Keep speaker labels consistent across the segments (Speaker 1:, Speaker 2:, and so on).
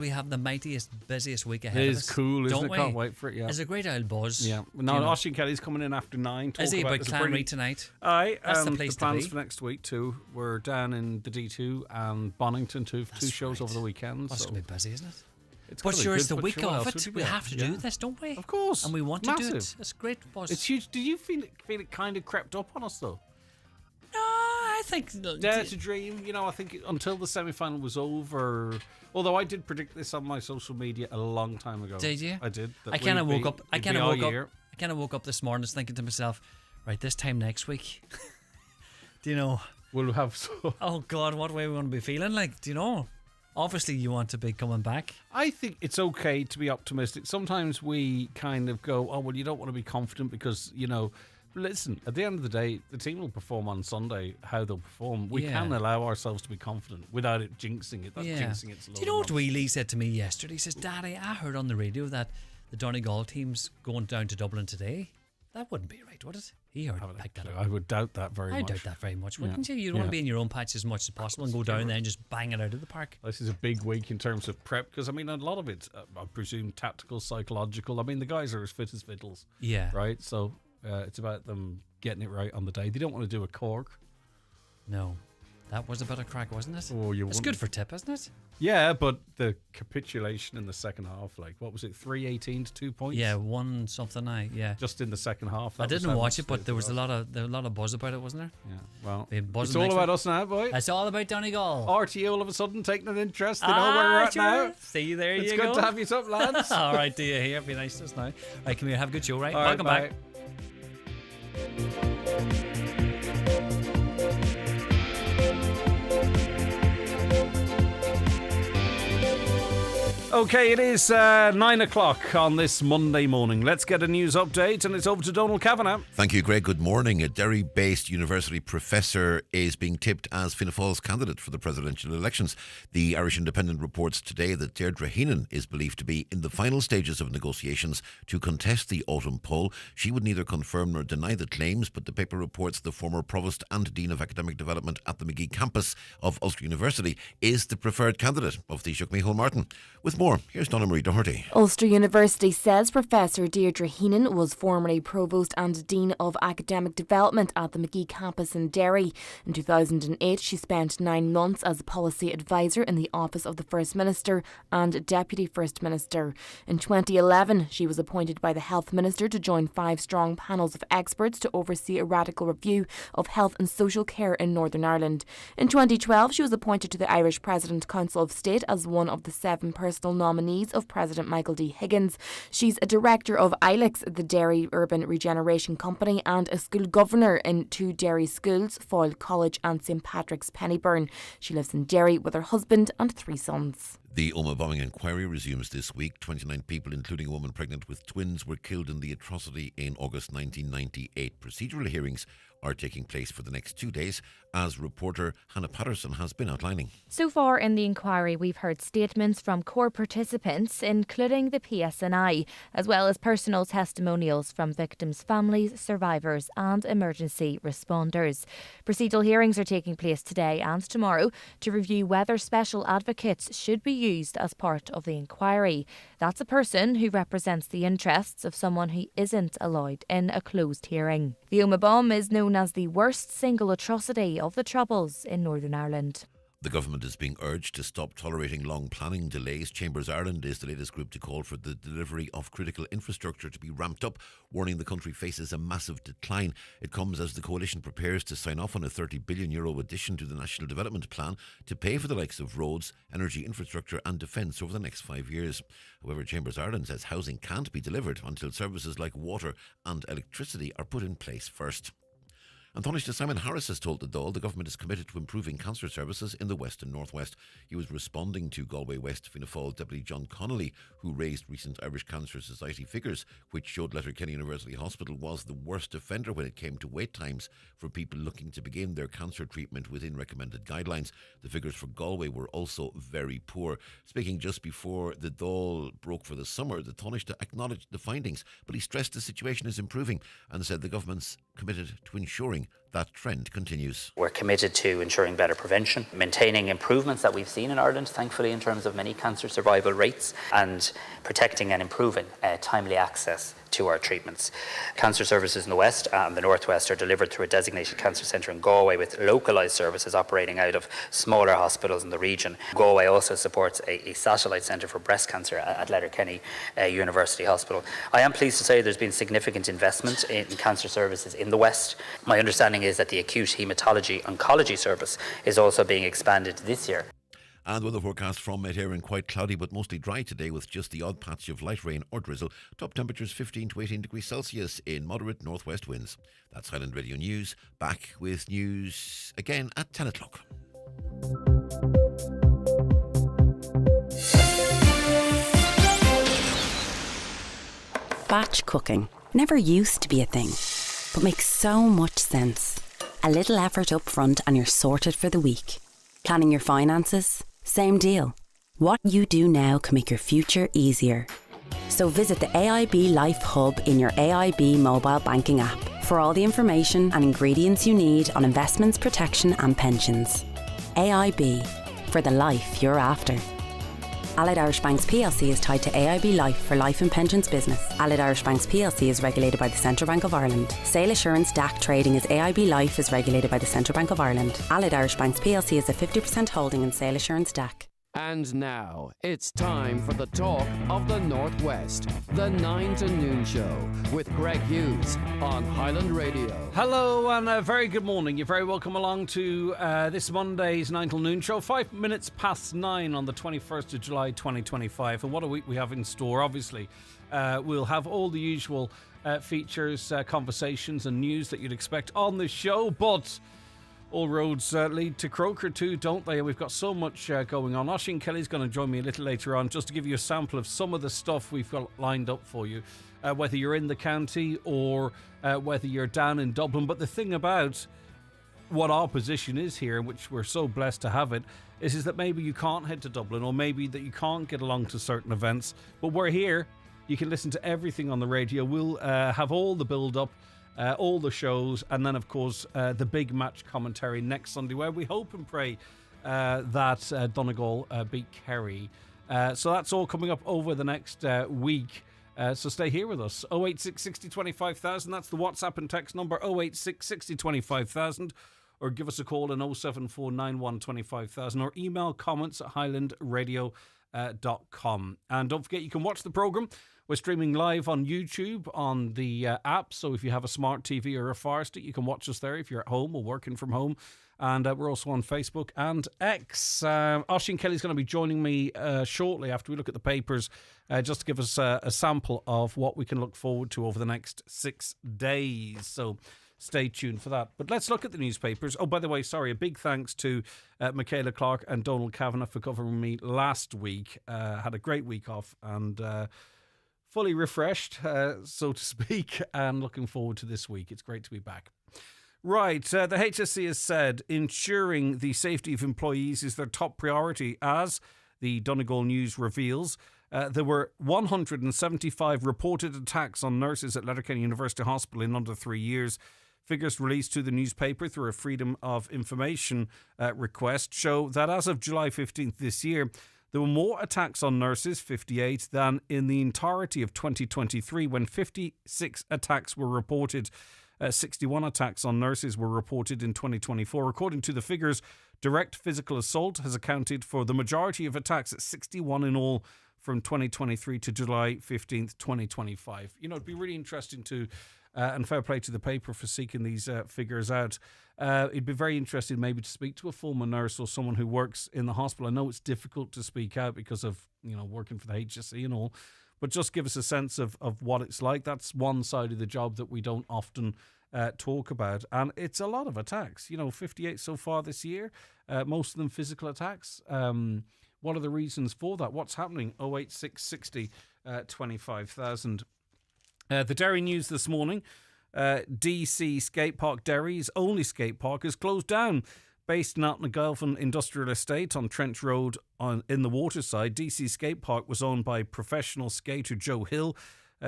Speaker 1: We have the mightiest, busiest week ahead
Speaker 2: It
Speaker 1: of
Speaker 2: is
Speaker 1: us.
Speaker 2: cool, isn't
Speaker 1: don't
Speaker 2: it?
Speaker 1: we?
Speaker 2: Can't wait for it, yeah.
Speaker 1: There's a great old buzz.
Speaker 2: Yeah. No, Oisin Kelly's coming in after 9.
Speaker 1: Is he? About
Speaker 2: this
Speaker 1: Clanry tonight.
Speaker 2: Aye.
Speaker 1: That's the place
Speaker 2: the plans
Speaker 1: to be.
Speaker 2: for next week, too. We're down in the D2 and Bonington, two shows over the weekend.
Speaker 1: That's
Speaker 2: so.
Speaker 1: going to be busy, isn't it?
Speaker 2: It's
Speaker 1: But
Speaker 2: gotta be
Speaker 1: sure,
Speaker 2: good,
Speaker 1: it's the
Speaker 2: but
Speaker 1: week
Speaker 2: sure, what
Speaker 1: of
Speaker 2: else
Speaker 1: it.
Speaker 2: would
Speaker 1: We
Speaker 2: you
Speaker 1: have to
Speaker 2: get?
Speaker 1: do this, don't we?
Speaker 2: Of course.
Speaker 1: And we want to do it.
Speaker 2: Massive.
Speaker 1: It's great buzz.
Speaker 2: It's huge. Did you feel it kind of crept up on us, though?
Speaker 1: No, I think...
Speaker 2: Dare to dream. I think until the semi-final was over... Although I did predict this on my social media a long time ago.
Speaker 1: Did you?
Speaker 2: I did.
Speaker 1: I kind of woke up. I kind of woke up this morning just thinking to myself, right, this time next week, do you know?
Speaker 2: We'll have.
Speaker 1: Oh God, what way we want to be feeling? Like, do you know? Obviously, you want to be coming back.
Speaker 2: I think it's okay to be optimistic. Sometimes we kind of go, oh well, you don't want to be confident because Listen, at the end of the day, the team will perform on Sunday how they'll perform. We can allow ourselves to be confident without it jinxing it. Jinxing it's.
Speaker 1: Do you know what Wheelie said to me yesterday? He says, Daddy, I heard on the radio that the Donegal team's going down to Dublin today. That wouldn't be right, would it? He heard picked that up.
Speaker 2: I would doubt that very much.
Speaker 1: I doubt that very much, wouldn't you? You'd want to be in your own patch as much as possible and go down there and just bang it out of the park.
Speaker 2: This is a big week in terms of prep because, a lot of it's, I presume, tactical, psychological. The guys are as fit as fiddles. Yeah. Right? So it's about them getting it right on the day. They don't want to do a Cork.
Speaker 1: No. That was a bit of crack, wasn't it?
Speaker 2: Oh,
Speaker 1: it's good for Tip, isn't it?
Speaker 2: Yeah, but the capitulation in the second half, what was it, 3-18 to 2 points?
Speaker 1: Yeah, 1 something, just
Speaker 2: in the second half.
Speaker 1: I didn't watch it, but there was a lot of buzz about it, wasn't there?
Speaker 2: Yeah, well,
Speaker 1: it's
Speaker 2: all about us now, boy.
Speaker 1: It's all about Donegal.
Speaker 2: RTE all of a sudden taking an interest. They know where we're at now.
Speaker 1: See you there.
Speaker 2: It's good to have you up, lads.
Speaker 1: All right, do you hear? Be nice to us now. All right, come here, have a good show, right?
Speaker 2: All
Speaker 1: Welcome back.
Speaker 2: Okay, it is 9 o'clock on this Monday morning. Let's get a news update, and it's over to Donald Kavanagh.
Speaker 3: Thank you, Greg. Good morning. A Derry-based university professor is being tipped as Fianna Fáil's candidate for the presidential elections. The Irish Independent reports today that Deirdre Heenan is believed to be in the final stages of negotiations to contest the autumn poll. She would neither confirm nor deny the claims, but the paper reports the former provost and dean of academic development at the Magee campus of Ulster University is the preferred candidate of the Micheál Martin. With more, here's Donna Marie Doherty.
Speaker 4: Ulster University says Professor Deirdre Heenan was formerly Provost and Dean of Academic Development at the Magee campus in Derry. In 2008, she spent 9 months as a policy advisor in the office of the First Minister and Deputy First Minister. In 2011, she was appointed by the Health Minister to join 5-strong panels of experts to oversee a radical review of health and social care in Northern Ireland. In 2012, she was appointed to the Irish President Council of State as one of the 7 personal nominees of President Michael D. Higgins. She's a director of ILEX, the Derry Urban Regeneration Company, and a school governor in 2 Derry schools, Foyle College and St Patrick's Pennyburn. She lives in Derry with her husband and 3 sons.
Speaker 3: The Omagh bombing inquiry resumes this week. 29 people, including a woman pregnant with twins, were killed in the atrocity in August 1998. Procedural hearings are taking place for the next 2 days, as reporter Hannah Patterson has been outlining.
Speaker 5: So far in the inquiry, we've heard statements from core participants, including the PSNI, as well as personal testimonials from victims' families, survivors and emergency responders. Procedural hearings are taking place today and tomorrow to review whether special advocates should be used as part of the inquiry. That's a person who represents the interests of someone who isn't allowed in a closed hearing. The Omagh bomb is known as the worst single atrocity of the Troubles in Northern Ireland.
Speaker 3: The government is being urged to stop tolerating long planning delays. Chambers Ireland is the latest group to call for the delivery of critical infrastructure to be ramped up, warning the country faces a massive decline. It comes as the coalition prepares to sign off on a €30 billion addition to the National Development Plan to pay for the likes of roads, energy infrastructure and defence over the next 5 years. However, Chambers Ireland says housing can't be delivered until services like water and electricity are put in place first. And Taoiseach Simon Harris has told the Dáil the government is committed to improving cancer services in the West and North West. He was responding to Galway West Fianna Fáil Deputy John Connolly, who raised recent Irish Cancer Society figures, which showed Letterkenny University Hospital was the worst offender when it came to wait times for people looking to begin their cancer treatment within recommended guidelines. The figures for Galway were also very poor. Speaking just before the Dáil broke for the summer, the Taoiseach acknowledged the findings, but he stressed the situation is improving and said the government's committed to ensuring hoping that trend continues.
Speaker 6: We're committed to ensuring better prevention, maintaining improvements that we've seen in Ireland, thankfully, in terms of many cancer survival rates, and protecting and improving timely access to our treatments. Cancer services in the West and the Northwest are delivered through a designated cancer centre in Galway, with localised services operating out of smaller hospitals in the region. Galway also supports a satellite centre for breast cancer at Letterkenny University Hospital. I am pleased to say there's been significant investment in cancer services in the West. My understanding is that the acute haematology oncology service is also being expanded this year.
Speaker 3: And weather forecast from Met Éireann, quite cloudy but mostly dry today, with just the odd patch of light rain or drizzle. Top temperatures 15 to 18 degrees Celsius in moderate northwest winds. That's Highland Radio News. Back with news again at 10 o'clock.
Speaker 7: Batch cooking never used to be a thing, but makes so much sense. A little effort up front and you're sorted for the week. Planning your finances? Same deal. What you do now can make your future easier. So visit the AIB Life Hub in your AIB mobile banking app for all the information and ingredients you need on investments, protection and pensions. AIB, for the life you're after. Allied Irish Banks plc is tied to AIB Life for life and pensions business. Allied Irish Banks plc is regulated by the Central Bank of Ireland. Sale Assurance DAC trading as AIB Life is regulated by the Central Bank of Ireland. Allied Irish Banks plc is a 50% holding in Sale Assurance DAC.
Speaker 8: And now, it's time for the talk of the Northwest. The 9 to Noon Show with Greg Hughes on Highland Radio.
Speaker 2: Hello and a very good morning. You're very welcome along to this Monday's 9 till Noon Show. 5 minutes past 9 on the 21st of July 2025. And what a week we have in store, obviously. We'll have all the usual features, conversations and news that you'd expect on the show. But all roads lead to Croker too, don't they? And we've got so much going on. Oisín Kelly's going to join me a little later on just to give you a sample of some of the stuff we've got lined up for you, whether you're in the county or whether you're down in Dublin. But the thing about what our position is here, which we're so blessed to have it, is that maybe you can't head to Dublin, or maybe that you can't get along to certain events. But we're here. You can listen to everything on the radio. We'll have all the build-up, all the shows, and then of course the big match commentary next Sunday, where we hope and pray that Donegal beat Kerry. So that's all coming up over the next week. So stay here with us. 086 60 25,000. That's the WhatsApp and text number. 086 60 25,000. Or give us a call on 07491 25,000. Or email comments at highlandradio.com. And don't forget, you can watch the programme. We're streaming live on YouTube on the app, so if you have a smart TV or a Fire Stick, you can watch us there if you're at home or working from home. And we're also on Facebook and X. Oisín Kelly's going to be joining me shortly after we look at the papers, just to give us a sample of what we can look forward to over the next 6 days. So stay tuned for that. But let's look at the newspapers. Oh, by the way, sorry, a big thanks to Michaela Clark and Donald Kavanagh for covering me last week. Had a great week off and fully refreshed, so to speak, and looking forward to this week. It's great to be back. Right, the HSE has said ensuring the safety of employees is their top priority, as the Donegal News reveals. There were 175 reported attacks on nurses at Letterkenny University Hospital in under 3 years. Figures released to the newspaper through a Freedom of Information request show that as of July 15th this year, there were more attacks on nurses, 58, than in the entirety of 2023, when 56 attacks were reported. 61 attacks on nurses were reported in 2024. According to the figures, direct physical assault has accounted for the majority of attacks, at 61 in all, from 2023 to July 15th, 2025. You know, it'd be really interesting to, and fair play to the paper for seeking these figures out. It'd be very interesting maybe to speak to a former nurse or someone who works in the hospital. I know it's difficult to speak out because of, you know, working for the HSE and all, but just give us a sense of what it's like. That's one side of the job that we don't often talk about. And it's a lot of attacks, you know, 58 so far this year, most of them physical attacks. What are the reasons for that? What's happening? 086 60 25,000. The Derry News this morning. DC Skate Park Derry's only skate park is closed down. Based in Altnagelvin Industrial Estate on Trench Road in the Waterside, DC Skate Park was owned by professional skater Joe Hill.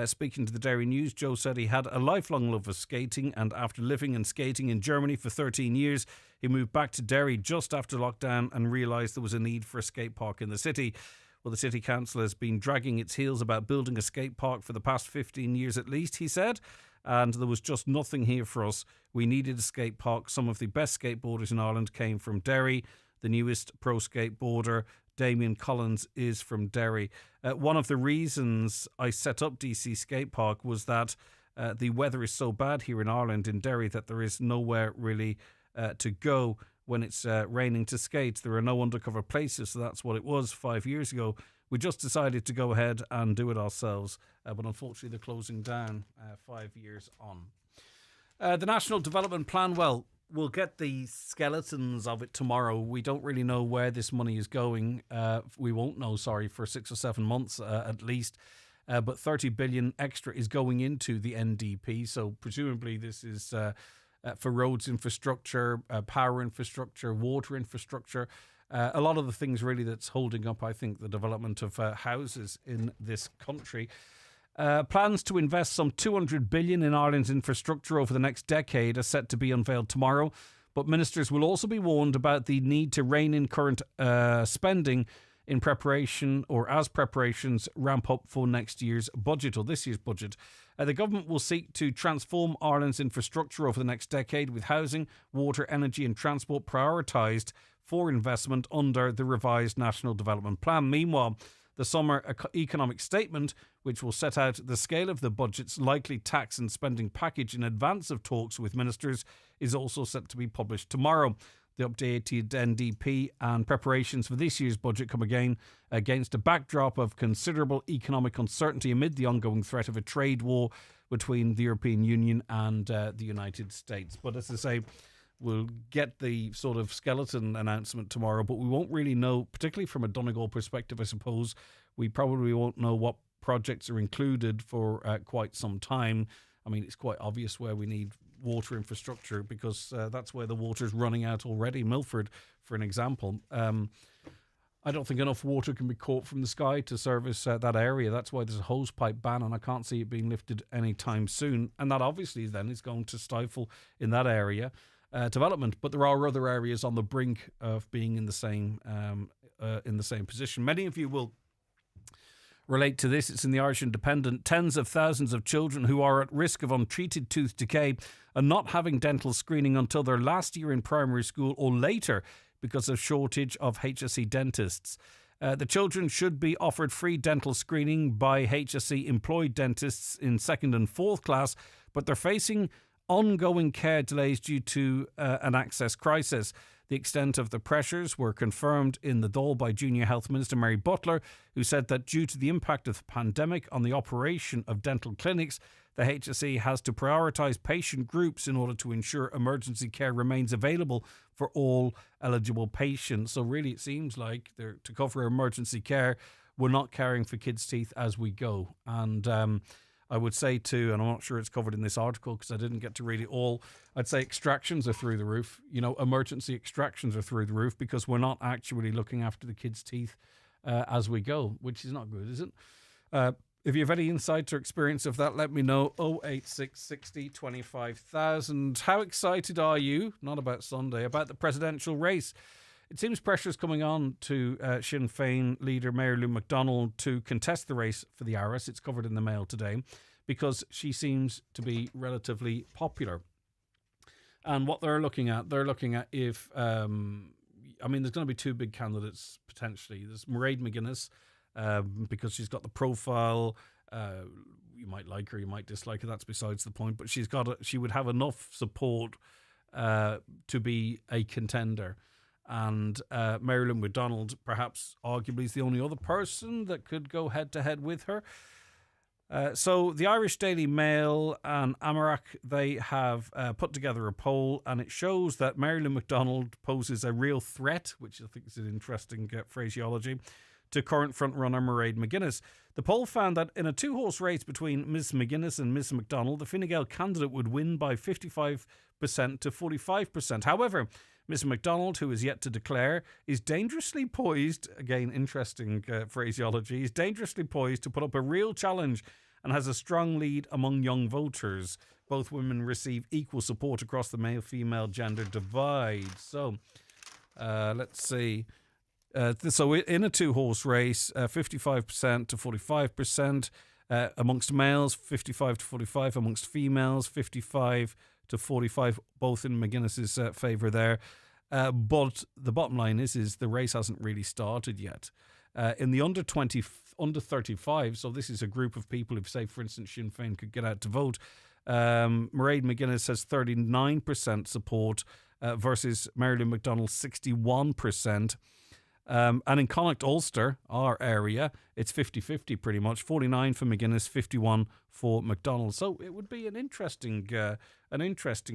Speaker 2: Speaking to the Derry News, Joe said he had a lifelong love of skating, and after living and skating in Germany for 13 years, he moved back to Derry just after lockdown and realised there was a need for a skate park in the city. Well, the City Council has been dragging its heels about building a skate park for the past 15 years at least, he said, and there was just nothing here for us. We needed a skate park. Some of the best skateboarders in Ireland came from Derry. The newest pro skateboarder, Damien Collins, is from Derry. One of the reasons I set up DC Skate Park was that the weather is so bad here in Ireland, in Derry, that there is nowhere really to go when it's raining to skate. There are no undercover places, so that's what it was 5 years ago. We just decided to go ahead and do it ourselves, but unfortunately they're closing down 5 years on. The National Development Plan, well, we'll get the skeletons of it tomorrow. We don't really know where this money is going. We won't know, for 6 or 7 months at least. But 30 billion extra is going into the NDP. So presumably this is for roads infrastructure, power infrastructure, water infrastructure. A lot of the things really that's holding up, I think, the development of houses in this country. Plans to invest some 200 billion in Ireland's infrastructure over the next decade are set to be unveiled tomorrow, but ministers will also be warned about the need to rein in current spending in preparation, or as preparations ramp up for next year's budget, or this year's budget. The government will seek to transform Ireland's infrastructure over the next decade, with housing, water, energy and transport prioritised for investment under the revised National Development Plan. Meanwhile, the summer economic statement, which will set out the scale of the budget's likely tax and spending package in advance of talks with ministers, is also set to be published tomorrow. The updated NDP and preparations for this year's budget come again against a backdrop of considerable economic uncertainty amid the ongoing threat of a trade war between the European Union and the United States. But as I say, we'll get the sort of skeleton announcement tomorrow, but we won't really know, particularly from a Donegal perspective, I suppose. We probably won't know what projects are included for quite some time. I mean, it's quite obvious where we need water infrastructure, because that's where the water's running out already. Milford, for an example. I don't think enough water can be caught from the sky to service that area. That's why there's a hose pipe ban, and I can't see it being lifted anytime soon. And that obviously then is going to stifle in that area development. But there are other areas on the brink of being in the same position. Many of you will relate to this. It's in the Irish Independent. Tens of thousands of children who are at risk of untreated tooth decay are not having dental screening until their last year in primary school or later because of shortage of HSE dentists. The children should be offered free dental screening by HSE employed dentists in 2nd and 4th class, but they're facing ongoing care delays due to an access crisis. The extent of the pressures were confirmed in the Dáil by Junior Health Minister Mary Butler, who said that due to the impact of the pandemic on the operation of dental clinics, the HSE has to prioritise patient groups in order to ensure emergency care remains available for all eligible patients. So really it seems like they're, to cover emergency care, we're not caring for kids' teeth as we go. And I would say too, and I'm not sure it's covered in this article because I didn't get to read it all, I'd say extractions are through the roof. You know, emergency extractions are through the roof because we're not actually looking after the kids' teeth as we go, which is not good, is it? If you have any insight or experience of that, let me know. 086 60 25,000. How excited are you, not about Sunday, about the presidential race? It seems pressure is coming on to Sinn Féin leader Mary Lou McDonald to contest the race for the Áras. It's covered in the Mail today because she seems to be relatively popular. And what they're looking at if, there's going to be two big candidates potentially. There's Mairead McGuinness, because she's got the profile. You might like her, you might dislike her, that's besides the point. But she would have enough support to be a contender. And Mary Lou McDonald, perhaps arguably, is the only other person that could go head-to-head with her. So the Irish Daily Mail and Amarac, they have put together a poll, and it shows that Mary Lou McDonald poses a real threat, which I think is an interesting phraseology, to current frontrunner Mairead McGuinness. The poll found that in a two-horse race between Ms McGuinness and Ms McDonald, the Fine Gael candidate would win by 55% to 45%. However, Mr. MacDonald, who is yet to declare, is dangerously poised, again, interesting phraseology, is dangerously poised to put up a real challenge and has a strong lead among young voters. Both women receive equal support across the male-female gender divide. So, let's see. So in a two-horse race, 55% to 45% amongst males, 55 to 45 amongst females, 55 to 45, both in McGuinness's favour there. But the bottom line is the race hasn't really started yet. In the under 35, so this is a group of people who, say, for instance, Sinn Féin could get out to vote. Mairead McGuinness has 39% support versus Marilyn McDonald's 61%. And in Connacht Ulster, our area, it's 50-50 pretty much. 49 for McGuinness, 51 for McDonald. So it would be an interesting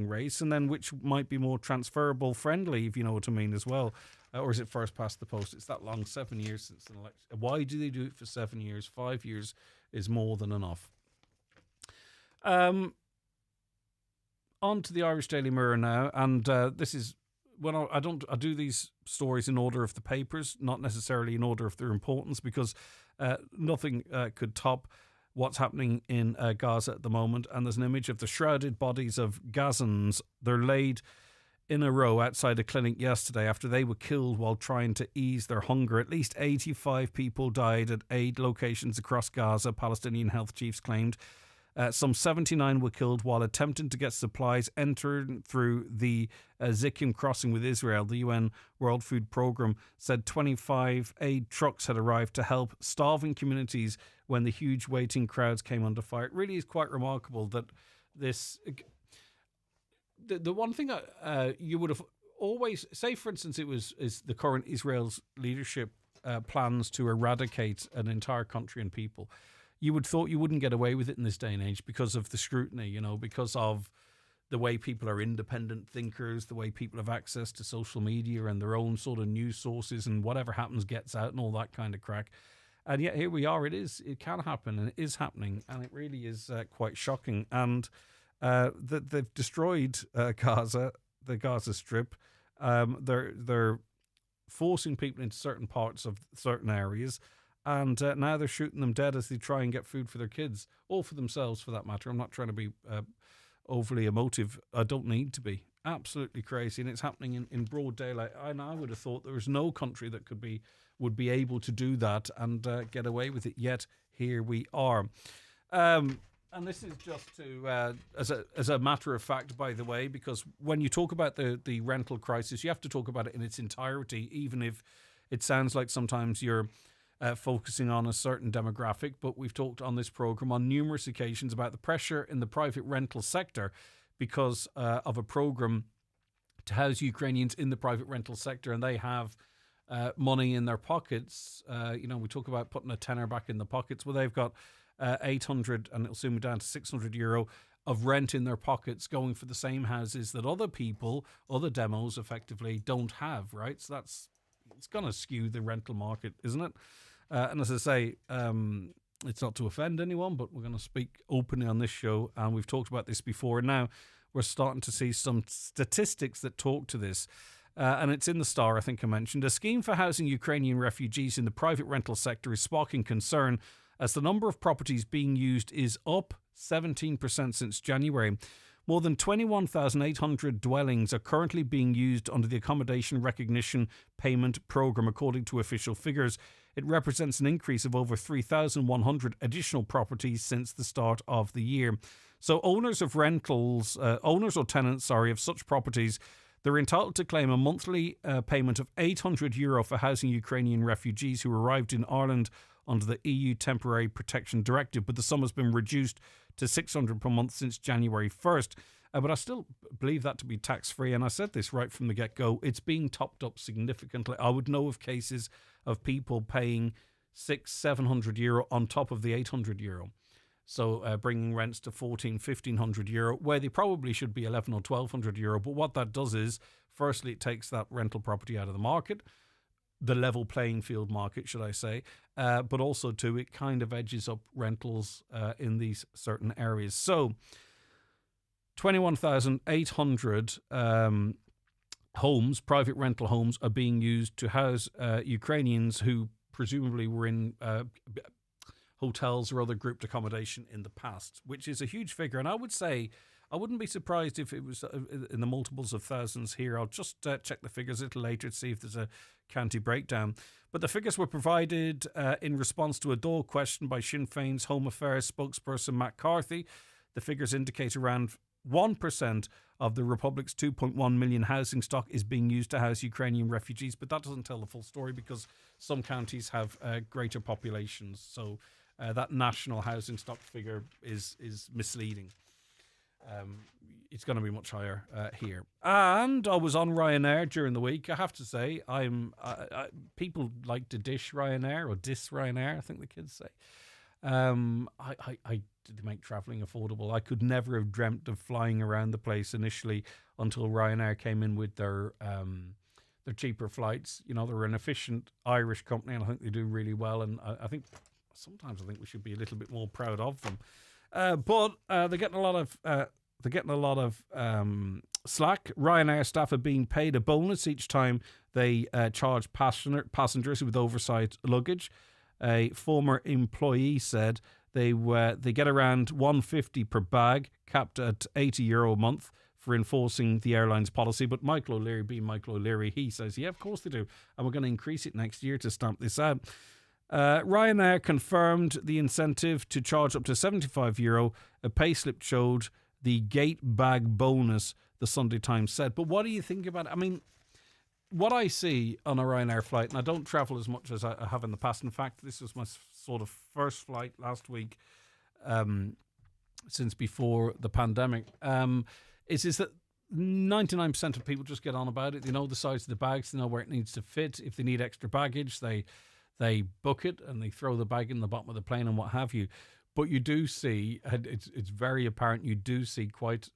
Speaker 2: race, and then which might be more transferable friendly, if you know what I mean, as well. Or is it first past the post? It's that long, 7 years since an election. Why do they do it for 7 years? 5 years is more than enough. On to the Irish Daily Mirror now, and this is when I do these stories in order of the papers, not necessarily in order of their importance, because nothing could top what's happening in Gaza at the moment. And there's an image of the shrouded bodies of Gazans. They're laid in a row outside a clinic yesterday after they were killed while trying to ease their hunger. At least 85 people died at 8 locations across Gaza, Palestinian health chiefs claimed. Some 79 were killed while attempting to get supplies entered through the Zikkim crossing with Israel. The UN World Food Programme said 25 aid trucks had arrived to help starving communities when the huge waiting crowds came under fire. It really is quite remarkable that this... The one thing you would have always... Say, for instance, is the current Israel's leadership plans to eradicate an entire country and people. You would thought you wouldn't get away with it in this day and age because of the scrutiny, because of the way people are independent thinkers, the way people have access to social media and their own sort of news sources, and whatever happens gets out and all that kind of crack. And yet here we are. It can happen, and it is happening, and it really is quite shocking. And they've destroyed Gaza, the Gaza Strip. They're forcing people into certain parts of certain areas. And now they're shooting them dead as they try and get food for their kids, or for themselves, for that matter. I'm not trying to be overly emotive. I don't need to be. Absolutely crazy, and it's happening in broad daylight. And I would have thought there was no country that would be able to do that and get away with it. Yet here we are. And this is just to as a matter of fact, by the way, because when you talk about the rental crisis, you have to talk about it in its entirety, even if it sounds like sometimes you're focusing on a certain demographic. But we've talked on this programme on numerous occasions about the pressure in the private rental sector because of a programme to house Ukrainians in the private rental sector, and they have money in their pockets. We talk about putting a tenner back in the pockets. Well, they've got 800, and it'll soon be down to €600 of rent in their pockets, going for the same houses that other people, other demos effectively don't have, right? So it's going to skew the rental market, isn't it? And as I say, it's not to offend anyone, but we're going to speak openly on this show, and we've talked about this before, and now we're starting to see some statistics that talk to this. And it's in the Star, I think I mentioned. A scheme for housing Ukrainian refugees in the private rental sector is sparking concern as the number of properties being used is up 17% since January. More than 21,800 dwellings are currently being used under the Accommodation Recognition Payment Programme, according to official figures. It represents an increase of over 3,100 additional properties since the start of the year. So owners or tenants of such properties, they're entitled to claim a monthly payment of €800 for housing Ukrainian refugees who arrived in Ireland under the EU Temporary Protection Directive, but the sum has been reduced to $600 per month since January 1st. But I still believe that to be tax-free, and I said this right from the get-go. It's being topped up significantly. I would know of cases of people paying €600-700 on top of the €800. So bringing rents to €1,400-1,500, where they probably should be €1,100 or €1,200. But what that does is, firstly, it takes that rental property out of the market, the level playing field market, should I say, but also, too, it kind of edges up rentals in these certain areas. So 21,800 homes, private rental homes, are being used to house Ukrainians who presumably were in hotels or other grouped accommodation in the past, which is a huge figure. And I would say, I wouldn't be surprised if it was in the multiples of thousands here. I'll just check the figures a little later to see if there's a county breakdown. But the figures were provided in response to a Dáil question by Sinn Féin's Home Affairs spokesperson Matt Carthy. The figures indicate around 1% of the Republic's 2.1 million housing stock is being used to house Ukrainian refugees, but that doesn't tell the full story because some counties have greater populations. So that national housing stock figure is misleading. It's going to be much higher here. And I was on Ryanair during the week. I have to say, people like to dish Ryanair or diss Ryanair, I think the kids say. I did make travelling affordable. I could never have dreamt of flying around the place initially until Ryanair came in with their cheaper flights. You know, they're an efficient Irish company, and I think they do really well. And I think sometimes we should be a little bit more proud of them. But they're getting a lot of slack. Ryanair staff are being paid a bonus each time they charge passengers with oversized luggage. A former employee said they get around $150 per bag, capped at €80 a month for enforcing the airline's policy. But Michael O'Leary, being Michael O'Leary, he says, yeah, of course they do. And we're going to increase it next year to stamp this out. Ryanair confirmed the incentive to charge up to €75. A payslip showed the gate bag bonus, the Sunday Times said. But what do you think about it? I mean, what I see on a Ryanair flight, and I don't travel as much as I have in the past. In fact, this was my sort of first flight last week since before the pandemic, is that 99% of people just get on about it. They know the size of the bags, they know where it needs to fit. If they need extra baggage, they book it and they throw the bag in the bottom of the plane and what have you. But you do see, it's very apparent, you do see quite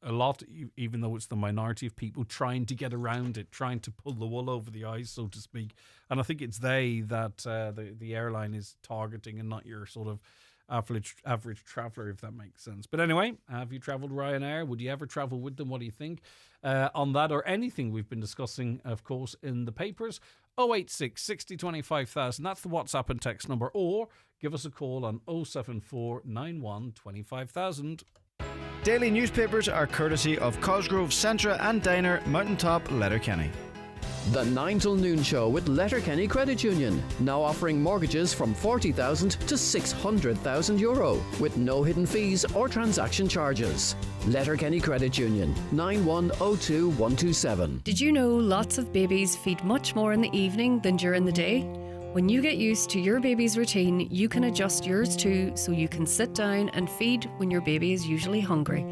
Speaker 2: a lot, even though it's the minority of people trying to get around it, trying to pull the wool over the eyes, so to speak. And I think it's that the airline is targeting and not your sort of average traveller, if that makes sense. But anyway, have you travelled Ryanair? Would you ever travel with them? What do you think on that or anything we've been discussing, of course, in the papers? 086 60 25,000. That's the WhatsApp and text number. Or give us a call on 074 91 25,000.
Speaker 9: Daily newspapers are courtesy of Cosgrove, Centra and Diner, Mountaintop, Letterkenny.
Speaker 8: The 9 till noon show with Letterkenny Credit Union, now offering mortgages from €40,000 to €600,000 with no hidden fees or transaction charges. Letterkenny Credit Union, 9102127.
Speaker 10: Did you know lots of babies feed much more in the evening than during the day? When you get used to your baby's routine, you can adjust yours too, so you can sit down and feed when your baby is usually hungry.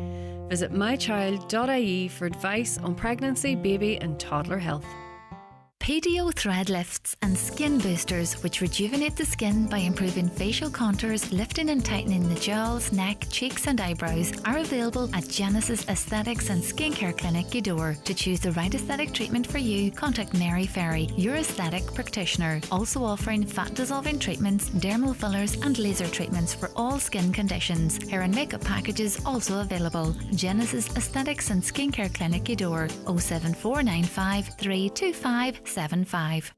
Speaker 10: Visit mychild.ie for advice on pregnancy, baby and toddler health.
Speaker 11: PDO thread lifts and skin boosters, which rejuvenate the skin by improving facial contours, lifting and tightening the jowls, neck, cheeks and eyebrows, are available at Genesis Aesthetics and Skincare Clinic, Gweedore. To choose the right aesthetic treatment for you, contact Mary Ferry, your aesthetic practitioner. Also offering fat dissolving treatments, dermal fillers and laser treatments for all skin conditions. Hair and makeup packages also available. Genesis Aesthetics and Skincare Clinic, Gweedore. 07495 325 75.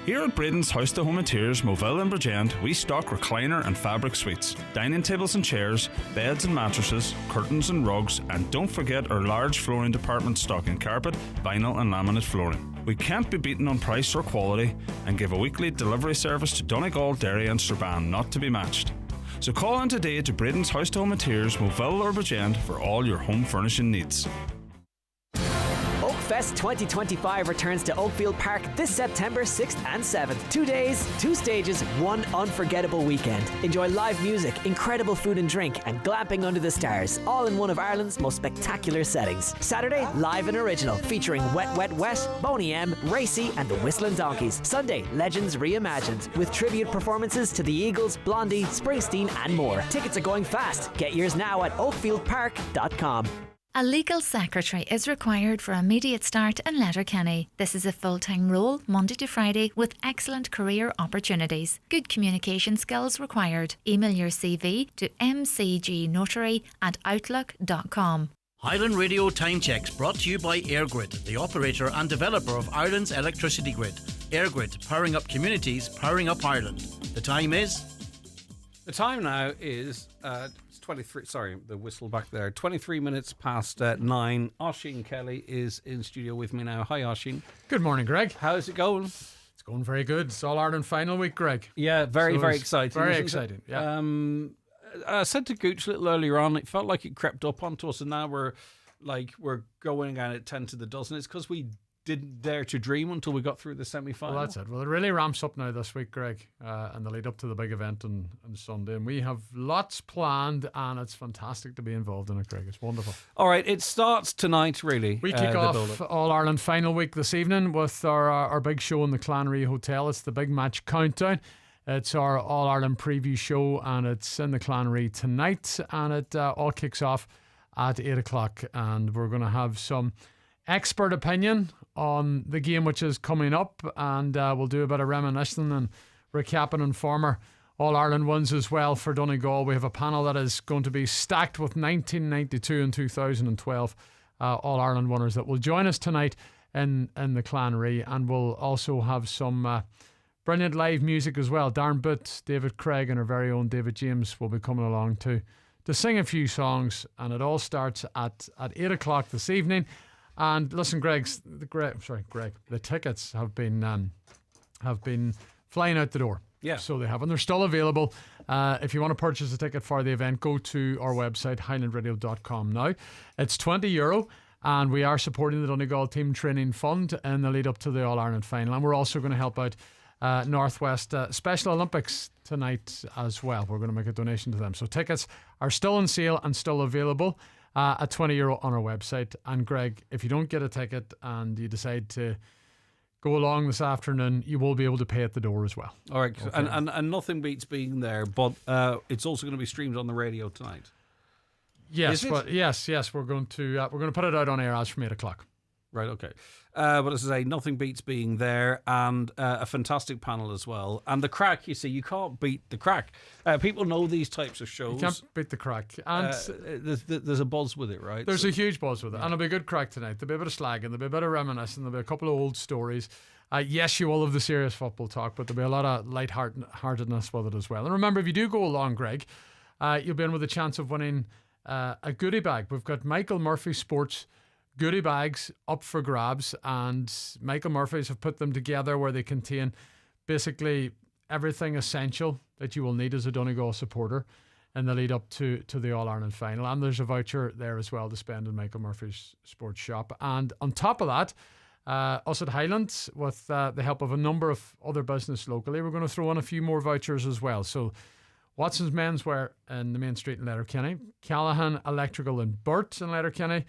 Speaker 12: Here at Braden's House to Home Interiors, Moville and Bridgend, we stock recliner and fabric suites, dining tables and chairs, beds and mattresses, curtains and rugs, and don't forget our large flooring department stocking carpet, vinyl and laminate flooring. We can't be beaten on price or quality and give a weekly delivery service to Donegal, Derry and Strabane, not to be matched. So call in today to Braden's House to Home Interiors, Moville or Bridgend for all your home furnishing needs.
Speaker 13: Fest 2025 returns to Oakfield Park this September 6th and 7th. 2 days, 2 stages, 1 unforgettable weekend. Enjoy live music, incredible food and drink, and glamping under the stars, all in one of Ireland's most spectacular settings. Saturday, live and original, featuring Wet Wet Wet, Boney M, Racy, and the Whistling Donkeys. Sunday, Legends Reimagined, with tribute performances to the Eagles, Blondie, Springsteen, and more. Tickets are going fast. Get yours now at oakfieldpark.com.
Speaker 11: A legal secretary is required for immediate start in Letterkenny. This is a full-time role, Monday to Friday, with excellent career opportunities. Good communication skills required. Email your CV to mcgnotary@outlook.com.
Speaker 14: Highland Radio Time Checks brought to you by EirGrid, the operator and developer of Ireland's electricity grid. EirGrid, powering up communities, powering up Ireland. The time is?
Speaker 2: The time now is it's 23. Sorry, the whistle back there. 23 minutes past 9. Oisín Kelly is in studio with me now. Hi, Oisín.
Speaker 15: Good morning, Greg.
Speaker 2: How's it going?
Speaker 15: It's going very good. It's All Ireland final week, Greg.
Speaker 2: Yeah, very exciting.
Speaker 15: Very exciting. Yeah.
Speaker 2: I said to Gooch a little earlier on, it felt like it crept up onto us, and now we're going at 10 to the dozen. It's because we didn't dare to dream until we got through the semi-final.
Speaker 15: Well, that's it. Well, it really ramps up now this week, Greg, and the lead up to the big event on Sunday. And we have lots planned, and it's fantastic to be involved in it, Greg. It's wonderful.
Speaker 2: All right, it starts tonight, really.
Speaker 15: We kick off All Ireland final week this evening with our big show in the Clanry Hotel. It's the big match countdown. It's our All Ireland preview show, and it's in the Clanry tonight, and it all kicks off at 8 o'clock. And we're going to have some expert opinion on the game which is coming up, and we'll do a bit of reminiscing and recapping on former All-Ireland wins as well for Donegal. We have a panel that is going to be stacked with 1992 and 2012 All-Ireland winners that will join us tonight in the Clanry, and we'll also have some brilliant live music as well. Darren Booth, David Craig and our very own David James will be coming along to sing a few songs, and it all starts at 8 o'clock this evening. And listen, Greg, the tickets have been flying out the door.
Speaker 2: Yeah.
Speaker 15: So they have, and they're still available. If you want to purchase a ticket for the event, go to our website, highlandradio.com now. It's €20, and we are supporting the Donegal Team Training Fund in the lead up to the All-Ireland final. And we're also going to help out Northwest Special Olympics tonight as well. We're going to make a donation to them. So tickets are still on sale and still available at €20 on our website. And Greg, if you don't get a ticket and you decide to go along this afternoon, you will be able to pay at the door as well.
Speaker 2: All right,
Speaker 15: okay.
Speaker 2: and nothing beats being there, but it's also going to be streamed on the radio tonight.
Speaker 15: Yes, but yes, we're going to put it out on air as from 8 o'clock.
Speaker 2: Right, okay. But as I say, nothing beats being there, and a fantastic panel as well. And the crack, you see, you can't beat the crack. People know these types of shows.
Speaker 15: You can't beat the crack. And
Speaker 2: there's a buzz with it, right?
Speaker 15: There's a huge buzz with it. And it'll be a good crack tonight. There'll be a bit of slagging, there'll be a bit of reminiscing, there'll be a couple of old stories. Yes, you will have the serious football talk, but there'll be a lot of lightheartedness with it as well. And remember, if you do go along, Greg, you'll be in with a chance of winning a goodie bag. We've got Michael Murphy Sports goodie bags up for grabs, and Michael Murphy's have put them together where they contain basically everything essential that you will need as a Donegal supporter in the lead up to the All-Ireland final. And there's a voucher there as well to spend in Michael Murphy's sports shop. And on top of that, us at Highlands, with the help of a number of other business locally, we're going to throw in a few more vouchers as well. So Watson's Menswear in the main street in Letterkenny, Callahan Electrical in Burt in Letterkenny,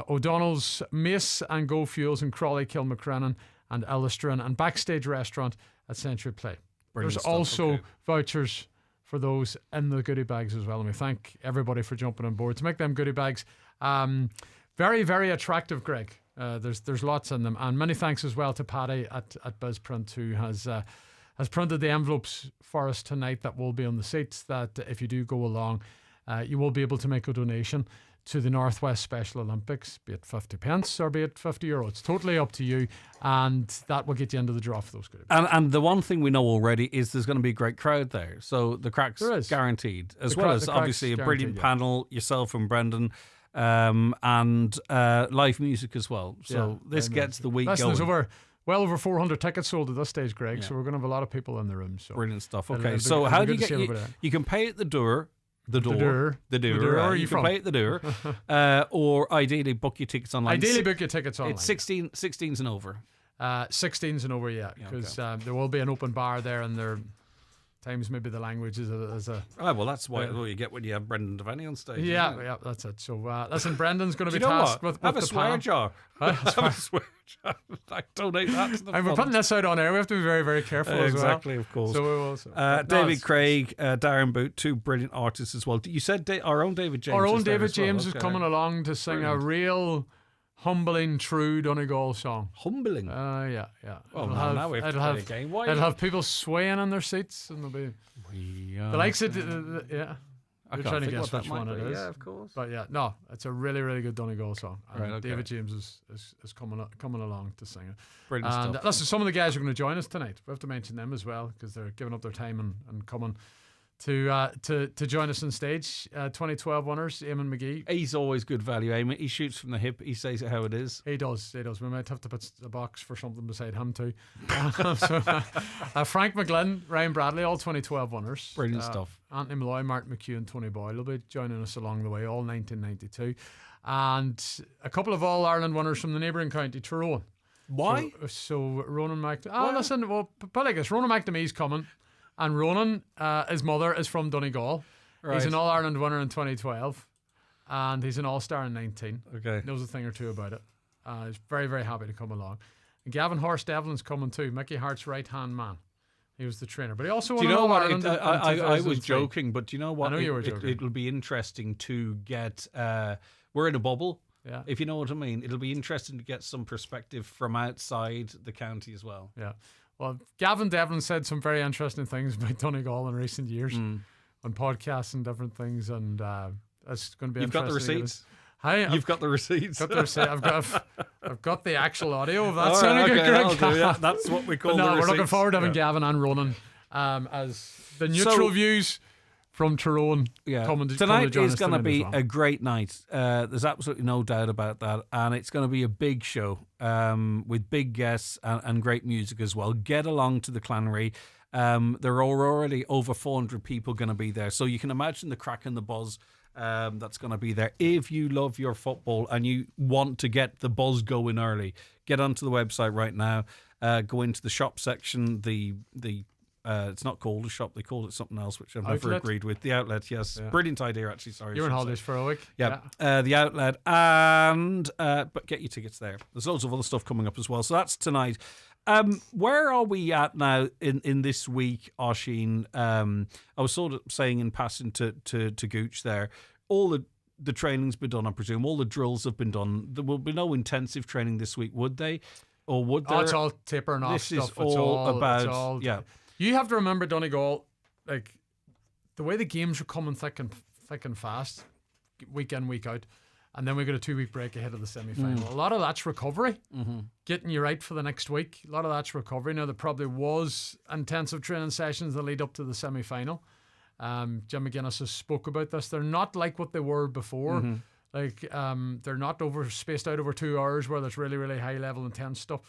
Speaker 15: O'Donnell's Mace and Go Fuels in Crawley, Kilmacrennan and Ellistrin, and Backstage Restaurant at Century Play.
Speaker 2: Brilliant
Speaker 15: There's
Speaker 2: stuff,
Speaker 15: also
Speaker 2: okay.
Speaker 15: vouchers for those in the goodie bags as well, and we thank everybody for jumping on board to make them goodie bags very, very attractive, Greg. There's lots in them, and many thanks as well to Paddy at BizPrint, who has printed the envelopes for us tonight that will be on the seats, that if you do go along, you will be able to make a donation to the Northwest Special Olympics, be it 50 pence or be it €50. It's totally up to you, and that will get you into the draw for those good.
Speaker 2: And the one thing we know already is there's going to be a great crowd there. So the crack's guaranteed, as well as obviously a brilliant panel, yourself and Brendan, and live music as well. So this gets the week going.
Speaker 15: There's well over 400 tickets sold at this stage, Greg, so we're going to have a lot of people in the room. So
Speaker 2: brilliant stuff. Okay, so how do you get you can pay at the door. The door. You can pay at the door, or ideally book your tickets online.
Speaker 15: Ideally book your tickets online.
Speaker 2: It's 16s and over.
Speaker 15: 16s and over, because there will be an open bar there, and there times maybe the language is a
Speaker 2: well, that's what you get when you have Brendan Devaney on stage.
Speaker 15: Yeah, that's it. So listen, Brendan's going to be tasked with
Speaker 2: have a
Speaker 15: the
Speaker 2: swear jar. Have a swear jar. I donate that to the
Speaker 15: and we're putting this out on air. We have to be very, very careful as well.
Speaker 2: Exactly, of course.
Speaker 15: So we will.
Speaker 2: David Craig, Darren Booth, two brilliant artists as well. You said our own David James.
Speaker 15: Our own David James is coming along to sing a real humbling, true Donegal song.
Speaker 2: Humbling?
Speaker 15: Yeah.
Speaker 2: Well, now we have to play a game. Why?
Speaker 15: It'll have people swaying in their seats, and they'll be the likes of You're trying to guess
Speaker 2: what
Speaker 15: which
Speaker 2: that
Speaker 15: one
Speaker 2: might
Speaker 15: it
Speaker 2: be.
Speaker 15: is.
Speaker 2: Yeah, of course.
Speaker 15: But yeah, no, it's a really, really good Donegal song. And
Speaker 2: Right, okay.
Speaker 15: David James is coming along to sing it.
Speaker 2: Brilliant
Speaker 15: and
Speaker 2: stuff.
Speaker 15: Listen, some of the guys are going to join us tonight. We have to mention them as well because they're giving up their time and coming to join us on stage. 2012 winners, Eamon McGee.
Speaker 2: He's always good value, Eamon. He shoots from the hip. He says it how it is.
Speaker 15: He does. We might have to put a box for something beside him too. Frank McGlynn, Ryan Bradley, all 2012 winners.
Speaker 2: Brilliant stuff.
Speaker 15: Anthony Malloy, Martin McHugh and Tony Boyle will be joining us along the way, all 1992. And a couple of All-Ireland winners from the neighbouring county, Tyrone.
Speaker 2: Why?
Speaker 15: So Ronan McNamee. Listen, well, put like this, Ronan McNamee's coming. And Ronan, his mother is from Donegal.
Speaker 2: Right.
Speaker 15: He's an All-Ireland winner in 2012. And he's an All-Star in 19.
Speaker 2: Okay.
Speaker 15: Knows a thing or two about it. He's very, very happy to come along. And Gavin Horst Devlin's coming too. Mickey Hart's right-hand man. He was the trainer. But he also won All-Ireland in
Speaker 2: I was
Speaker 15: 2003.
Speaker 2: joking, but do you know what?
Speaker 15: I know you were joking.
Speaker 2: It'll be interesting to get... we're in a bubble.
Speaker 15: Yeah.
Speaker 2: If you know what I mean. It'll be interesting to get some perspective from outside the county as well.
Speaker 15: Yeah. Well, Gavin Devlin said some very interesting things about Donegal in recent years on podcasts and different things, and it's going to be.
Speaker 2: You've got the
Speaker 15: interesting.
Speaker 2: receipts.
Speaker 15: Hi,
Speaker 2: You've got the receipts.
Speaker 15: Got the receipt. I've got the actual audio of that.
Speaker 2: All
Speaker 15: Sounding
Speaker 2: right,
Speaker 15: good,
Speaker 2: okay,
Speaker 15: Greg.
Speaker 2: yeah, that's what we call.
Speaker 15: But no,
Speaker 2: the
Speaker 15: we're looking
Speaker 2: receipts.
Speaker 15: forward to having Gavin and Ronan as the neutral views from Tyrone. Coming to
Speaker 2: Tonight
Speaker 15: join
Speaker 2: is
Speaker 15: us
Speaker 2: going to
Speaker 15: tonight
Speaker 2: be
Speaker 15: as well.
Speaker 2: a great night. There's absolutely no doubt about that, and it's going to be a big show with big guests and great music as well. Get along to the Clannery. There are already over 400 people going to be there, so you can imagine the crack and the buzz that's going to be there. If you love your football and you want to get the buzz going early, get onto the website right now. Go into the shop section. It's not called a shop, they called it something else, which I've never agreed with. The outlet, yes.
Speaker 15: Yeah.
Speaker 2: Brilliant idea, actually. Sorry.
Speaker 15: You're on holidays for a week.
Speaker 2: Yeah. The outlet. And but get your tickets there. There's loads of other stuff coming up as well. So that's tonight. Where are we at now in this week, Oisín? I was sort of saying in passing to Gooch there, all the training's been done, I presume. All the drills have been done. There will be no intensive training this week, would they? Or would there?
Speaker 15: Oh, it's all tapering off
Speaker 2: This
Speaker 15: stuff.
Speaker 2: is all about... yeah.
Speaker 15: You have to remember Donegal, like the way the games are coming thick and fast, week in, week out, and then we got a 2-week break ahead of the semi-final. A lot of that's recovery, getting you right for the next week. A lot of that's recovery. Now there probably was intensive training sessions that lead up to the semi-final. Jim McGuinness has spoke about this. They're not like what they were before. Like they're not spaced out over 2 hours where there's really, really high level intense stuff.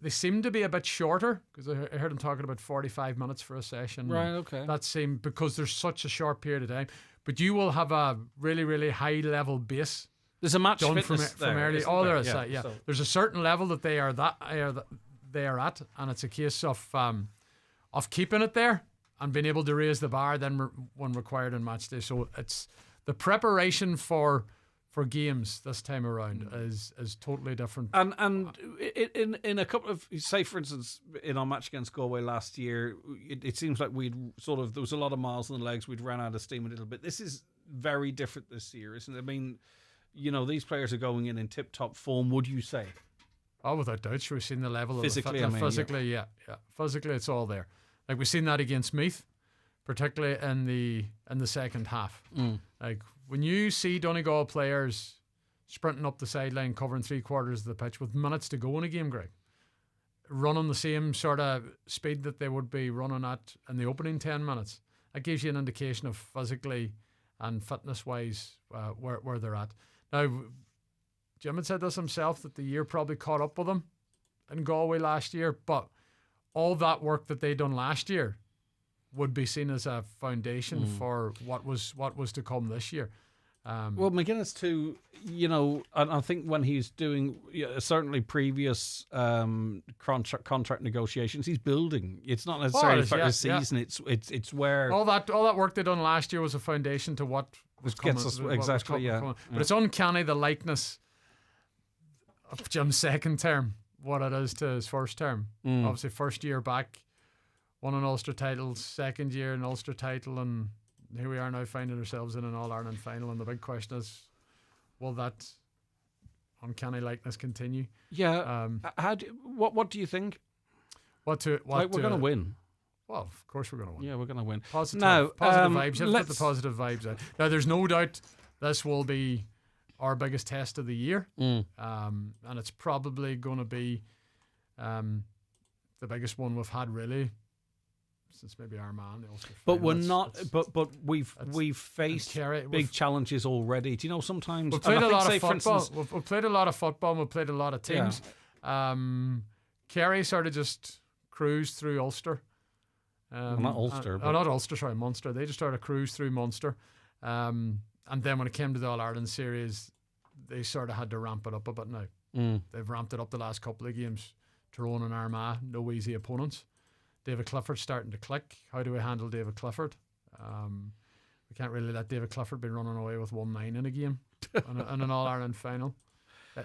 Speaker 15: They seem to be a bit shorter because I heard him talking about 45 minutes for a session.
Speaker 2: Right, okay.
Speaker 15: That seemed because there's such a short period of time. But you will have a really, really high level base.
Speaker 2: There's a match
Speaker 15: done
Speaker 2: fitness
Speaker 15: from
Speaker 2: there,
Speaker 15: early.
Speaker 2: isn't
Speaker 15: Oh,
Speaker 2: there?
Speaker 15: there is
Speaker 2: Yeah,
Speaker 15: that. Yeah,
Speaker 2: so-
Speaker 15: there's a certain level that they are at, and it's a case of keeping it there and being able to raise the bar then when required in match day. So it's the preparation for games this time around is totally different.
Speaker 2: And in a couple of, say for instance, in our match against Galway last year, it seems like there was a lot of miles on the legs. We'd ran out of steam a little bit. This is very different this year, isn't it? I mean, these players are going in tip-top form, would you say?
Speaker 15: Oh, without doubt. We've seen the level
Speaker 2: Physically,
Speaker 15: of the
Speaker 2: I mean,
Speaker 15: physically, yeah. Physically, it's all there. Like we've seen that against Meath, particularly in the second half. Like when you see Donegal players sprinting up the sideline, covering 3/4 of the pitch with minutes to go in a game, Greg, running the same sort of speed that they would be running at in the opening 10 minutes, that gives you an indication of physically and fitness-wise where they're at. Now, Jim had said this himself, that the year probably caught up with them in Galway last year, but all that work that they done last year would be seen as a foundation for what was to come this year.
Speaker 2: Well, McGuinness too, I think when he's doing certainly previous contract negotiations, he's building. It's not necessarily for a season. Yeah. It's where
Speaker 15: all that work they done last year was a foundation to what was coming.
Speaker 2: Exactly, yeah.
Speaker 15: But it's uncanny the likeness of Jim's second term, what it is to his first term. Obviously, first year back, won an Ulster title, second year an Ulster title, and here we are now finding ourselves in an All-Ireland final, and the big question is, will that uncanny likeness continue?
Speaker 2: Yeah. What do you think?
Speaker 15: We're
Speaker 2: going to win.
Speaker 15: Well, of course we're going to win.
Speaker 2: Yeah, we're going to win.
Speaker 15: Positive
Speaker 2: Now,
Speaker 15: vibes. You have to put the positive vibes out. Now, there's no doubt this will be our biggest test of the year. And it's probably going to be the biggest one we've had, really, since maybe Armagh, the Ulster.
Speaker 2: But we're not. But we've faced big challenges already. Do you know, sometimes
Speaker 15: we've played a lot of football. We've played a lot of football. And we've played a lot of teams. Yeah. Kerry sort of just cruised through Ulster.
Speaker 2: Not Ulster.
Speaker 15: Not Ulster. Sorry, Munster. They just started cruise through Munster. And then when it came to the All Ireland series, they sort of had to ramp it up a bit now. They've ramped it up the last couple of games. Tyrone and Armagh, no easy opponents. David Clifford's starting to click. How do we handle David Clifford? We can't really let David Clifford be running away with 1-9 in a game in an All Ireland final.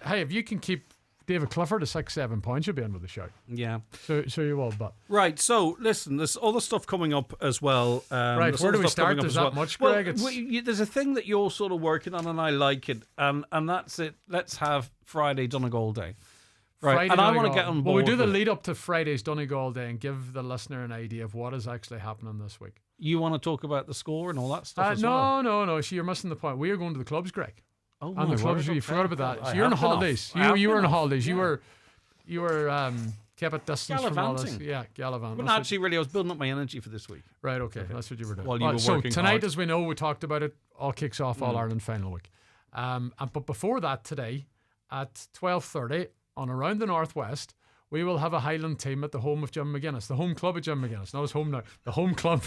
Speaker 15: Hey, if you can keep David Clifford to 6-7 points, you'll be in with a shout.
Speaker 2: Yeah.
Speaker 15: So you will, but
Speaker 2: right. So listen, there's other stuff coming up as well.
Speaker 15: Right. Where do we start? There's that much, Greg.
Speaker 2: There's a thing that you're sort of working on, and I like it. And that's it. Let's have Friday Donegal Day. Right,
Speaker 15: Friday
Speaker 2: and
Speaker 15: Donegal.
Speaker 2: I want to get on board.
Speaker 15: Well, we do the lead up to Friday's Donegal Day and give the listener an idea of what is actually happening this week.
Speaker 2: You want to talk about the score and all that stuff as well?
Speaker 15: No. So you're missing the point. We are going to the clubs, Greg.
Speaker 2: Oh,
Speaker 15: and the clubs. You forgot about that. So you're on holidays. You were on holidays. Yeah. You were kept at distance from all this. Yeah, gallivanting.
Speaker 2: But actually, really, I was building up my energy for this week.
Speaker 15: Right. Okay. That's what you were doing.
Speaker 2: While you were working
Speaker 15: tonight,
Speaker 2: hard.
Speaker 15: as we know, we talked about it. All kicks off All Ireland final week. But before that, today at 12:30. On Around the Northwest, we will have a Highland team at the home of Jim McGuinness, the home club of Jim McGuinness. Not his home now. The home club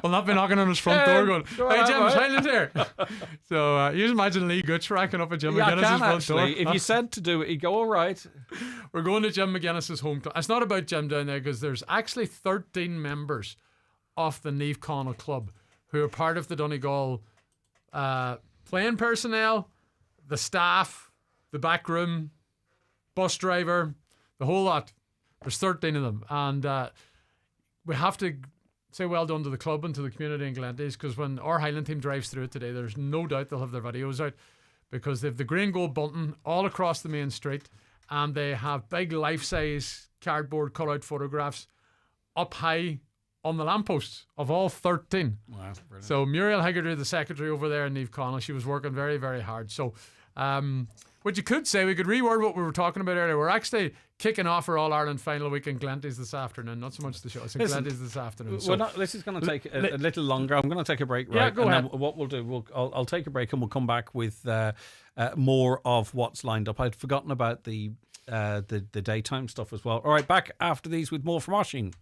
Speaker 15: will not be knocking on his front door going, "Hey Jim, it's Highland here." So you just imagine Lee Gooch racking up at Jim McGuinness's front door.
Speaker 2: If you said to do it, he'd go, "All right."
Speaker 15: We're going to Jim McGuinness's home club. It's not about Jim down there because there's actually 13 members of the Niamh Conaill Club who are part of the Donegal playing personnel, the staff, the back room, bus driver, the whole lot. There's 13 of them, and we have to say well done to the club and to the community in Glenties, because when our Highland team drives through it today, there's no doubt they'll have their videos out, because they've the green gold bunting all across the main street, and they have big life-size cardboard cut-out photographs up high on the lampposts of all 13.
Speaker 2: Wow, brilliant.
Speaker 15: So Muriel Higgerty, the secretary over there in Niamh Conaill, she was working very, very hard. So what you could say, we could reword what we were talking about earlier. We're actually kicking off our All Ireland final week in Glenties this afternoon. Not so much the show. It's in Glenties this afternoon. So
Speaker 2: this is going to take a little longer. I'm going to take a break, right?
Speaker 15: Yeah, go ahead.
Speaker 2: Then what we'll do, I'll take a break and we'll come back with more of what's lined up. I'd forgotten about the daytime stuff as well. All right, back after these with more from Oisín.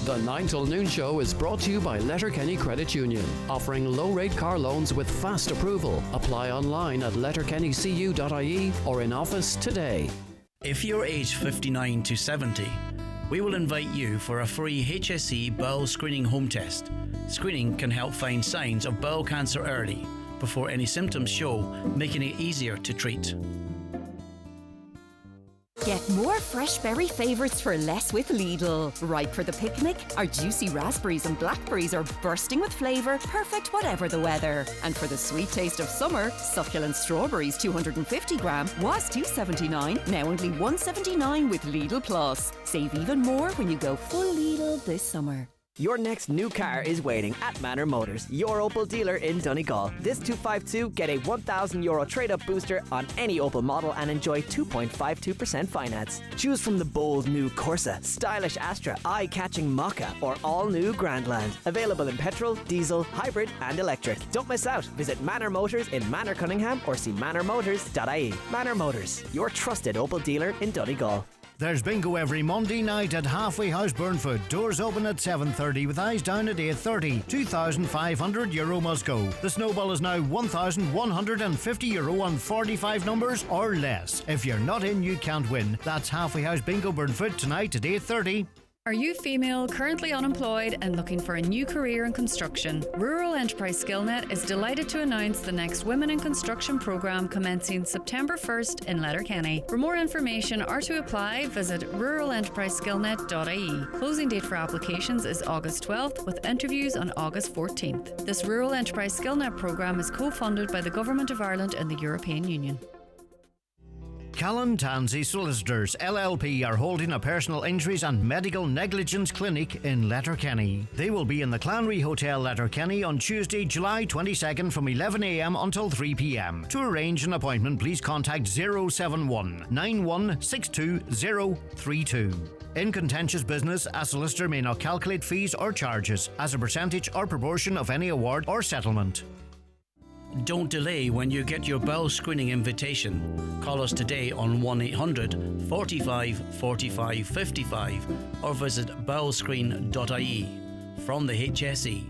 Speaker 8: The 9 till noon show is brought to you by Letterkenny Credit Union, offering low-rate car loans with fast approval. Apply online at letterkennycu.ie or in office today.
Speaker 16: If you're aged 59 to 70, we will invite you for a free HSE bowel screening home test. Screening can help find signs of bowel cancer early, before any symptoms show, making it easier to treat.
Speaker 17: Get more fresh berry favourites for less with Lidl. Ripe for the picnic? Our juicy raspberries and blackberries are bursting with flavour, perfect whatever the weather. And for the sweet taste of summer, succulent strawberries 250 gram was $2.79, now only $1.79 with Lidl Plus. Save even more when you go full Lidl this summer.
Speaker 13: Your next new car is waiting at Manor Motors, your Opel dealer in Donegal. This 252, get a €1,000 trade-up booster on any Opel model and enjoy 2.52% finance. Choose from the bold new Corsa, stylish Astra, eye-catching Mokka, or all-new Grandland. Available in petrol, diesel, hybrid and electric. Don't miss out. Visit Manor Motors in Manor Cunningham or see manormotors.ie. Manor Motors, your trusted Opel dealer in Donegal.
Speaker 9: There's bingo every Monday night at Halfway House Burnfoot. Doors open at 7:30 with eyes down at 8:30. €2,500 must go. The snowball is now €1,150 on 45 numbers or less. If you're not in, you can't win. That's Halfway House Bingo Burnfoot tonight at 8:30.
Speaker 10: Are you female, currently unemployed and looking for a new career in construction? Rural Enterprise SkillNet is delighted to announce the next Women in Construction programme commencing September 1st in Letterkenny. For more information or to apply, visit ruralenterpriseskillnet.ie. Closing date for applications is August 12th with interviews on August 14th. This Rural Enterprise SkillNet programme is co-funded by the Government of Ireland and the European Union.
Speaker 9: Callan Tansey Solicitors LLP are holding a personal injuries and medical negligence clinic in Letterkenny. They will be in the Clanry Hotel, Letterkenny on Tuesday, July 22nd from 11 a.m. until 3 p.m. To arrange an appointment, please contact 071 9162 032. In contentious business, a solicitor may not calculate fees or charges as a percentage or proportion of any award or settlement.
Speaker 16: Don't delay when you get your bowel screening invitation. Call us today on 1-800 45 45 55 or visit bowelscreen.ie. From the HSE.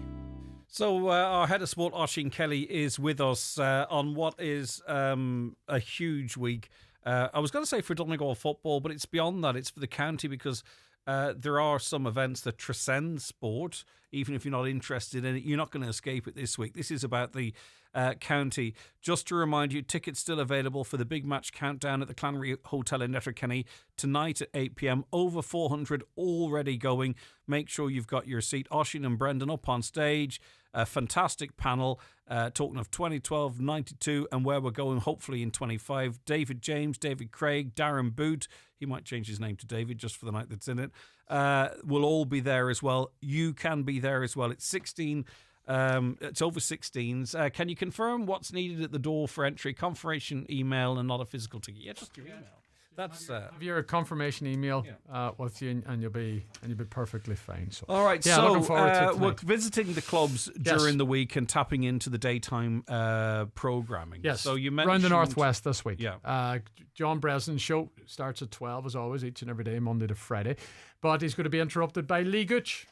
Speaker 2: So our head of sport, Oisín Kelly, is with us on what is a huge week. I was going to say for Donegal football, but it's beyond that. It's for the county because there are some events that transcend sport. Even if you're not interested in it, you're not going to escape it this week. This is about the county. Just to remind you, tickets still available for the big match countdown at the Clanry Hotel in Letterkenny tonight at 8 p.m. Over 400 already going. Make sure you've got your seat. Oisín and Brendan up on stage. A fantastic panel talking of 2012, 92 and where we're going hopefully in 25. David James, David Craig, Darren Boot, he might change his name to David just for the night that's in it, will all be there as well. You can be there as well. It's 16, it's over 16s. Can you confirm what's needed at the door for entry? Confirmation email and not a physical ticket. Yeah, just your email. That's
Speaker 15: have your confirmation email with you, and you'll be perfectly fine. So,
Speaker 2: all right.
Speaker 15: Yeah,
Speaker 2: so
Speaker 15: looking forward to it
Speaker 2: we're visiting the clubs during the week and tapping into the daytime programming.
Speaker 15: Yes.
Speaker 2: So you mentioned
Speaker 15: around the Northwest this week.
Speaker 2: Yeah.
Speaker 15: John Breslin's show starts at 12 as always, each and every day, Monday to Friday. But he's going to be interrupted by Lee Gooch.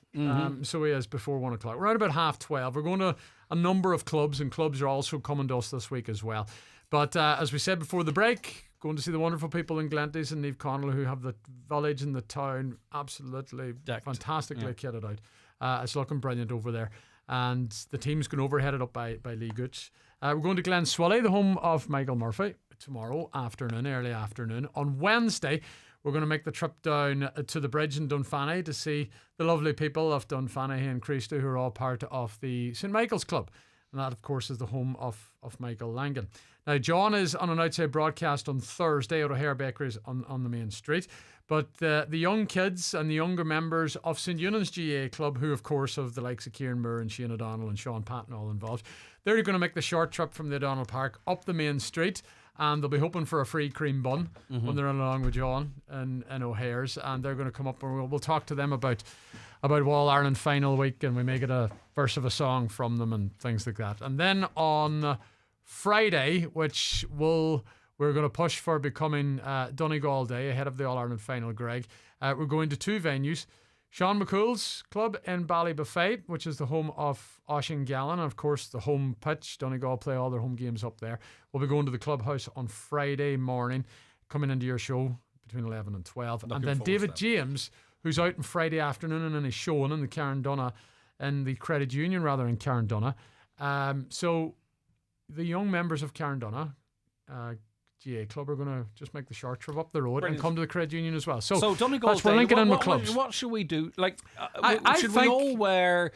Speaker 15: So he is before 1 o'clock. Around about 12:30. We're going to a number of clubs, and clubs are also coming to us this week as well. But as we said before the break, going to see the wonderful people in Glenties and Neve Connell who have the village and the town absolutely fantastically kitted out. It's looking brilliant over there. And the team's going over, headed up by Lee Gooch. We're going to Glen Swilly, the home of Michael Murphy, tomorrow afternoon, early afternoon. On Wednesday, we're going to make the trip down to the bridge in Dunfanny to see the lovely people of Dunfanny and Creasty, who are all part of the St Michael's Club. And that, of course, is the home of Michael Langan. Now, John is on an outside broadcast on Thursday out of Hare Bakeries on the main street. But the young kids and the younger members of St Eunan's GA Club, who, of course, have the likes of Kieran Moore and Shane O'Donnell and Sean Patton all involved, they're going to make the short trip from the O'Donnell Park up the main street. And they'll be hoping for a free cream bun when they're along with John and O'Hare's. And they're going to come up and we'll talk to them about All Ireland final week, and we may get a verse of a song from them and things like that. And then on Friday, which we're going to push for becoming Donegal Day ahead of the All Ireland final, Greg, we're going to two venues. Sean McCool's club in Ballybuffet, which is the home of Oisín Gallen, and of course the home pitch. Donegal play all their home games up there. We'll be going to the clubhouse on Friday morning, coming into your show between 11 and 12. And then David James, who's out on Friday afternoon and in his showing in the Carndonagh, in the Credit Union rather in Carndonagh. So the young members of Carndonagh GA Club are going to just make the short trip up the road and come to the Credit Union as well. So
Speaker 2: Donegal
Speaker 15: we're linking in with clubs.
Speaker 2: What should we do? Like,
Speaker 15: I
Speaker 2: we
Speaker 15: think
Speaker 2: all wear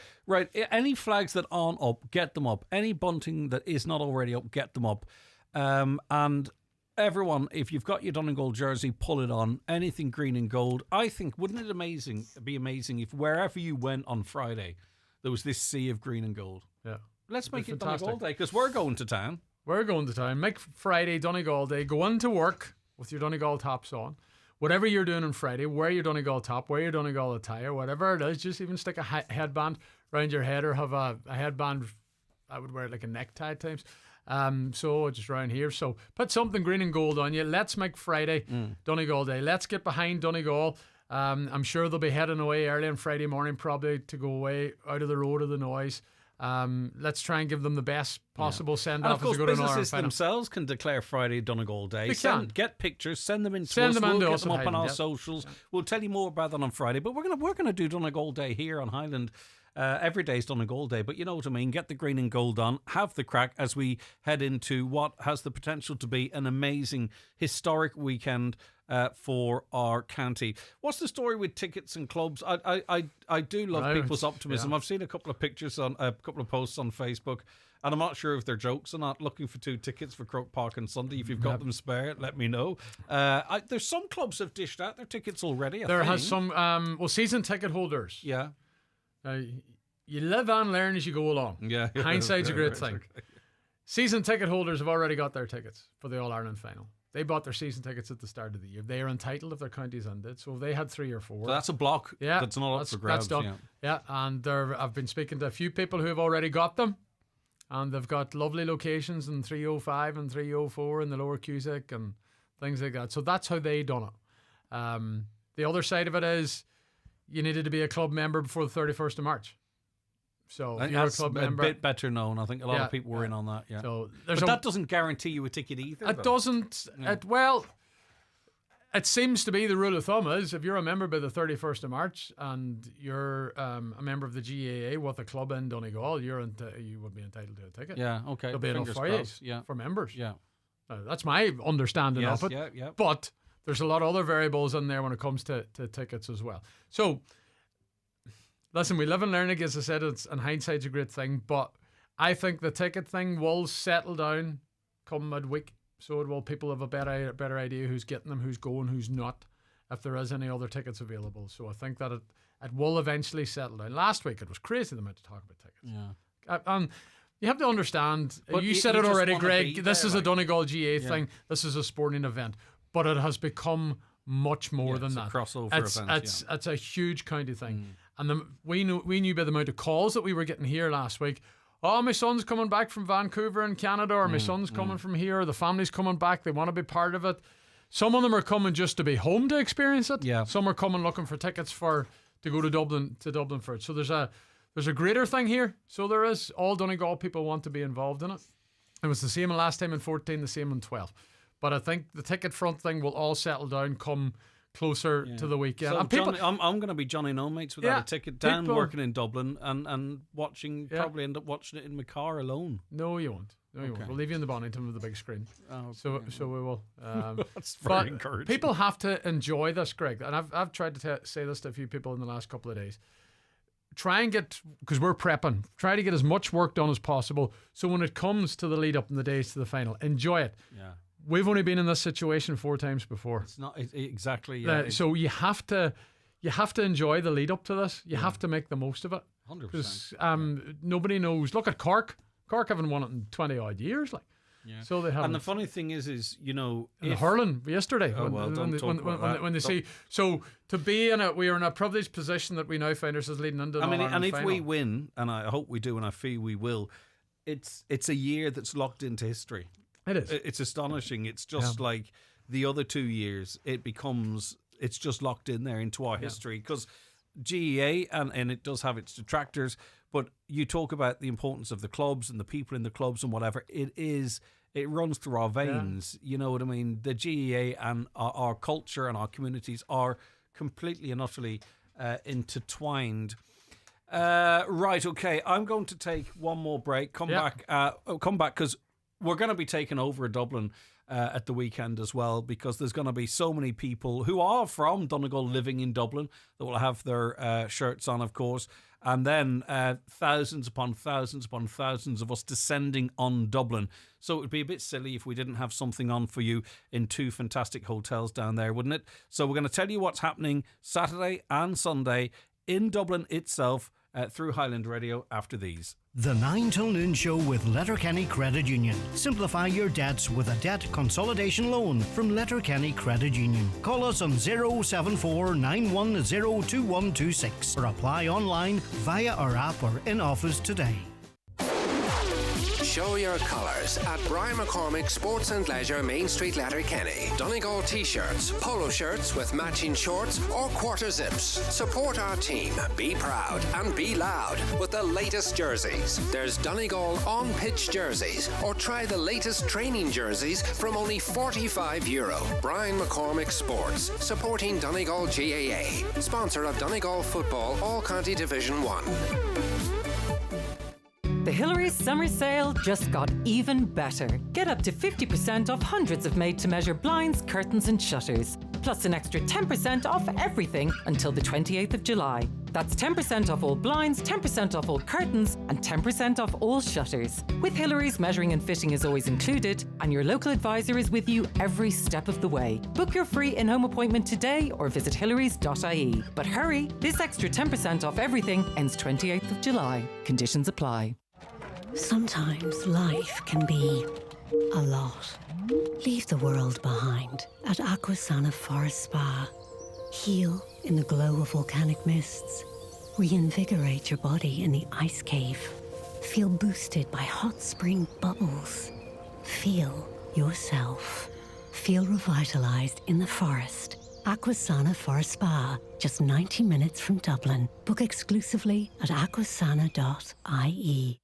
Speaker 2: any flags that aren't up? Get them up. Any bunting that is not already up, get them up. And everyone, if you've got your Donegal jersey, pull it on. Anything green and gold. I think wouldn't it be amazing if wherever you went on Friday, there was this sea of green and gold.
Speaker 15: Yeah,
Speaker 2: let's make it Donegal Day because we're going to town.
Speaker 15: We're going to town. Make Friday Donegal Day. Go into work with your Donegal tops on. Whatever you're doing on Friday, wear your Donegal top, wear your Donegal attire, whatever it is. Just even stick a headband around your head or have a headband. I would wear it like a necktie at times. So just around here. So put something green and gold on you. Let's make Friday Donegal Day. Let's get behind Donegal. I'm sure they'll be heading away early on Friday morning probably to go away out of the road of the noise. Let's try and give them the best possible send-off as we go to an
Speaker 2: businesses themselves can declare Friday Donegal Day.
Speaker 15: They can.
Speaker 2: Get pictures, send them in to us. We'll get them up on our socials.
Speaker 15: Yeah.
Speaker 2: We'll tell you more about that on Friday. But we're gonna do Donegal Day here on Highland every day's Donegal Day, but you know what I mean. Get the green and gold on, have the crack as we head into what has the potential to be an amazing, historic weekend for our county. What's the story with tickets and clubs? I do love people's optimism. I've seen a couple of pictures on a couple of posts on Facebook, and I'm not sure if they're jokes or not. Looking for 2 tickets for Croke Park on Sunday. If you've got them spare, let me know. There's some clubs have dished out their tickets already.
Speaker 15: There has some season ticket holders.
Speaker 2: Yeah.
Speaker 15: You live and learn as you go along.
Speaker 2: Yeah.
Speaker 15: Hindsight's a great thing. Okay. Season ticket holders have already got their tickets for the All-Ireland final. They bought their season tickets at the start of the year. They are entitled if their counties ended. So if they had 3 or 4.
Speaker 2: So that's a block.
Speaker 15: Yeah,
Speaker 2: that's not up for grabs.
Speaker 15: That's done. Yeah, and I've been speaking to a few people who have already got them, and they've got lovely locations in 305 and 304 in the Lower Cusack and things like that. So that's how they done it. The other side of it is you needed to be a club member before the 31st of March. So if you're a club member,
Speaker 2: a bit better known. I think a lot of people were in on that. Yeah.
Speaker 15: So
Speaker 2: but that doesn't guarantee you a ticket either.
Speaker 15: It doesn't. Well, it seems to be the rule of thumb is if you're a member by the 31st of March and you're a member of the GAA with a club in Donegal, you would be entitled to a ticket.
Speaker 2: Yeah. Okay.
Speaker 15: There'll be enough for you.
Speaker 2: Yeah.
Speaker 15: For members.
Speaker 2: Yeah.
Speaker 15: That's my understanding of it.
Speaker 2: Yeah.
Speaker 15: But there's a lot of other variables in there when it comes to tickets as well. So. Listen, we live and learn, as I said, and hindsight's a great thing, but I think the ticket thing will settle down come midweek. So it will. People have a better idea who's getting them, who's going, who's not, if there is any other tickets available. So I think that it will eventually settle down. Last week it was crazy the amount to talk about tickets.
Speaker 2: Yeah.
Speaker 15: And you have to understand,
Speaker 2: but
Speaker 15: you said it already, Greg, this is a Donegal GA thing. This is a sporting event. But it has become much more than that.
Speaker 2: It's a crossover event.
Speaker 15: It's a huge county thing. And we knew by the amount of calls that we were getting here last week. Oh, my son's coming back from Vancouver in Canada, or my son's coming from here, or the family's coming back. They want to be part of it. Some of them are coming just to be home to experience it.
Speaker 2: Yeah.
Speaker 15: Some are coming looking for tickets to go to Dublin for it. So there's a greater thing here. So there is. All Donegal people want to be involved in it. It was the same last time in 14, the same in 12. But I think the ticket front thing will all settle down come closer to the weekend.
Speaker 2: So
Speaker 15: and people,
Speaker 2: I'm going to be Johnny No Mates without a ticket down, working in Dublin and watching. Probably end up watching it in my car alone.
Speaker 15: No, you won't. No, you won't. We'll leave you in the Bonington with the big screen. So we will.
Speaker 2: That's very encouraging.
Speaker 15: People have to enjoy this, Greg. And I've tried to say this to a few people in the last couple of days. Try and get, because we're prepping, try to get as much work done as possible. So when it comes to the lead up and the days to the final, enjoy it.
Speaker 2: Yeah.
Speaker 15: We've only been in this situation 4 times before.
Speaker 2: It's not exactly.
Speaker 15: So you have to enjoy the lead up to this. You have to make the most of it.
Speaker 2: 100%.
Speaker 15: Because nobody knows. Look at Cork. Cork haven't won it in 20 odd years. So they haven't.
Speaker 2: And the funny thing is, you know,
Speaker 15: the hurling yesterday.
Speaker 2: Oh,
Speaker 15: when they see. So to be in we are in a privileged position that we now find ourselves leading into.
Speaker 2: I mean, and if
Speaker 15: final.
Speaker 2: we win, and I hope we do, and I feel we will, it's a year that's locked into history.
Speaker 15: It is.
Speaker 2: It's astonishing. It's just like the other 2 years. It's just locked in there into our history because GEA and it does have its detractors. But you talk about the importance of the clubs and the people in the clubs and whatever. It runs through our veins. You know what I mean? The GEA and our culture and our communities are completely and utterly intertwined. Right. Okay. I'm going to take one more break. Come back because we're going to be taking over Dublin at the weekend as well, because there's going to be so many people who are from Donegal living in Dublin that will have their shirts on, of course. And then thousands upon thousands upon thousands of us descending on Dublin. So it would be a bit silly if we didn't have something on for you in 2 fantastic hotels down there, wouldn't it? So we're going to tell you what's happening Saturday and Sunday in Dublin itself through Highland Radio after these.
Speaker 9: The 9 till noon show with Letterkenny Credit Union. Simplify your debts with a debt consolidation loan from Letterkenny Credit Union. Call us on 074 910 2126 or apply online via our app or in office today.
Speaker 18: Show your colours at Brian McCormick Sports and Leisure, Main Street, Letterkenny. Donegal t-shirts, polo shirts with matching shorts or quarter zips. Support our team, be proud and be loud with the latest jerseys. There's Donegal on-pitch jerseys, or try the latest training jerseys from only €45. Brian McCormick Sports, supporting Donegal GAA, sponsor of Donegal Football All-County Division 1.
Speaker 19: The Hillary's summer sale just got even better. Get up to 50% off hundreds of made-to-measure blinds, curtains and shutters. Plus an extra 10% off everything until the 28th of July. That's 10% off all blinds, 10% off all curtains and 10% off all shutters. With Hillary's, measuring and fitting is always included, and your local advisor is with you every step of the way. Book your free in-home appointment today or visit hillarys.ie. But hurry, this extra 10% off everything ends 28th of July. Conditions apply.
Speaker 20: Sometimes life can be a lot. Leave the world behind at Aquasana Forest Spa. Heal in the glow of volcanic mists. Reinvigorate your body in the ice cave. Feel boosted by hot spring bubbles. Feel yourself. Feel revitalized in the forest. Aquasana Forest Spa, just 90 minutes from Dublin. Book exclusively at aquasana.ie.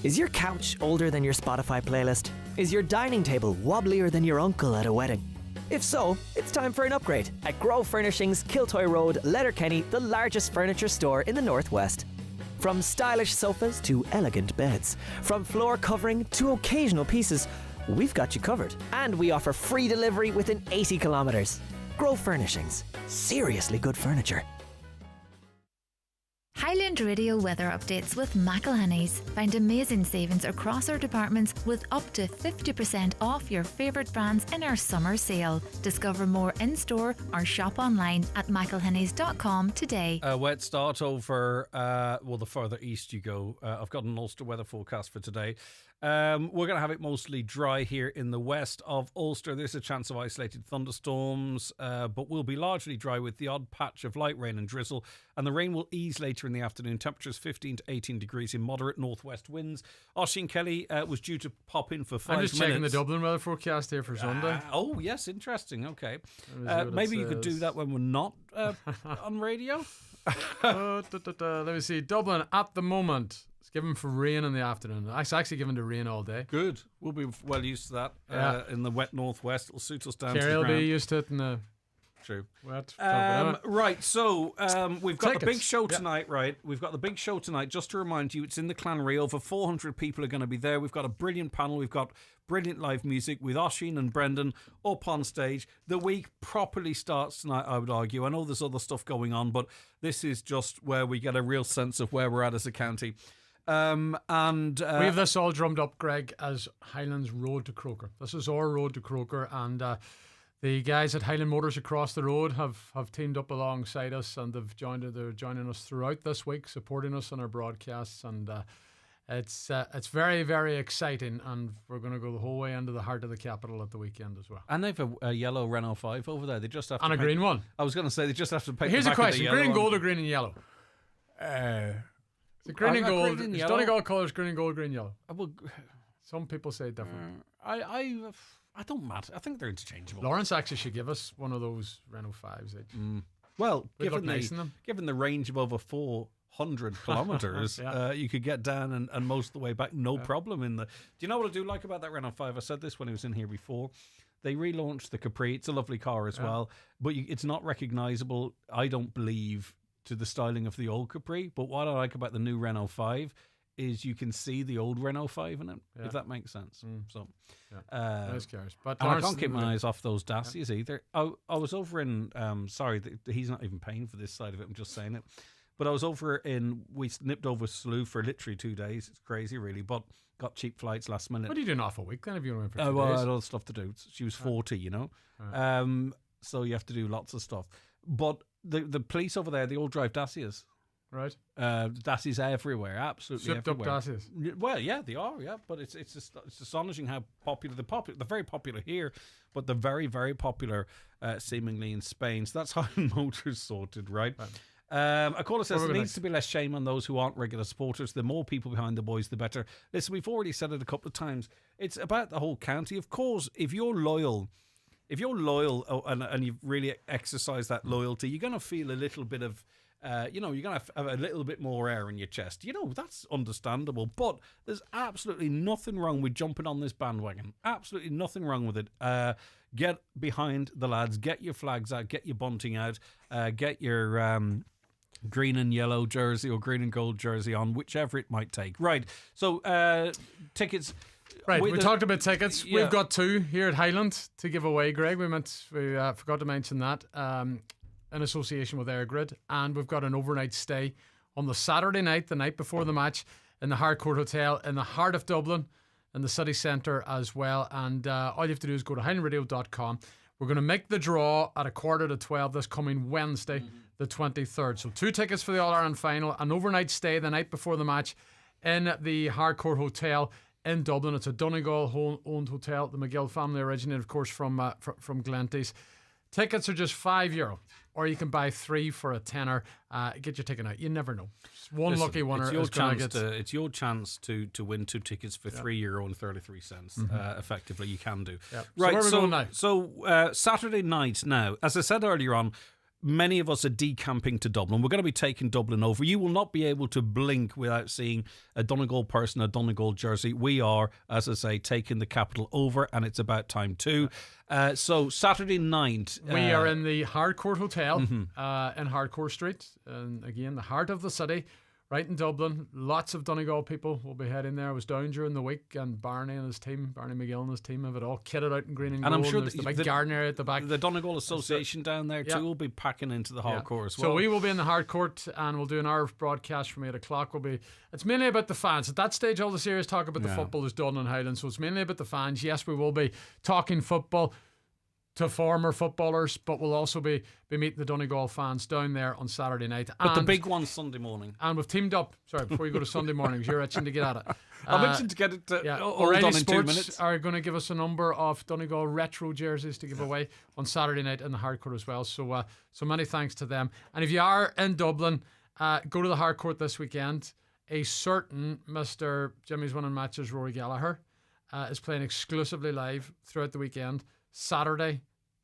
Speaker 13: Is your couch older than your Spotify playlist? Is your dining table wobblier than your uncle at a wedding? If so, it's time for an upgrade at Grove Furnishings, Kiltoy Road, Letterkenny, the largest furniture store in the Northwest. From stylish sofas to elegant beds, from floor covering to occasional pieces, we've got you covered. And we offer free delivery within 80 kilometres. Grove Furnishings. Seriously good furniture.
Speaker 11: Highland Radio weather updates with McElhenney's. Find amazing savings across our departments with up to 50% off your favourite brands in our summer sale. Discover more in-store or shop online at mcelhenneys.com today.
Speaker 2: A wet start over, the further east you go. I've got an Ulster weather forecast for today. We're going to have it mostly dry here in the west of Ulster. There's a chance of isolated thunderstorms, but will be largely dry with the odd patch of light rain and drizzle. And the rain will ease later in the afternoon. Temperatures 15 to 18 degrees in moderate northwest winds. Oisín Kelly was due to pop in for 5 minutes.
Speaker 15: I'm just checking the Dublin weather forecast here for Sunday.
Speaker 2: Oh, yes, interesting. Okay. Maybe you could do that when we're not on radio.
Speaker 15: Let me see. Dublin at the moment. It's given for rain in the afternoon. It's actually given to rain all day.
Speaker 2: Good. We'll be well used to that in the wet northwest. It'll suit us down to the
Speaker 15: Kerry will
Speaker 2: ground.
Speaker 15: be used to it in the
Speaker 2: True.
Speaker 15: wet.
Speaker 2: Right, so we've got
Speaker 15: Tickets.
Speaker 2: the big show tonight, right? We've got the big show tonight. Just to remind you, it's in the Clanry. Over 400 people are going to be there. We've got a brilliant panel. We've got brilliant live music with Oisín and Brendan up on stage. The week properly starts tonight, I would argue. I know there's other stuff going on, but this is just where we get a real sense of where we're at as a county.
Speaker 15: We have this all drummed up, Greg, as Highland's Road to Croker. This is our road to Croker, and the guys at Highland Motors across the road have teamed up alongside us, and they're joining us throughout this week, supporting us on our broadcasts, and it's very, very exciting, and we're going to go the whole way into the heart of the capital at the weekend as well.
Speaker 2: And they've a yellow Renault 5 over there. They just have to
Speaker 15: and a green one.
Speaker 2: I was going to say they just have to paint.
Speaker 15: Here's
Speaker 2: the
Speaker 15: a
Speaker 2: back of
Speaker 15: question:
Speaker 2: the
Speaker 15: green and
Speaker 2: yellow
Speaker 15: gold or green and yellow? The green and gold. It's Donegal colours: green and gold, green and yellow. Some people say different.
Speaker 2: I don't matter. I think they're interchangeable.
Speaker 15: Lawrence actually should give us one of those Renault 5s.
Speaker 2: Well,
Speaker 15: We'd look nice in them.
Speaker 2: given the range of over 400 kilometres, you could get down and most of the way back, no problem. Do you know what I do like about that Renault 5? I said this when it was in here before. They relaunched the Capri. It's a lovely car as well, but it's not recognisable, I don't believe, to the styling of the old Capri. But what I like about the new Renault 5 is you can see the old Renault 5 in it, if that makes sense. So,
Speaker 15: nice cars. But
Speaker 2: and I can't keep my eyes off those Dacias either. I was over in, he's not even paying for this side of it, I'm just saying it. But I was we nipped over Slough for literally 2 days. It's crazy, really, but got cheap flights last minute.
Speaker 15: What are you doing off a week then if you went for 2 days?
Speaker 2: Well, I had other stuff to do. She was 40, you know. So you have to do lots of stuff. But the police over there, they all drive Dacias.
Speaker 15: Right.
Speaker 2: Dacias everywhere, absolutely everywhere.
Speaker 15: Up Dacias.
Speaker 2: Well, yeah, they are, yeah. But it's astonishing how popular they're very popular here, but they're very, very popular seemingly in Spain. So that's how Motors sorted, right? A caller says there
Speaker 15: Organise.
Speaker 2: needs to be less shame on those who aren't regular supporters. The more people behind the boys, the better. Listen, we've already said it a couple of times. It's about the whole county. Of course, if you're loyal and you've really exercised that loyalty, you're going to feel a little bit of, you're going to have a little bit more air in your chest. That's understandable. But there's absolutely nothing wrong with jumping on this bandwagon. Absolutely nothing wrong with it. Get behind the lads. Get your flags out. Get your bunting out. Get your green and yellow jersey or green and gold jersey on, whichever it might take. Right. So tickets.
Speaker 15: Right, we talked about tickets.
Speaker 2: Yeah.
Speaker 15: We've got 2 here at Highland to give away, Greg. We forgot to mention that in association with Airgrid. And we've got an overnight stay on the Saturday night, the night before the match, in the Harcourt Hotel in the heart of Dublin, in the city centre as well. And all you have to do is go to highlandradio.com. We're going to make the draw at 11:45 this coming Wednesday, the 23rd. So 2 tickets for the All-Ireland final, an overnight stay the night before the match in the Harcourt Hotel in Dublin. It's a Donegal-owned hotel. The McGill family originated, of course, from Glenties. Tickets are just €5, or you can buy 3 for a tenner. Get your ticket out. You never know. One lucky winner
Speaker 2: it's your
Speaker 15: is going
Speaker 2: chance
Speaker 15: to get.
Speaker 2: It's your chance to win 2 tickets for €3.33. Effectively, you can do.
Speaker 15: Yep.
Speaker 2: Right.
Speaker 15: So where are we going now?
Speaker 2: So Saturday night now, as I said earlier on, many of us are decamping to Dublin. We're going to be taking Dublin over. You will not be able to blink without seeing a Donegal person, a Donegal jersey. We are, as I say, taking the capital over, and it's about time too. So Saturday night,
Speaker 15: We are in the Harcourt Hotel in Harcourt Street, and again, the heart of the city, right in Dublin. Lots of Donegal people will be heading there. I was down during the week, and Barney McGill and his team have it all kitted out in green and gold.
Speaker 2: I'm sure
Speaker 15: there's the big garden area at the back.
Speaker 2: The Donegal Association down there too will be packing into the Harcourt as well.
Speaker 15: So we will be in the Harcourt, and we'll do an hour of broadcast from 8 o'clock. It's mainly about the fans. At that stage, all the serious talk about the football is done in Highland, so it's mainly about the fans. Yes, we will be talking football to former footballers, but we'll also be meeting the Donegal fans down there on Saturday night.
Speaker 2: But the big one's Sunday morning.
Speaker 15: And we've teamed up. Sorry, before you go to Sunday mornings, you're itching to get at it.
Speaker 2: I'm itching to get it all
Speaker 15: O'Reilly
Speaker 2: done in 2
Speaker 15: Sports
Speaker 2: minutes.
Speaker 15: are going to give us a number of Donegal retro jerseys to give away on Saturday night in the Harcourt as well. So many thanks to them. And if you are in Dublin, go to the Harcourt this weekend. A certain Mr. Jimmy's Winning Matches, Rory Gallagher, is playing exclusively live throughout the weekend, Saturday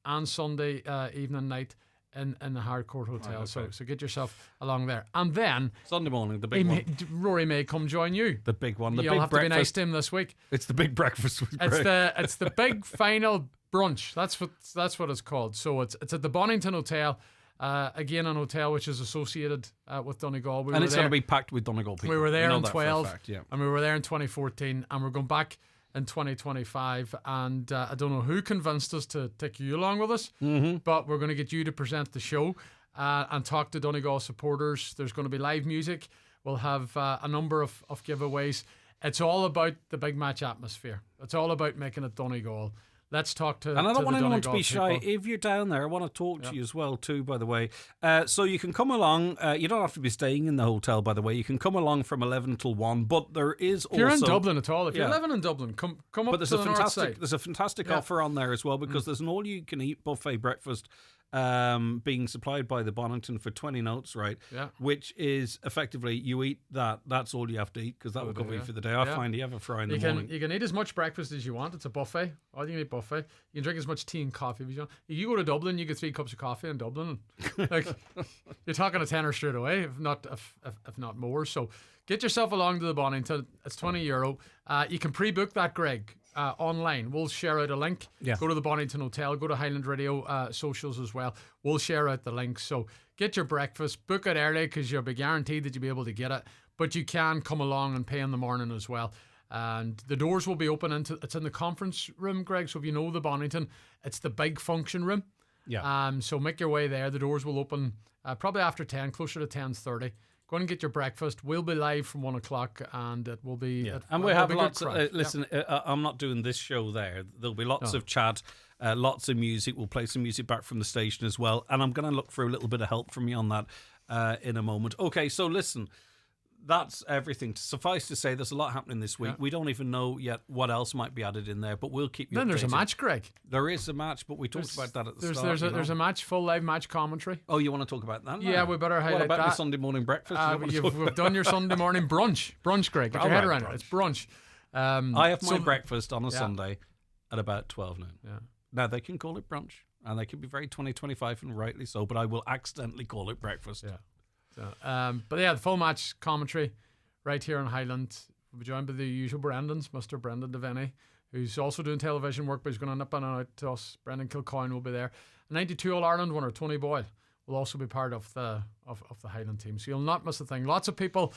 Speaker 15: and Sunday evening night in the Harcourt Hotel.
Speaker 2: Right, okay.
Speaker 15: So get yourself along there. And then
Speaker 2: Sunday morning, the big one.
Speaker 15: Rory may come join you.
Speaker 2: The big one.
Speaker 15: You'll have to be nice to him this week.
Speaker 2: It's the big breakfast with
Speaker 15: It's
Speaker 2: Greg.
Speaker 15: it's the big final brunch. That's what it's called. So it's at the Bonington Hotel. Again, an hotel which is associated with Donegal.
Speaker 2: And it's going to be packed with Donegal people.
Speaker 15: We were there
Speaker 2: know
Speaker 15: in
Speaker 2: that for a
Speaker 15: 12,
Speaker 2: fact, yeah.
Speaker 15: and we were there in 2014, and we're going back in 2025. And I don't know who convinced us to take you along with us, but we're going to get you to present the show and talk to Donegal supporters. There's going to be live music. We'll have a number of giveaways. It's all about the big match atmosphere. It's all about making it Donegal. Let's talk to.
Speaker 2: And I don't want anyone to
Speaker 15: Donegal
Speaker 2: be shy.
Speaker 15: people.
Speaker 2: If you're down there, I want to talk to you as well too, by the way. So you can come along. You don't have to be staying in the hotel, by the way. You can come along from 11 till 1. But there is
Speaker 15: If you're in
Speaker 2: also
Speaker 15: Dublin at all, if you're living in Dublin, come up
Speaker 2: But there's
Speaker 15: to
Speaker 2: a
Speaker 15: the north
Speaker 2: fantastic
Speaker 15: side.
Speaker 2: there's a fantastic offer on there as well, because there's an all-you-can-eat buffet breakfast being supplied by the Bonington for 20 notes, right?
Speaker 15: Yeah.
Speaker 2: Which is effectively you eat that. That's all you have to eat, because that will cover you for the day. I find you have a fry in the morning.
Speaker 15: You can eat as much breakfast as you want. It's a buffet. All you can eat buffet. You can drink as much tea and coffee as you want. If you go to Dublin, you get 3 cups of coffee in Dublin. Like, you're talking a tenner straight away, if not more. So get yourself along to the Bonington. It's €20. You can pre-book that, Greg. Online. We'll share out a link.
Speaker 2: Yeah.
Speaker 15: Go to the Bonington Hotel, go to Highland Radio socials as well. We'll share out the link. So get your breakfast, book it early, because you'll be guaranteed that you'll be able to get it. But you can come along and pay in the morning as well. And the doors will be open it's in the conference room, Greg. So if you know the Bonington, it's the big function room.
Speaker 2: Yeah.
Speaker 15: So make your way there. The doors will open probably after 10, closer to 10:30. Go and get your breakfast. We'll be live from 1 o'clock, and it will be.
Speaker 2: And we have lots.
Speaker 15: Listen,
Speaker 2: I'm not doing this show there. There'll be lots of chat, lots of music. We'll play some music back from the station as well, and I'm going to look for a little bit of help from you on that in a moment. Okay, so listen, that's everything. Suffice to say, there's a lot happening this week.
Speaker 15: Yeah.
Speaker 2: We don't even know yet what else might be added in there, but we'll keep you
Speaker 15: Then
Speaker 2: updated.
Speaker 15: there's a match, Greg.
Speaker 2: There is a match, but we talked about that at the start.
Speaker 15: There's a match, full live match commentary.
Speaker 2: Oh, you want to talk about that now?
Speaker 15: Yeah, we better highlight that.
Speaker 2: What about the Sunday morning breakfast?
Speaker 15: We've done your Sunday morning brunch. Brunch, Greg. Get your head around it. It's brunch.
Speaker 2: I have my breakfast on a Sunday at about 12 noon.
Speaker 15: Yeah.
Speaker 2: Now, they can call it brunch, and they can be very 2025 and rightly so, but I will accidentally call it breakfast.
Speaker 15: Yeah. So, but yeah, the full match commentary right here on Highland. We'll be joined by the usual Brendans, Mr. Brendan Devaney, who's also doing television work, but he's going to nip in and out to us. Brendan Kilcoyne will be there. A 92 All-Ireland winner, Tony Boyle, will also be part of the Highland team. So you'll not miss a thing. Lots of people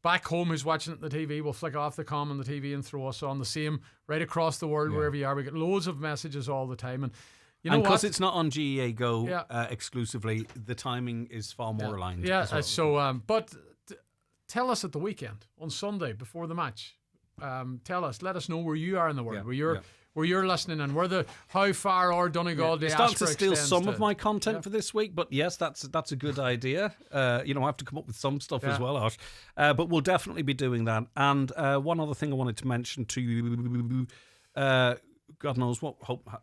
Speaker 15: back home who's watching it on the TV will flick off the comm on the TV and throw us on the same right across the world, wherever you are. We get loads of messages all the time. And you know,
Speaker 2: because it's not on GEA Go exclusively, the timing is far more aligned.
Speaker 15: Yeah, but tell us at the weekend, on Sunday, before the match, let us know where you are in the world, where you're listening, and how far our Donegal diaspora
Speaker 2: start to steal
Speaker 15: extends
Speaker 2: some of my content for this week, but yes, that's a good idea. I have to come up with some stuff as well, Ash. But we'll definitely be doing that. And one other thing I wanted to mention to you, God knows what.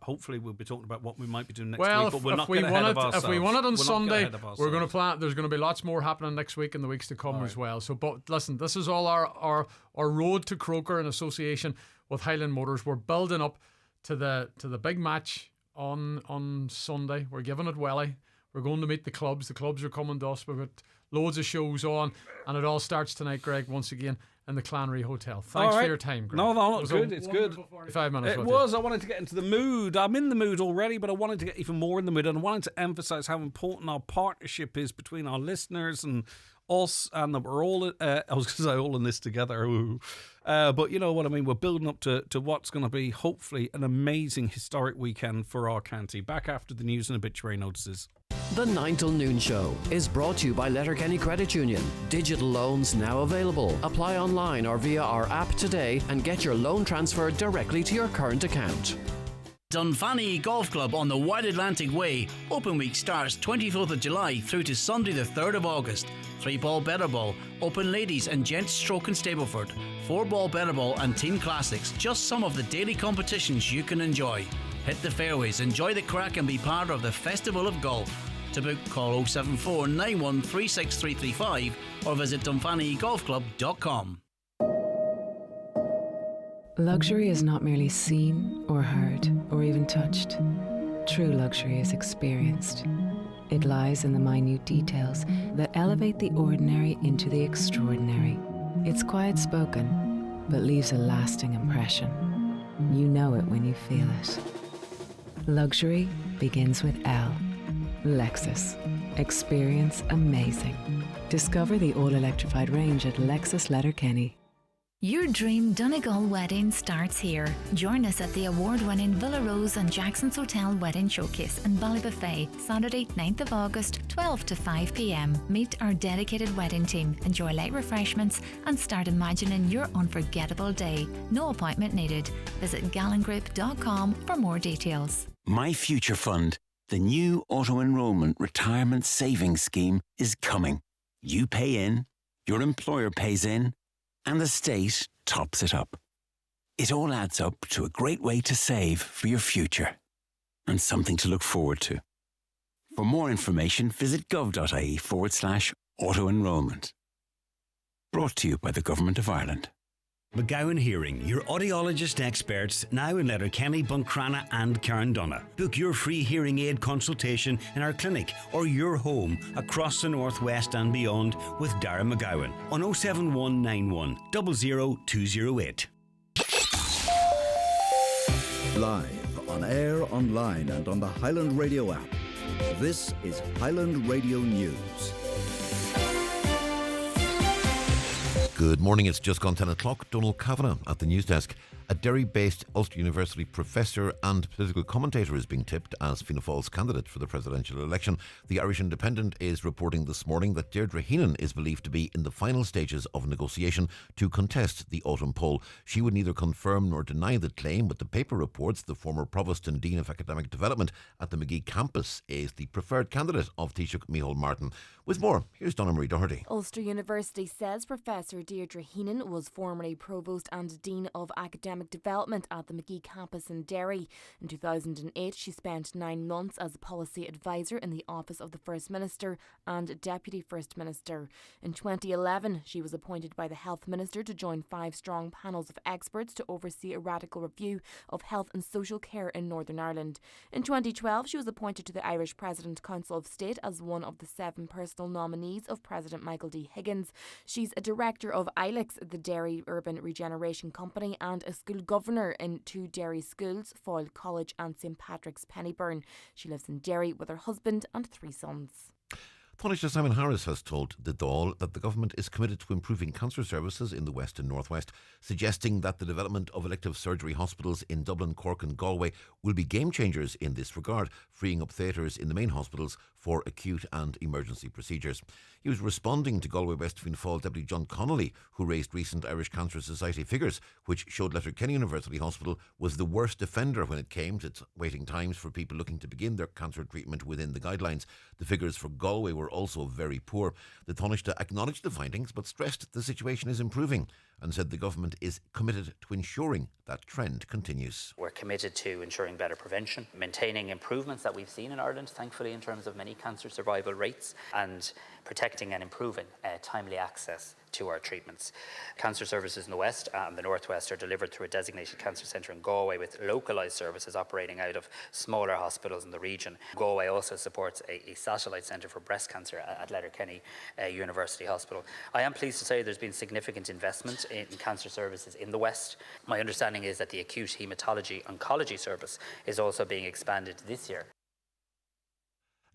Speaker 2: Hopefully, we'll be talking about what we might be doing next week. But we'll not get ahead of ourselves.
Speaker 15: If we want it on Sunday, we're going to plan. There's going to be lots more happening next week and the weeks to come as well. So, but listen, this is all our road to Croker in association with Highland Motors. We're building up to the big match on Sunday. We're giving it welly. We're going to meet the clubs. The clubs are coming to us. We've got loads of shows on, and it all starts tonight, Greg, once again, in the Clanry Hotel. Thanks for your time, Greg.
Speaker 2: No, it's good. It's good.
Speaker 15: 45 minutes.
Speaker 2: It was. I wanted to get into the mood. I'm in the mood already, but I wanted to get even more in the mood, and I wanted to emphasise how important our partnership is between our listeners and us, and that we're all, I was going to say all in this together. But you know what I mean. We're building up to what's going to be, hopefully, an amazing historic weekend for our county. Back after the news and obituary notices.
Speaker 8: The 9 till noon show is brought to you by Letterkenny Credit Union. Digital loans now available. Apply online or via our app today and get your loan transferred directly to your current account.
Speaker 16: Dunfanny Golf Club on the Wide Atlantic Way. Open week starts 24th of July through to Sunday the 3rd of August. 3-ball, better ball, open ladies and gents stroke in Stableford. 4-ball, better ball and team classics. Just some of the daily competitions you can enjoy. Hit the fairways, enjoy the crack and be part of the Festival of Golf. To book, call 074 9136335 or visit dunfannygolfclub.com.
Speaker 21: Luxury is not merely seen or heard or even touched. True luxury is experienced. It lies in the minute details that elevate the ordinary into the extraordinary. It's quiet spoken, but leaves a lasting impression. You know it when you feel it. Luxury begins with L. Lexus. Experience amazing. Discover the all-electrified range at Lexus Letterkenny.
Speaker 11: Your dream Donegal wedding starts here. Join us at the award-winning Villa Rose and Jackson's Hotel Wedding Showcase in Ballybuffet, Saturday 9th of August, 12 to 5 p.m. Meet our dedicated wedding team, enjoy light refreshments and start imagining your unforgettable day. No appointment needed. Visit gallangroup.com for more details.
Speaker 22: My Future Fund, the new auto-enrollment retirement savings scheme, is coming. You pay in, your employer pays in, and the state tops it up. It all adds up to a great way to save for your future and something to look forward to. For more information, visit gov.ie/auto-enrollment. Brought to you by the Government of Ireland.
Speaker 23: McGowan Hearing, your audiologist experts now in Letterkenny, Buncrana and Carndonna. Book your free hearing aid consultation in our clinic or your home across the northwest and beyond with Dara McGowan on 07191 00208.
Speaker 24: Live, on air, online and on the Highland Radio app. This is Highland Radio News.
Speaker 3: Good morning, it's just gone 10 o'clock. Donald Kavanagh at the news desk. A Derry-based Ulster University professor and political commentator is being tipped as Fianna Fáil's candidate for the presidential election. The Irish Independent is reporting this morning that Deirdre Heenan is believed to be in the final stages of negotiation to contest the autumn poll. She would neither confirm nor deny the claim, but the paper reports the former Provost and Dean of Academic Development at the Magee campus is the preferred candidate of Taoiseach Micheál Martin. With more, here's Donna Marie Doherty.
Speaker 1: Ulster University says Professor Deirdre Heenan was formerly Provost and Dean of Academic Development at the Magee campus in Derry. In 2008, she spent 9 months as a policy advisor in the office of the First Minister and Deputy First Minister. In 2011, she was appointed by the Health Minister to join 5 strong panels of experts to oversee a radical review of health and social care in Northern Ireland. In 2012, she was appointed to the Irish President Council of State as one of the 7 personal nominees of President Michael D. Higgins. She's a director of ILEX, the Derry Urban Regeneration Company, and a school governor in 2 Derry schools, Foyle College and St Patrick's Pennyburn. She lives in Derry with her husband and 3 sons.
Speaker 3: Taoiseach Simon Harris has told the Dáil that the government is committed to improving cancer services in the West and North West, suggesting that the development of elective surgery hospitals in Dublin, Cork and Galway will be game changers in this regard, freeing up theatres in the main hospitals for acute and emergency procedures. He was responding to Galway West Fianna Fáil Deputy John Connolly, who raised recent Irish Cancer Society figures, which showed Letterkenny University Hospital was the worst offender when it came to its waiting times for people looking to begin their cancer treatment within the guidelines. The figures for Galway were also very poor. The Taoiseach acknowledged the findings but stressed the situation is improving and said the government is committed to ensuring that trend continues.
Speaker 4: We're committed to ensuring better prevention, maintaining improvements that we've seen in Ireland, thankfully, in terms of many cancer survival rates, and protecting and improving timely access to our treatments. Cancer services in the West and the North West are delivered through a designated cancer centre in Galway, with localised services operating out of smaller hospitals in the region. Galway also supports a satellite centre for breast cancer at Letterkenny University Hospital. I am pleased to say there's been significant investment in cancer services in the West. My understanding is that the acute haematology oncology service is also being expanded this year.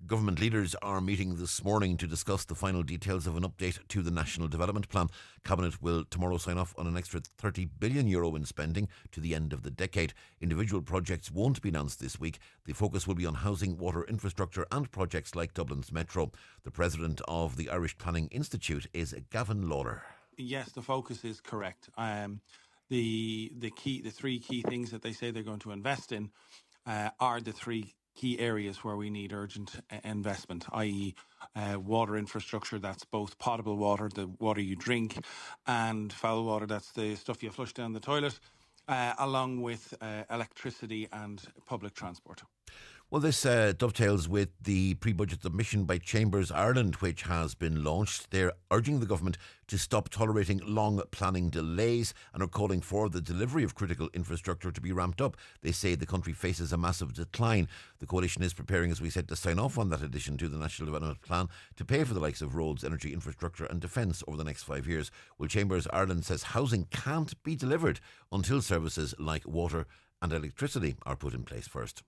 Speaker 3: Government leaders are meeting this morning to discuss the final details of an update to the National Development Plan. Cabinet will tomorrow sign off on an extra €30 billion in spending to the end of the decade. Individual projects won't be announced this week. The focus will be on housing, water infrastructure and projects like Dublin's Metro. The president of the Irish Planning Institute is Gavin Lawler.
Speaker 5: Yes, the focus is correct. The 3 key things that they say they're going to invest in are the 3 key areas where we need urgent investment, i.e. water infrastructure, that's both potable water, the water you drink, and foul water, that's the stuff you flush down the toilet, along with electricity and public transport.
Speaker 3: Well, this dovetails with the pre-budget submission by Chambers Ireland, which has been launched. They're urging the government to stop tolerating long planning delays and are calling for the delivery of critical infrastructure to be ramped up. They say the country faces a massive decline. The coalition is preparing, as we said, to sign off on that addition to the National Development Plan to pay for the likes of roads, energy infrastructure and defence over the next 5 years. Well, Chambers Ireland says housing can't be delivered until services like water and electricity are put in place first.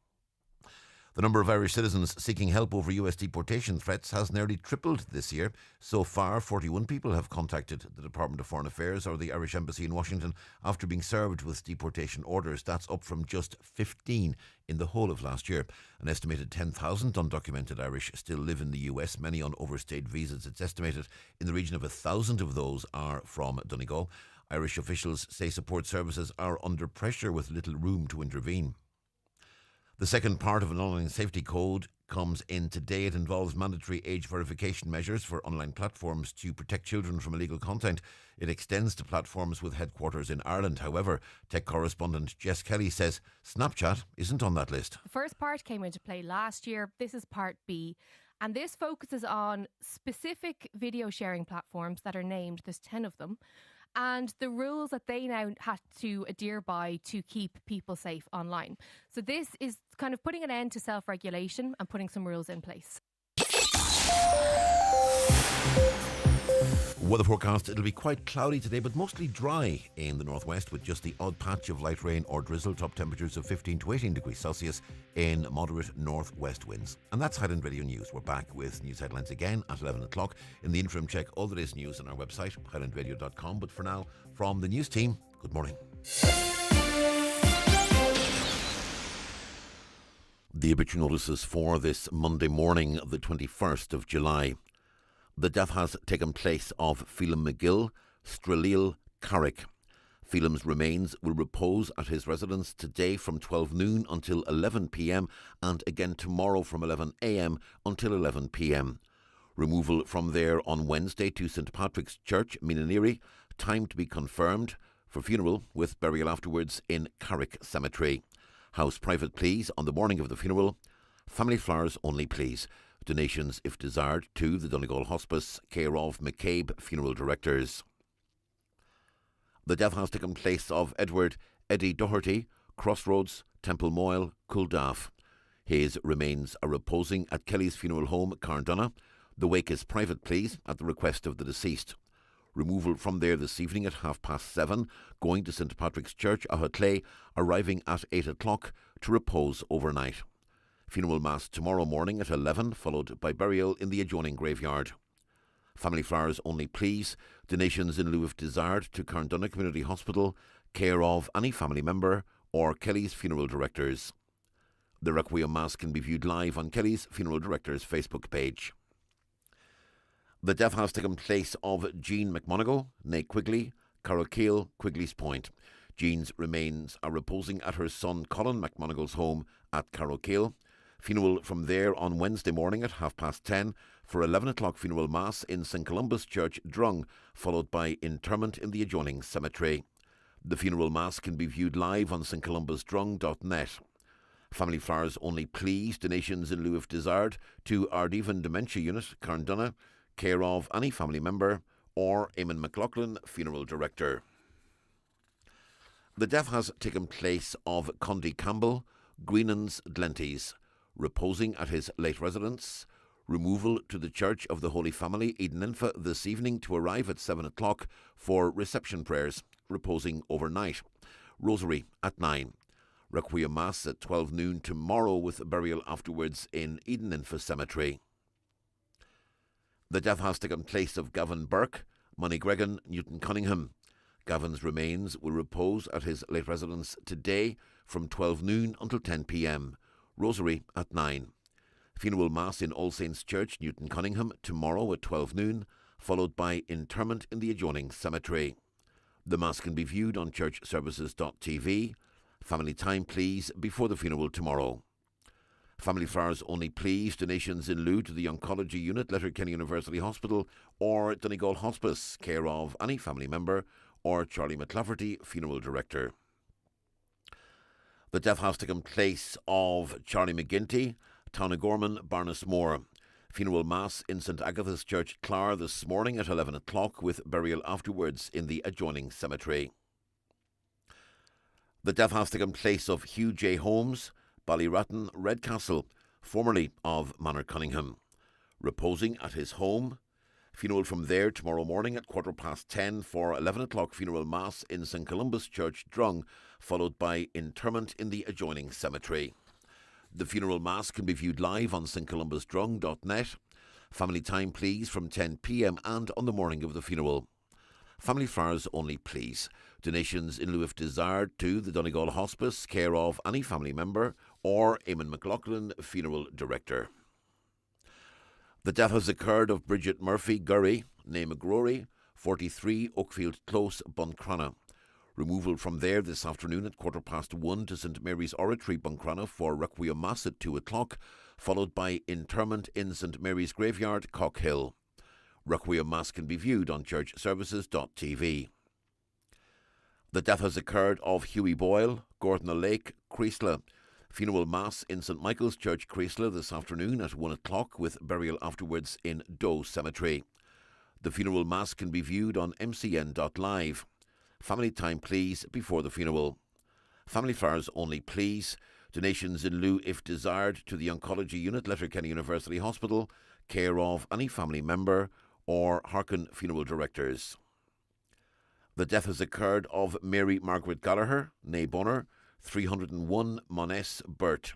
Speaker 3: The number of Irish citizens seeking help over US deportation threats has nearly tripled this year. So far, 41 people have contacted the Department of Foreign Affairs or the Irish Embassy in Washington after being served with deportation orders. That's up from just 15 in the whole of last year. An estimated 10,000 undocumented Irish still live in the US, many on overstayed visas. It's estimated in the region of 1,000 of those are from Donegal. Irish officials say support services are under pressure with little room to intervene. The second part of an online safety code comes in today. It involves mandatory age verification measures for online platforms to protect children from illegal content. It extends to platforms with headquarters in Ireland. However, tech correspondent Jess Kelly says Snapchat isn't on that list.
Speaker 6: The first part came into play last year. This is part B. And this focuses on specific video sharing platforms that are named. There's 10 of them. And the rules that they now have to adhere by to keep people safe online. So this is kind of putting an end to self-regulation and putting some rules in place.
Speaker 3: Weather forecast, it'll be quite cloudy today, but mostly dry in the northwest with just the odd patch of light rain or drizzle. Top temperatures of 15 to 18 degrees Celsius in moderate northwest winds. And that's Highland Radio News. We're back with news headlines again at 11 o'clock. In the interim, check all the latest news on our website, highlandradio.com. But for now, from the news team, good morning. The obituary notices for this Monday morning, the 21st of July. The death has taken place of Phelim McGill, Streleel, Carrick. Phelim's remains will repose at his residence today from 12 noon until 11 p.m. and again tomorrow from 11 a.m. until 11 p.m. Removal from there on Wednesday to St Patrick's Church, Meenaneary, time to be confirmed, for funeral with burial afterwards in Carrick Cemetery. House private please on the morning of the funeral. Family flowers only please. Donations, if desired, to the Donegal Hospice, care of McCabe Funeral Directors. The death has taken place of Edward Eddie Doherty, Crossroads, Temple Moyle, Culdaff. His remains are reposing at Kelly's Funeral Home, Carndonagh. The wake is private please at the request of the deceased. Removal from there this evening at 7:30, going to St Patrick's Church, Ahoclay, arriving at 8 o'clock to repose overnight. Funeral Mass tomorrow morning at 11, followed by burial in the adjoining graveyard. Family flowers only please. Donations in lieu if desired to Carndonagh Community Hospital, care of any family member or Kelly's Funeral Directors. The Requiem Mass can be viewed live on Kelly's Funeral Directors Facebook page. The death has taken place of Jean McMonagle, née Quigley, Carrowkeel, Quigley's Point. Jean's remains are reposing at her son Colin McMonagle's home at Carrowkeel. Funeral from there on Wednesday morning at 10:30 for 11 o'clock funeral mass in St Columba's Church, Drung, followed by interment in the adjoining cemetery. The funeral mass can be viewed live on stcolumba's.drung.net. Family flowers only please. Donations in lieu if desired to Ardeven Dementia Unit, Carndonagh, care of any family member or Eamon McLaughlin, Funeral Director. The death has taken place of Condy Campbell, Greenans Glenties, reposing at his late residence. Removal to the Church of the Holy Family, Eden Ninfa, this evening to arrive at 7 o'clock for reception prayers, reposing overnight. Rosary at 9. Requiem Mass at 12 noon tomorrow with burial afterwards in Eden Ninfa Cemetery. The death has taken place of Gavin Burke, Moneygregan, Newton Cunningham. Gavin's remains will repose at his late residence today from 12 noon until 10 p.m. Rosary at 9. Funeral Mass in All Saints Church, Newton Cunningham, tomorrow at 12 noon, followed by interment in the adjoining cemetery. The Mass can be viewed on churchservices.tv. Family time please before the funeral tomorrow. Family flowers only please. Donations in lieu to the Oncology Unit, Letterkenny University Hospital or Donegal Hospice, care of any family member or Charlie McLafferty, Funeral Director. The death has taken place of Charlie McGinty, Town of Gorman, Barnesmore. Funeral Mass in St Agatha's Church, Clar, this morning at 11 o'clock with burial afterwards in the adjoining cemetery. The death has taken place of Hugh J. Holmes, Ballyratton, Redcastle, formerly of Manor Cunningham, reposing at his home. Funeral from there tomorrow morning at 10:15 for 11 o'clock funeral mass in St Columba's Church, Drung, followed by interment in the adjoining cemetery. The funeral mass can be viewed live on stcolumbasdrung.net. Family time please from 10 p.m. and on the morning of the funeral. Family flowers only please. Donations in lieu if desired to the Donegal Hospice, care of any family member or Eamon McLaughlin, Funeral Director. The death has occurred of Bridget Murphy Gurry, née McGrory, 43 Oakfield Close, Buncrana. Removal from there this afternoon at 1:15 to St Mary's Oratory, Buncrana for Requiem Mass at 2 o'clock, followed by interment in St Mary's Graveyard, Cockhill. Requiem Mass can be viewed on churchservices.tv. The death has occurred of Hughie Boyle, Gordon Lake, Creasla. Funeral Mass in St Michael's Church, Creasla this afternoon at 1 o'clock with burial afterwards in Doe Cemetery. The funeral Mass can be viewed on mcn.live. Family time please before the funeral. Family flowers only please. Donations in lieu if desired to the Oncology Unit, Letterkenny University Hospital, care of any family member or Harkin Funeral Directors. The death has occurred of Mary Margaret Gallagher, née Bonner, 301 Moness, Burt.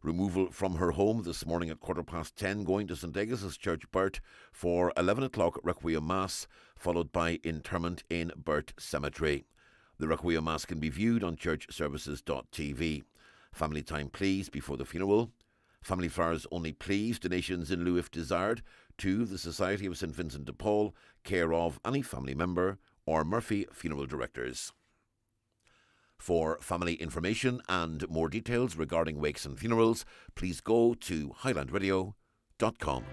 Speaker 3: Removal from her home this morning at 10:15, going to St Agus's Church, Burt, for 11 o'clock Requiem Mass, followed by interment in Burt Cemetery. The Requiem Mass can be viewed on churchservices.tv. Family time please before the funeral. Family flowers only please, donations in lieu if desired, to the Society of St Vincent de Paul, care of any family member or Murphy Funeral Directors. For family information and more details regarding wakes and funerals, please go to highlandradio.com.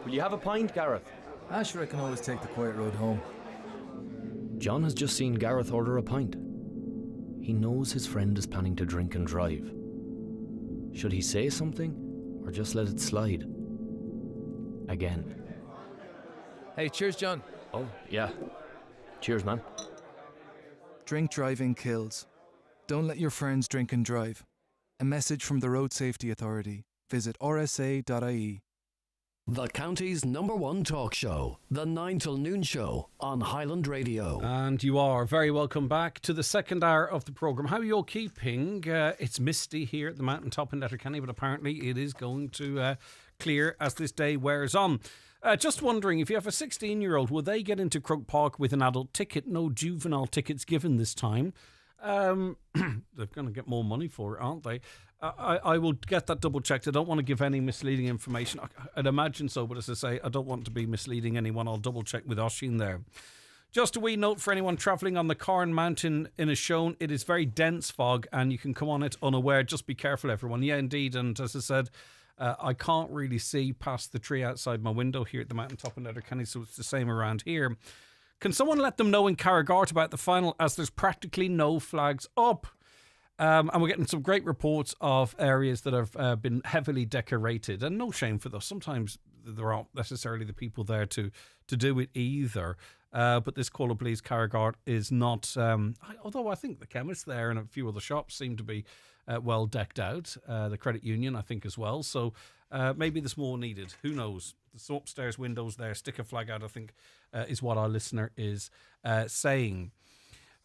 Speaker 7: Will you have a pint, Gareth?
Speaker 12: Sure, I can always take the quiet road home.
Speaker 14: John has just seen Gareth order a pint. He knows his friend is planning to drink and drive. Should he say something, or just let it slide? Again.
Speaker 12: Hey, cheers, John.
Speaker 14: Oh, yeah. Cheers, man.
Speaker 12: Drink driving kills. Don't let your friends drink and drive. A message from the Road Safety Authority. Visit rsa.ie.
Speaker 8: The county's #1 talk show, the 9 till noon show on Highland Radio.
Speaker 2: And you are very welcome back to the second hour of the programme. How are you all keeping? It's misty here at the mountaintop in Letterkenny, but apparently it is going to clear as this day wears on. Just wondering, if you have a 16-year-old, will they get into Croke Park with an adult ticket? No juvenile tickets given this time. They're going to get more money for it, aren't they? I will get that double checked. I don't want to give any misleading information. I'd imagine so, but as I say, I don't want to be misleading anyone. I'll double check with Oisin there. Just a wee note for anyone travelling on the Carn Mountain in Ashone. It is very dense fog and you can come on it unaware. Just be careful, everyone. Yeah, indeed. And as I said, I can't really see past the tree outside my window here at the mountaintop in Letterkenny, so it's the same around here. Can someone let them know in Carragart about the final, as there's practically no flags up? And we're getting some great reports of areas that have been heavily decorated, and no shame for those. Sometimes there aren't necessarily the people there to do it either. But this Call of Please Carragart is not, although I think the chemist there and a few other shops seem to be well decked out. The credit union, I think, as well. So maybe there's more needed. Who knows? The upstairs windows there, stick a flag out, I think, is what our listener is saying.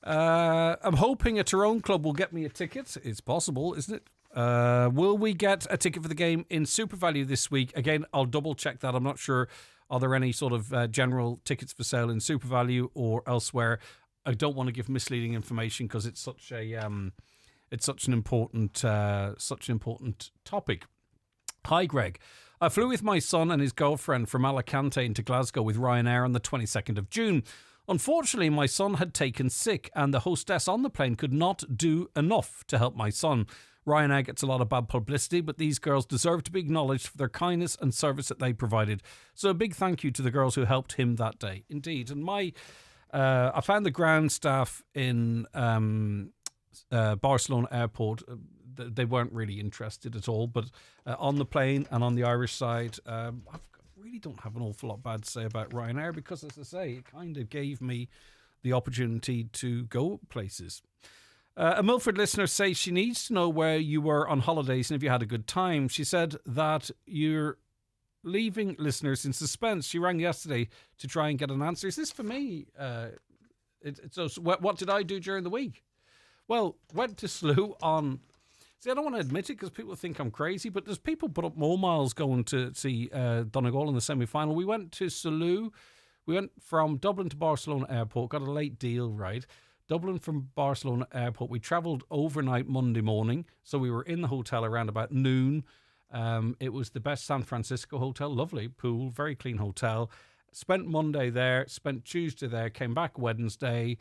Speaker 2: I'm hoping a Tyrone club will get me a ticket. It's possible, isn't it? Will we get a ticket for the game in Super Value this week? Again, I'll double check that. I'm not sure. Are there any sort of general tickets for sale in Super Value or elsewhere? I don't want to give misleading information because it's such an important topic. Hi, Greg. I flew with my son and his girlfriend from Alicante into Glasgow with Ryanair on the 22nd of June. Unfortunately, my son had taken sick and the hostess on the plane could not do enough to help my son. Ryanair gets a lot of bad publicity, but these girls deserve to be acknowledged for their kindness and service that they provided. So a big thank you to the girls who helped him that day. Indeed. And I found the ground staff in Barcelona Airport, they weren't really interested at all. But on the plane and on the Irish side, I really don't have an awful lot bad to say about Ryanair because, as I say, it kind of gave me the opportunity to go places. A Milford listener says she needs to know where you were on holidays and if you had a good time. She said that you're leaving listeners in suspense. She rang yesterday to try and get an answer. Is this for me? So what did I do during the week? Well, went to Slough on... See, I don't want to admit it because people think I'm crazy, but there's people put up more miles going to see Donegal in the semi-final. We went to Slough. We went from Dublin to Barcelona Airport, got a late deal, right? Dublin from Barcelona Airport. We travelled overnight Monday morning, so we were in the hotel around about noon. It was the best San Francisco hotel, lovely pool, very clean hotel. Spent Monday there, spent Tuesday there, came back Wednesday.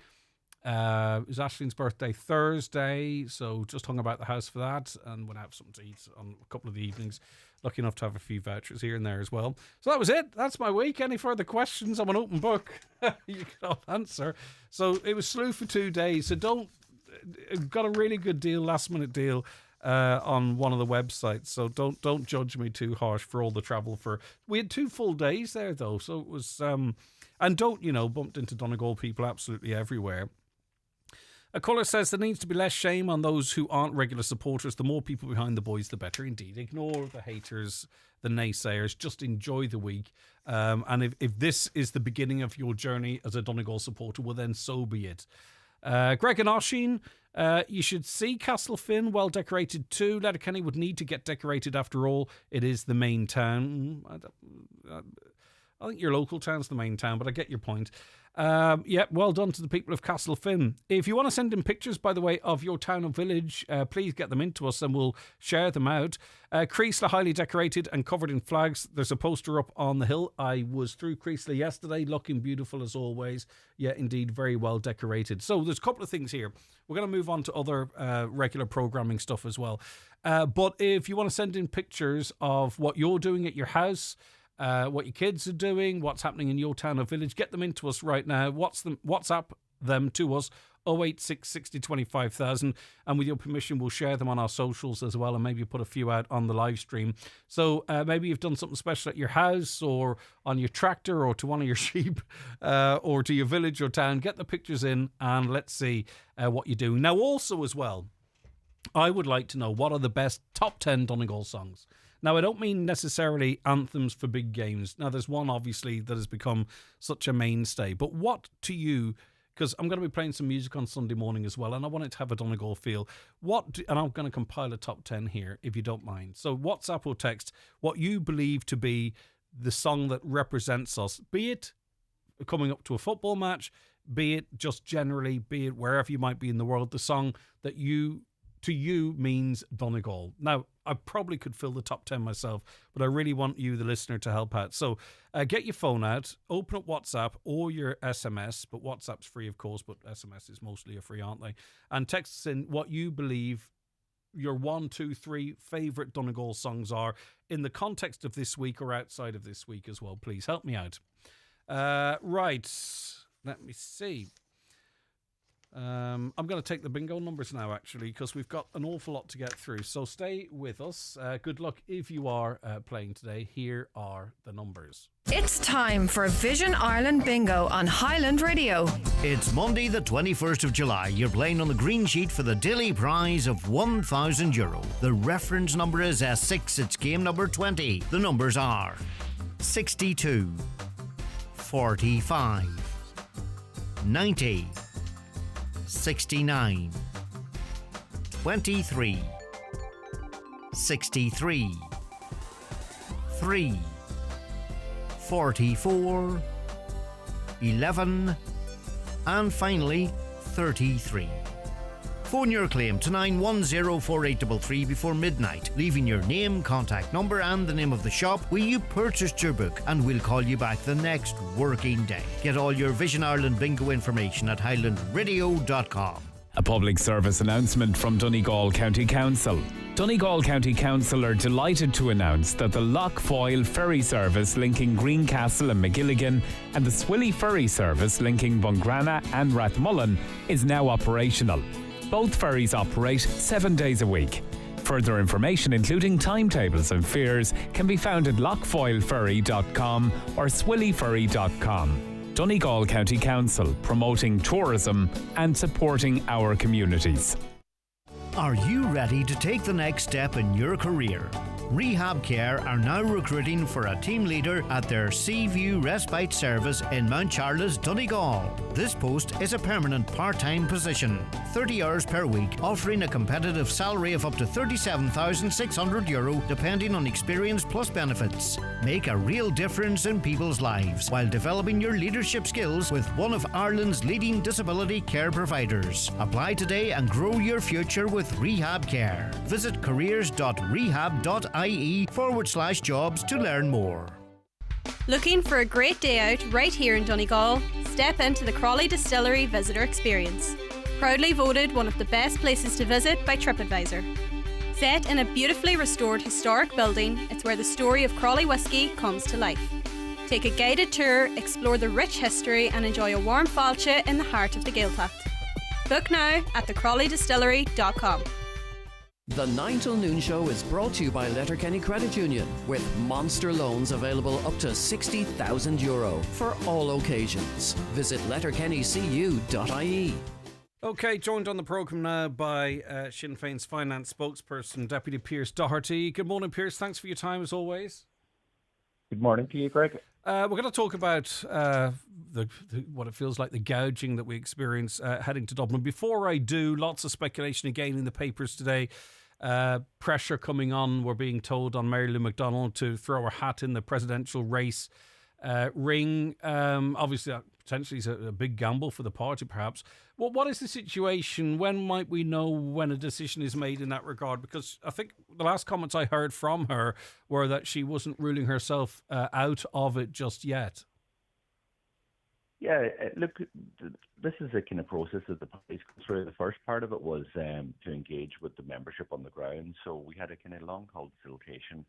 Speaker 2: It was Ashleen's birthday Thursday, so just hung about the house for that and went out for something to eat on a couple of the evenings. Lucky enough to have a few vouchers here and there as well. So that was it. That's my week. Any further questions? I'm an open book. You can all answer. So it was Slough for 2 days. So got a really good deal, last minute deal on one of the websites. So don't judge me too harsh for all the travel. We had 2 full days there though. So it was, and bumped into Donegal people absolutely everywhere. A caller says there needs to be less shame on those who aren't regular supporters. The more people behind the boys, the better indeed. Ignore the haters, the naysayers. Just enjoy the week. And if this is the beginning of your journey as a Donegal supporter, well then so be it. Greg and Oisin, you should see Castlefin well decorated too. Letterkenny would need to get decorated after all. It is the main town. I think your local town's the main town, but I get your point. Yeah, well done to the people of Castlefin. If you want to send in pictures, by the way, of your town or village, please get them into us and we'll share them out. Creasla highly decorated and covered in flags. There's a poster up on the hill. I was through Creasla yesterday, looking beautiful as always. Yeah, indeed, very well decorated. So there's a couple of things here. We're going to move on to other regular programming stuff as well. But if you want to send in pictures of what you're doing at your house, what your kids are doing, what's happening in your town or village, get them into us right now. WhatsApp them to us, 086 60 25,000, and with your permission we'll share them on our socials as well, and maybe put a few out on the live stream. So maybe you've done something special at your house or on your tractor or to one of your sheep or to your village or town. Get the pictures in and let's see what you do. Now also as well, I would like to know what are the best top 10 Donegal songs. Now, I don't mean necessarily anthems for big games. Now, there's one, obviously, that has become such a mainstay. But what to you, because I'm going to be playing some music on Sunday morning as well, and I want it to have a Donegal feel. And I'm going to compile a top 10 here, if you don't mind. So WhatsApp or text what you believe to be the song that represents us, be it coming up to a football match, be it just generally, be it wherever you might be in the world, the song that to you means Donegal. Now, I probably could fill the top 10 myself, but I really want you, the listener, to help out. So get your phone out, open up WhatsApp or your SMS, but WhatsApp's free, of course, but SMS is mostly free, aren't they? And text us in what you believe your 1, 2, 3 favourite Donegal songs are in the context of this week or outside of this week as well. Please help me out. Right, let me see. I'm going to take the bingo numbers now, actually, because we've got an awful lot to get through. So stay with us. Good luck if you are playing today. Here are the numbers.
Speaker 9: It's time for Vision Ireland Bingo on Highland Radio.
Speaker 23: It's Monday the 21st of July. You're playing on the green sheet for the daily prize of €1,000. The reference number is S6. It's game number 20. The numbers are 62, 45, 90, 69, 23, 63, 3, 44, 11, and finally 33. Phone your claim to 9104833 before midnight, leaving your name, contact number and the name of the shop where you purchased your book, and we'll call you back the next working day. Get all your Vision Ireland bingo information at highlandradio.com.
Speaker 10: A public service announcement from Donegal County Council. Donegal County Council are delighted to announce that the Lough Foyle ferry service linking Greencastle and McGilligan and the Swilly ferry service linking Bungrana and Rathmullen is now operational. Both ferries operate 7 days a week. Further information, including timetables and fares, can be found at loughfoyleferry.com or swillyferry.com. Donegal County Council, promoting tourism and supporting our communities.
Speaker 23: Are you ready to take the next step in your career? Rehab Care are now recruiting for a team leader at their Seaview Respite Service in Mount Charles, Donegal. This post is a permanent part-time position, 30 hours per week, offering a competitive salary of up to €37,600 depending on experience plus benefits. Make a real difference in people's lives while developing your leadership skills with one of Ireland's leading disability care providers. Apply today and grow your future with Rehab Care. Visit careers.rehab.ie/jobs to learn more.
Speaker 17: Looking for a great day out right here in Donegal? Step into the Crawley Distillery Visitor Experience. Proudly voted one of the best places to visit by TripAdvisor. Set in a beautifully restored historic building, it's where the story of Crawley whisky comes to life. Take a guided tour, explore the rich history and enjoy a warm fáilte in the heart of the Gaeltacht. Book now at thecrawleydistillery.com.
Speaker 8: The 9 till noon show is brought to you by Letterkenny Credit Union, with monster loans available up to €60,000 for all occasions. Visit letterkennycu.ie.
Speaker 2: Okay, joined on the programme now by Sinn Féin's finance spokesperson, Deputy Pierce Doherty. Good morning, Pierce. Thanks for your time as always.
Speaker 18: Good morning to you, Greg.
Speaker 2: We're going to talk about what it feels like the gouging that we experience heading to Dublin. Before I do, lots of speculation again in the papers today. Pressure coming on, we're being told, on Mary Lou McDonald to throw her hat in the presidential race. ring. Obviously, that potentially is a big gamble for the party, perhaps. What is the situation? When might we know when a decision is made in that regard? Because I think the last comments I heard from her were that she wasn't ruling herself out of it just yet.
Speaker 18: Yeah, look, this is a kind of process that the parties go through. The first part of it was to engage with the membership on the ground. So we had a kind of long consultation.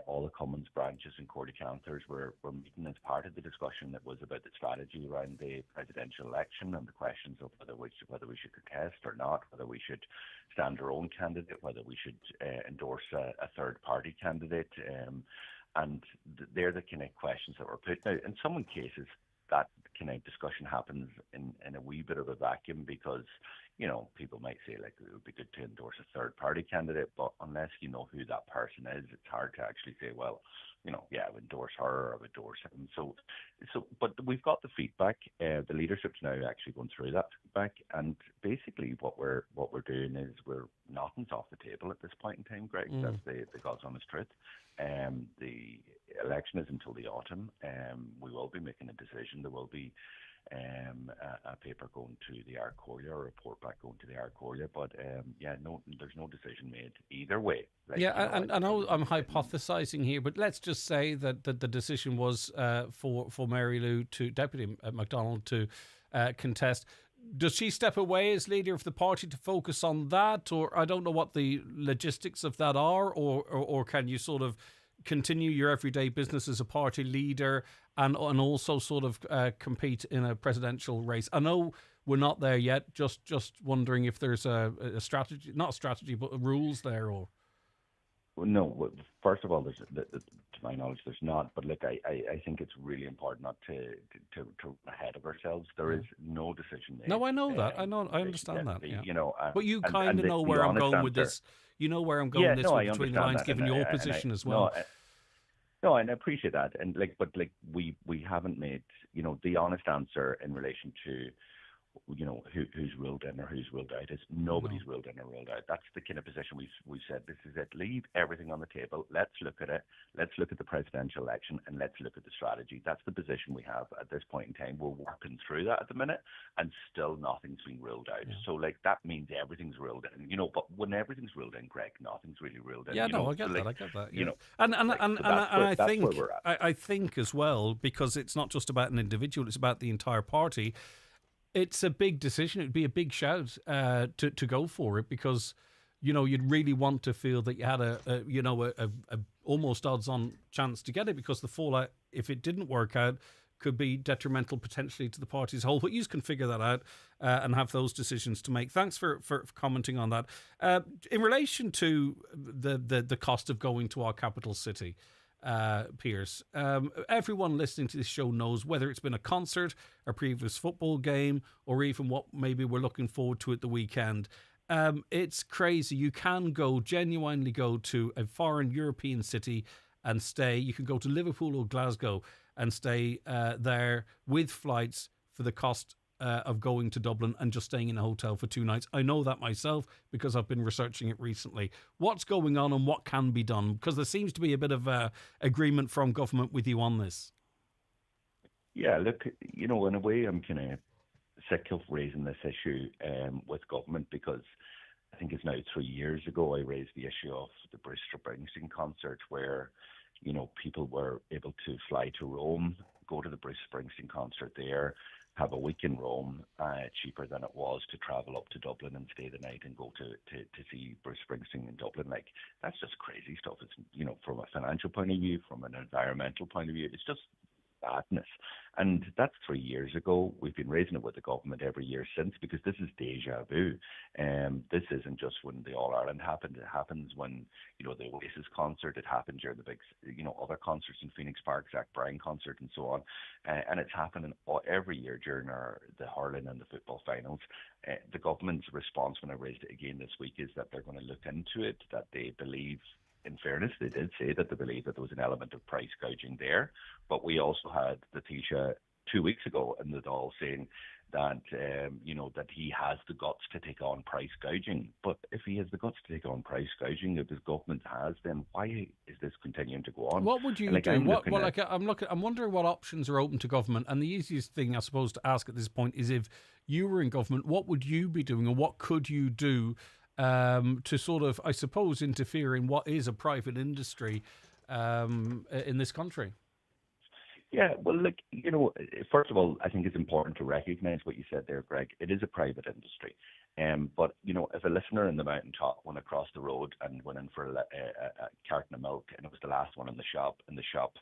Speaker 18: All the Commons branches and court councillors were meeting as part of the discussion that was about the strategy around the presidential election and the questions of whether we should contest or not, whether we should stand our own candidate, whether we should endorse a third party candidate. And they're the kind of questions that were put. Now, in some cases, that kind of discussion happens in a wee bit of a vacuum because, people might say, like, it would be good to endorse a third party candidate, but unless you know who that person is, it's hard to actually say, well, I would endorse her or I would endorse him. But we've got the feedback. The leadership's now actually going through that feedback, and basically what we're doing is nothing's off the table at this point in time, Greg. That's the God's honest truth. The election is until the autumn. We will be making a decision. There will be a paper going to the Ard Courier, a report back going to the Ard Courier, but there's no decision made either way.
Speaker 2: I know I'm hypothesising here, but let's just say that the decision was for Mary Lou Deputy MacDonald to contest. Does she step away as leader of the party to focus on that, or I don't know what the logistics of that are, or can you sort of continue your everyday business as a party leader and also sort of compete in a presidential race? I know we're not there yet. Just wondering if there's a strategy, not a strategy, but rules there, or.
Speaker 18: No, first of all, to my knowledge, there's not. But look, I think it's really important not to ahead of ourselves. There is no decision made.
Speaker 2: No, I know that. I understand that. Yeah. But you
Speaker 18: and
Speaker 2: kind of know where I'm going with this. You know where I'm going with this between the lines, given your position as well.
Speaker 18: No, and I appreciate that. And we haven't made the honest answer in relation to who's ruled in or who's ruled out is nobody's ruled in or ruled out. That's the kind of position we've said. This is it. Leave everything on the table. Let's look at it. Let's look at the presidential election and let's look at the strategy. That's the position we have at this point in time. We're working through that at the minute, and still nothing's been ruled out. Yeah. So that means everything's ruled in. But when everything's ruled in, Greg, nothing's really ruled in.
Speaker 2: Yeah, I get that. Yeah. And I think as well, because it's not just about an individual, it's about the entire party. It's a big decision. It'd be a big shout to go for it because, you'd really want to feel that you had a almost odds-on chance to get it, because the fallout, if it didn't work out, could be detrimental potentially to the party as a whole. But you can figure that out and have those decisions to make. Thanks for commenting on that. In relation to the cost of going to our capital city, Piers, everyone listening to this show knows, whether it's been a concert, a previous football game, or even what maybe we're looking forward to at the weekend, it's crazy. You can genuinely go to a foreign European city and stay. You can go to Liverpool or Glasgow and stay there with flights for the cost of going to Dublin and just staying in a hotel for 2 nights. I know that myself because I've been researching it recently. What's going on and what can be done? Because there seems to be a bit of agreement from government with you on this.
Speaker 18: Yeah, look, in a way I'm kind of sick of raising this issue with government, because I think it's now 3 years ago I raised the issue of the Bruce Springsteen concert, where people were able to fly to Rome, go to the Bruce Springsteen concert there, have a week in Rome, cheaper than it was to travel up to Dublin and stay the night and go to see Bruce Springsteen in Dublin. That's just crazy stuff. It's, from a financial point of view, from an environmental point of view, it's just madness. And that's 3 years ago. We've been raising it with the government every year since, because this is deja vu. This isn't just when the All Ireland happened. It happens when, the Oasis concert, it happened during the big, other concerts in Phoenix Park, Zach Bryan concert and so on. And it's happening every year during the hurling and the football finals. The government's response when I raised it again this week is that they're going to look into it, that they believe, in fairness, they did say that they believe that there was an element of price gouging there. But we also had the Taoiseach 2 weeks ago in the Dáil saying that that he has the guts to take on price gouging. But if he has the guts to take on price gouging, if his government has, then why is this continuing to go on?
Speaker 2: What would you do? I'm wondering what options are open to government. And the easiest thing, I suppose, to ask at this point is, if you were in government, what would you be doing, and what could you do to sort of, I suppose, interfere in what is a private industry in this country?
Speaker 18: Yeah, well, look, first of all, I think it's important to recognise what you said there, Greg. It is a private industry. But, if a listener in the mountaintop went across the road and went in for a carton of milk, and it was the last one in the shop, and the shop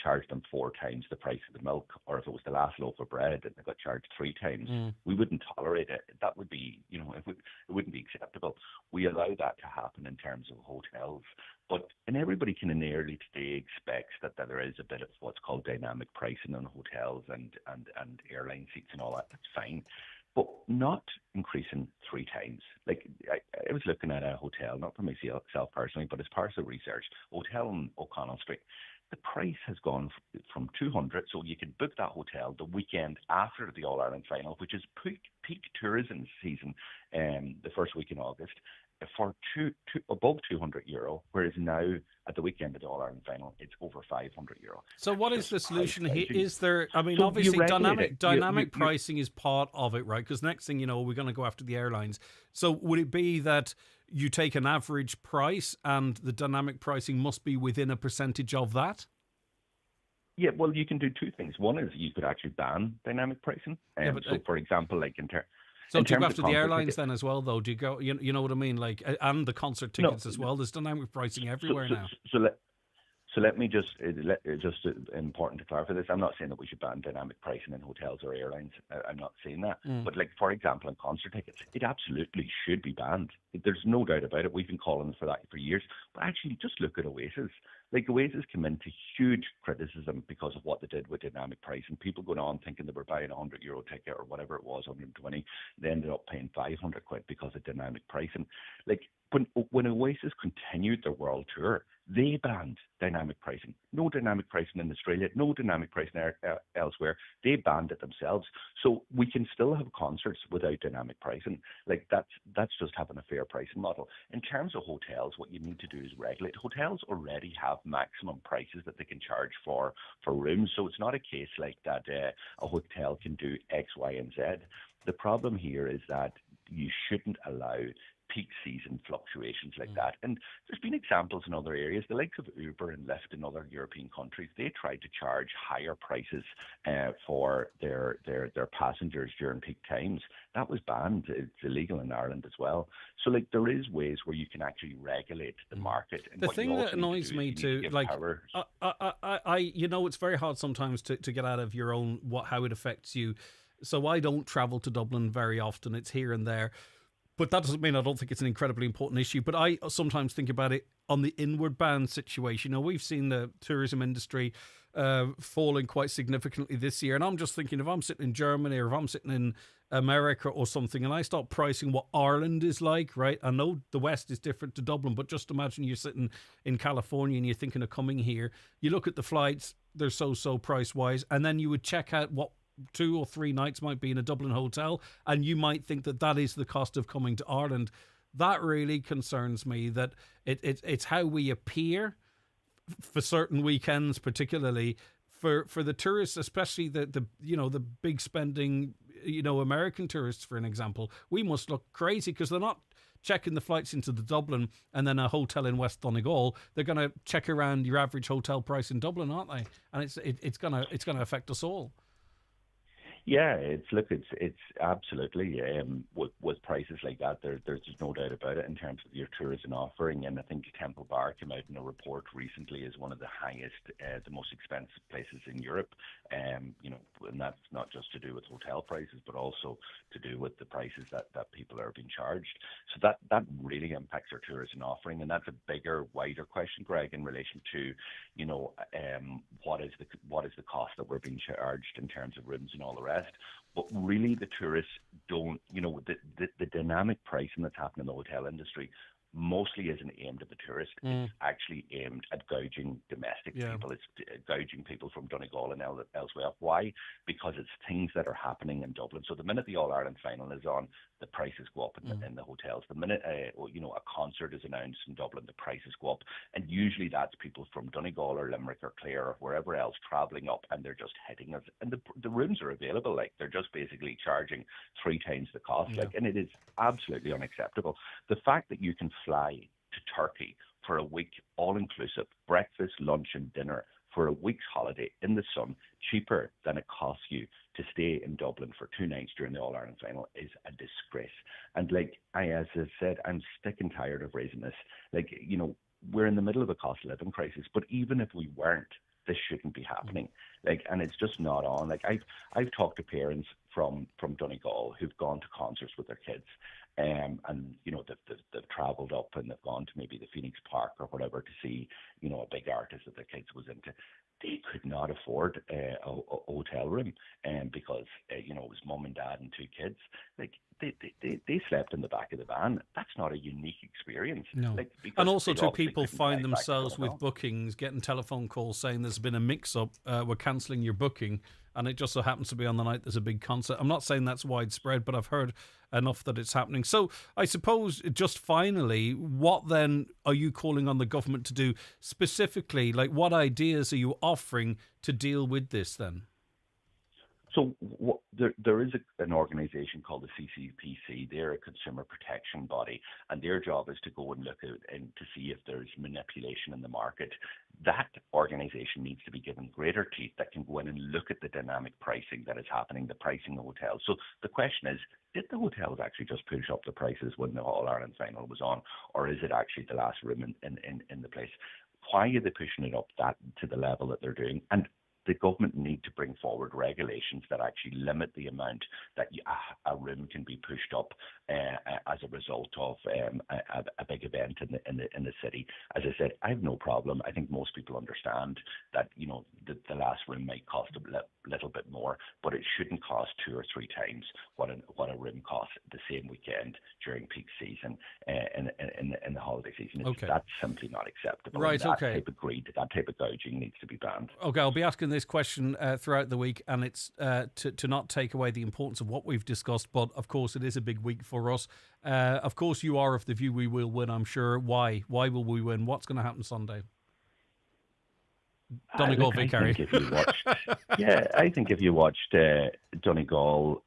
Speaker 18: charged them 4 times the price of the milk, or if it was the last loaf of bread and they got charged 3 times, we wouldn't tolerate it. That would be, it wouldn't be acceptable. We allow that to happen in terms of hotels. And everybody can nearly today expects that there is a bit of what's called dynamic pricing in hotels and airline seats and all that. That's fine. But not increasing 3 times. Like, I was looking at a hotel, not for myself personally, but as part of research, hotel in O'Connell Street. The price has gone from 200, so you can book that hotel the weekend after the All-Ireland final, which is peak tourism season, the first week in August, for above €200, whereas now at the weekend of the All-Ireland final, it's over €500.
Speaker 2: So what is the solution here? Is there, obviously dynamic pricing is part of it, right? Because next thing you know, we're going to go after the airlines. So would it be that you take an average price and the dynamic pricing must be within a percentage of that?
Speaker 18: Yeah, well, you can do 2 things. One is you could actually ban dynamic pricing. For example, like
Speaker 2: So do you go after the airlines then as well, though? Do you go, you know what I mean? Like, and the concert tickets as well. There's dynamic pricing everywhere now.
Speaker 18: So let me just important to clarify this. I'm not saying that we should ban dynamic pricing in hotels or airlines. I'm not saying that. But like, for example, in concert tickets, it absolutely should be banned. There's no doubt about it. We've been calling for that for years. But actually, just look at Oasis. Like, Oasis came into huge criticism because of what they did with dynamic pricing. People going on thinking they were buying a €100 ticket or whatever it was, 120. They ended up paying £500 because of dynamic pricing. Like, when Oasis continued their world tour, they banned dynamic pricing. No dynamic pricing in Australia, no dynamic pricing elsewhere. They banned it themselves. So we can still have concerts without dynamic pricing. Like, that's just having a fair pricing model. In terms of hotels, what you need to do is regulate. Hotels already have maximum prices that they can charge for rooms. So it's not a case like that a hotel can do X, Y, and Z. The problem here is that you shouldn't allow peak season fluctuations like that. And there's been examples in other areas, the likes of Uber and Lyft in other European countries. They tried to charge higher prices for their passengers during peak times. That was banned. It's illegal in Ireland as well. So, like, there is ways where you can actually regulate the market. And
Speaker 2: the thing that annoys me too, like, it's very hard sometimes to get out of your own how it affects you. So I don't travel to Dublin very often. It's here and there. But that doesn't mean I don't think it's an incredibly important issue. But I sometimes think about it on the inward bound situation. We've seen the tourism industry falling quite significantly this year. And I'm just thinking, if I'm sitting in Germany or if I'm sitting in America or something and I start pricing what Ireland is like, right? I know the West is different to Dublin, but just imagine you're sitting in California and you're thinking of coming here. You look at the flights, they're so price-wise. And then you would check out what 2 or 3 nights might be in a Dublin hotel, and you might think that is the cost of coming to Ireland. That really concerns me, that it's how we appear for certain weekends, particularly for the tourists, especially the big spending, American tourists, for an example. We must look crazy because they're not checking the flights into the Dublin and then a hotel in West Donegal. They're going to check around your average hotel price in Dublin, aren't they? And it's going to affect us all.
Speaker 18: Yeah, it's absolutely with prices like that. There's just no doubt about it in terms of your tourism offering. And I think Temple Bar came out in a report recently as one of the highest, the most expensive places in Europe. And that's not just to do with hotel prices, but also to do with the prices that people are being charged. So that really impacts our tourism offering, and that's a bigger, wider question, Greg, in relation to what is the cost that we're being charged in terms of rooms and all the rest. But really, the tourists don't, the dynamic pricing that's happening in the hotel industry, mostly isn't aimed at the tourist. It's actually aimed at gouging domestic people. It's gouging people from Donegal and elsewhere. Why? Because it's things that are happening in Dublin. So the minute the All-Ireland final is on, the prices go up in the hotels. The minute a concert is announced in Dublin, the prices go up. And usually that's people from Donegal or Limerick or Clare or wherever else travelling up, and they're just heading us. And the rooms are available. Like, they're just basically charging 3 times the cost. And it is absolutely unacceptable. The fact that you can fly to Turkey for a week, all-inclusive, breakfast, lunch and dinner, for a week's holiday in the sun, cheaper than it costs you to stay in Dublin for 2 nights during the All-Ireland final, is a disgrace. And as I said, I'm sick and tired of raising this. We're in the middle of a cost of living crisis, but even if we weren't, this shouldn't be happening. And it's just not on. I've talked to parents from Donegal who've gone to concerts with their kids, and they've travelled up and they've gone to maybe the Phoenix Park or whatever to see a big artist that their kids was into. They could not afford a hotel room, because it was mum and dad and 2 kids. They slept in the back of the van. That's not a unique experience.
Speaker 2: No. And also, too, people find themselves with bookings, getting telephone calls saying there's been a mix-up, we're cancelling your booking, and it just so happens to be on the night there's a big concert. I'm not saying that's widespread, but I've heard enough that it's happening. So I suppose, just finally, what then are you calling on the government to do specifically? What ideas are you offering to deal with this then?
Speaker 18: So there is an organisation called the CCPC. They're a consumer protection body, and their job is to go and look at and to see if there's manipulation in the market. That organisation needs to be given greater teeth that can go in and look at the dynamic pricing that is happening, the pricing of hotels. So the question is, did the hotels actually just push up the prices when the All-Ireland final was on, or is it actually the last room in the place? Why are they pushing it up that to the level that they're doing? And the government need to bring forward regulations that actually limit the amount that a room can be pushed up as a result of a big event in the city. As I said, I have no problem. I think most people understand that the last room might cost a little bit more, but it shouldn't cost 2 or 3 times what a room costs the same weekend during peak season in the holiday season. That's simply not acceptable.
Speaker 2: Right.
Speaker 18: That type of greed, that type of gouging needs to be banned.
Speaker 2: Okay, I'll be asking this question throughout the week, and it's to not take away the importance of what we've discussed, but of course it is a big week for us. Of course you are of the view we will win, I'm sure. Why will we win? What's going to happen Sunday? Donegal Vicary.
Speaker 18: I think if you watched Donegal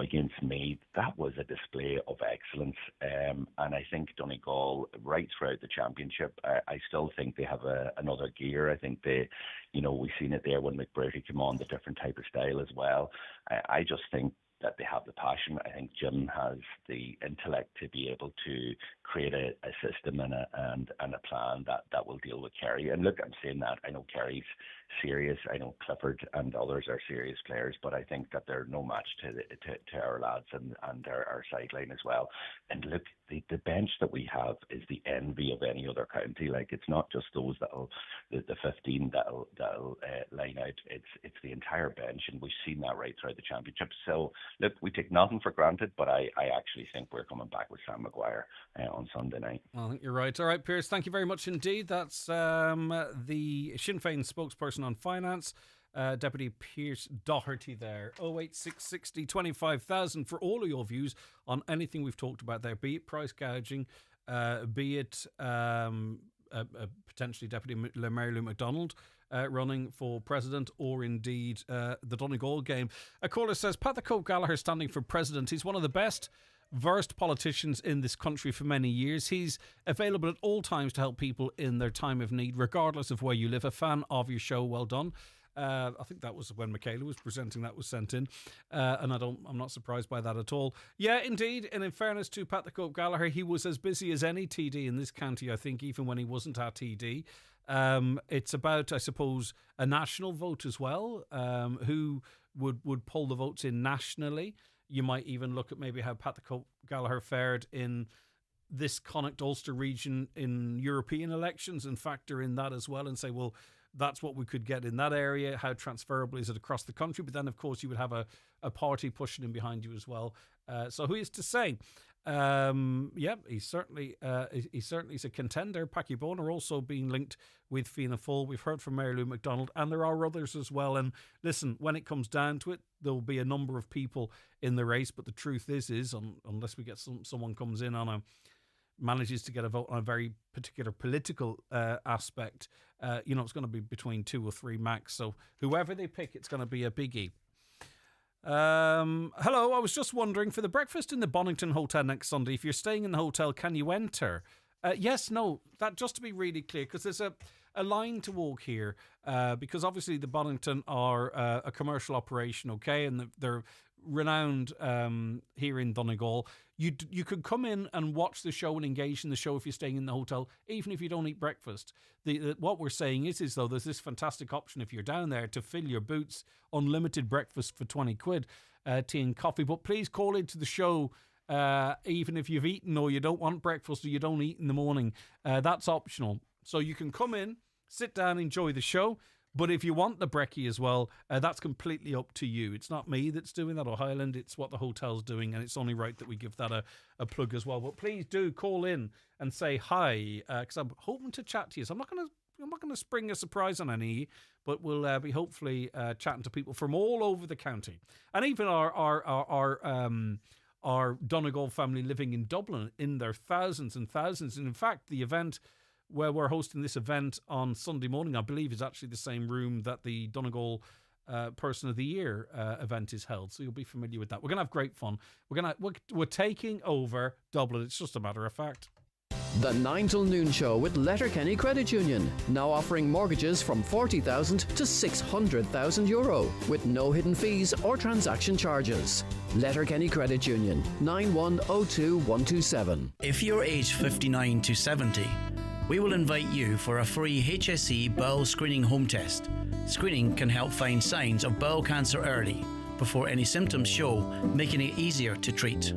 Speaker 18: against Meath, that was a display of excellence. And I think Donegal, right throughout the championship, I still think they have another gear. I think we've seen it there when McBurty came on, the different type of style as well. I just think that they have the passion. I think Jim has the intellect to be able to create a system and a plan that will deal with Kerry. And look, I'm saying that. I know Kerry's serious. I know Clifford and others are serious players, but I think that they're no match to our lads and our sideline as well. And look, the bench that we have is the envy of any other county. It's not just those the 15 that'll line out. It's the entire bench, and we've seen that right throughout the championship. So look, we take nothing for granted, but I actually think we're coming back with Sam Maguire on Sunday night.
Speaker 2: I think you're right. All right, Pierce, thank you very much indeed. That's the Sinn Féin spokesperson on finance, Deputy Pierce Doherty there. 08660 25,000 for all of your views on anything we've talked about there, be it price gouging, be it potentially Deputy Mary Lou McDonald running for president, or indeed the Donegal game. A caller says, Pat the Cope Gallagher standing for president. He's one of the best versed politicians in this country for many years. He's available at all times to help people in their time of need, regardless of where you live. A fan of your show, well done. I think that was when Michaela was presenting, that was sent in, and I'm not surprised by that at all. Yeah, indeed, and in fairness to Pat the Cope Gallagher, he was as busy as any TD in this county, I think, even when he wasn't at TD. It's about, I suppose, a national vote as well, who would pull the votes in nationally. You might even look at maybe how Pat the Cope Gallagher fared in this Connacht Ulster region in European elections and factor in that as well and say, well, that's what we could get in that area. How transferable is it across the country? But then, of course, you would have a party pushing in behind you as well. So who is to say? Yeah, he's certainly is a contender. Packie Boner also being linked with Fianna Fáil. We've heard from Mary Lou MacDonald, and there are others as well. And listen, when it comes down to it, there'll be a number of people in the race. But the truth is unless we get someone comes in manages to get a vote on a very particular political aspect, it's going to be between 2 or 3 max. So whoever they pick, it's going to be a biggie. Hello, I was just wondering, for the breakfast in the Bonington Hotel next Sunday, if you're staying in the hotel, can you enter? Yes, no, that just to be really clear, because there's a line to walk here, because obviously the Bonington are a commercial operation, okay, and they're renowned here in Donegal. You could come in and watch the show and engage in the show if you're staying in the hotel, even if you don't eat breakfast. What we're saying is though, there's this fantastic option if you're down there to fill your boots, unlimited breakfast for 20 quid, tea and coffee. But please call into the show even if you've eaten or you don't want breakfast or you don't eat in the morning. That's optional. So you can come in, sit down, enjoy the show. But if you want the brekkie as well, that's completely up to you. It's not me that's doing that or Highland. It's what the hotel's doing, and it's only right that we give that a plug as well. But please do call in and say hi, because I'm hoping to chat to you. So I'm not going to spring a surprise on any, but we'll be hopefully chatting to people from all over the county, and even our Donegal family living in Dublin in their thousands and thousands. And in fact, the event where we're hosting this event on Sunday morning, I believe, is actually the same room that the Donegal Person of the Year event is held. So you'll be familiar with that. We're going to have great fun. We're taking over Dublin. It's just a matter of fact.
Speaker 8: The 9 till noon show with Letterkenny Credit Union, now offering mortgages from 40,000 to 600,000 euro with no hidden fees or transaction charges. Letterkenny Credit Union, 9102127.
Speaker 16: If you're aged 59 to 70, we will invite you for a free HSE bowel screening home test. Screening can help find signs of bowel cancer early, before any symptoms show, making it easier to treat.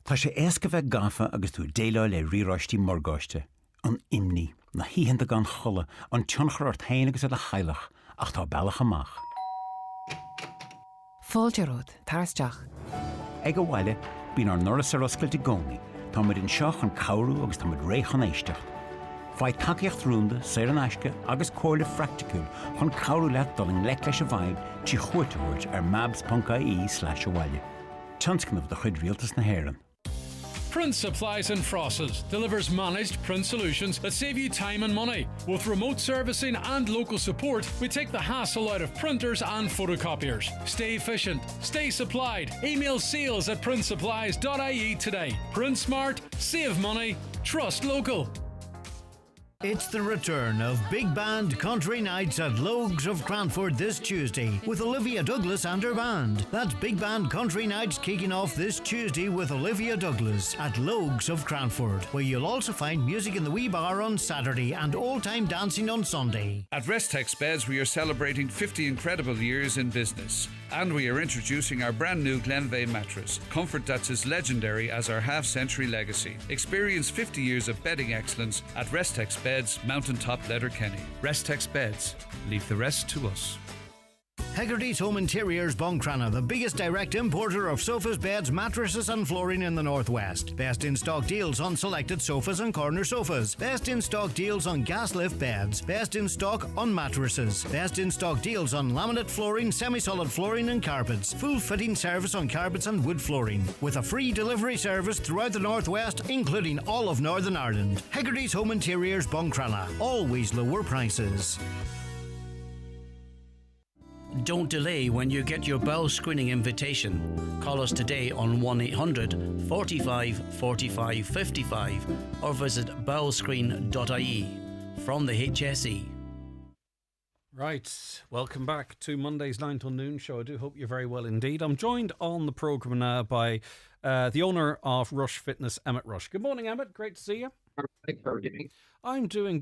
Speaker 13: Tá sé éasca bheith gafa agus tú déile le riráistí morgáiste, an imní, na híhananta gan chola, an tionchar ar tain agus a chailech, ach tá bailach amach.
Speaker 21: Fáilte Tarsteach.
Speaker 13: Ag go bhhaile, bín ar noras ar oscailte gcónaí, tá muid in seach an cabhrú agus tá muid réich an éisteach. Fáid takeíocht rúnda, séir an aisce agus cóirle fracticúil chun cabhrú leat doling lec leis a bhaid tí chuirteúirt ar mabs.ie/bhhaile. Tionscanmh de chuid rialtas na hÉireann.
Speaker 15: Print Supplies and Frosses delivers managed print solutions that save you time and money. With remote servicing and local support, we take the hassle out of printers and photocopiers. Stay efficient, stay supplied. Email sales@printsupplies.ie today. Print smart, save money, trust local.
Speaker 19: It's the return of Big Band Country Nights at Logues of Cranford this Tuesday with Olivia Douglas and her band. That's Big Band Country Nights kicking off this Tuesday with Olivia Douglas at Logues of Cranford, where you'll also find music in the Wee Bar on Saturday and all-time dancing on Sunday.
Speaker 20: At Restex Beds, we are celebrating 50 incredible years in business. And we are introducing our brand new Glenveigh mattress, comfort that's as legendary as our half-century legacy. Experience 50 years of bedding excellence at Restex Beds, Mountaintop Letterkenny. Restex Beds, leave the rest to us.
Speaker 19: Hegarty's Home Interiors Buncrana, the biggest direct importer of sofas, beds, mattresses and flooring in the Northwest. Best in stock deals on selected sofas and corner sofas. Best in stock deals on gas lift beds. Best in stock on mattresses. Best in stock deals on laminate flooring, semi-solid flooring and carpets. Full fitting service on carpets and wood flooring. With a free delivery service throughout the Northwest, including all of Northern Ireland. Hegarty's Home Interiors Buncrana. Always lower prices.
Speaker 16: Don't delay when you get your bowel screening invitation. Call us today on 1-800 45 45 55 or visit bowelscreen.ie. From the HSE.
Speaker 2: Right, welcome back to Monday's 9 till noon show. I do hope you're very well indeed. I'm joined on the programme now by the owner of Rush Fitness, Emmett Rush. Good morning, Emmett. Great to see you.
Speaker 25: How are you doing?
Speaker 2: I'm doing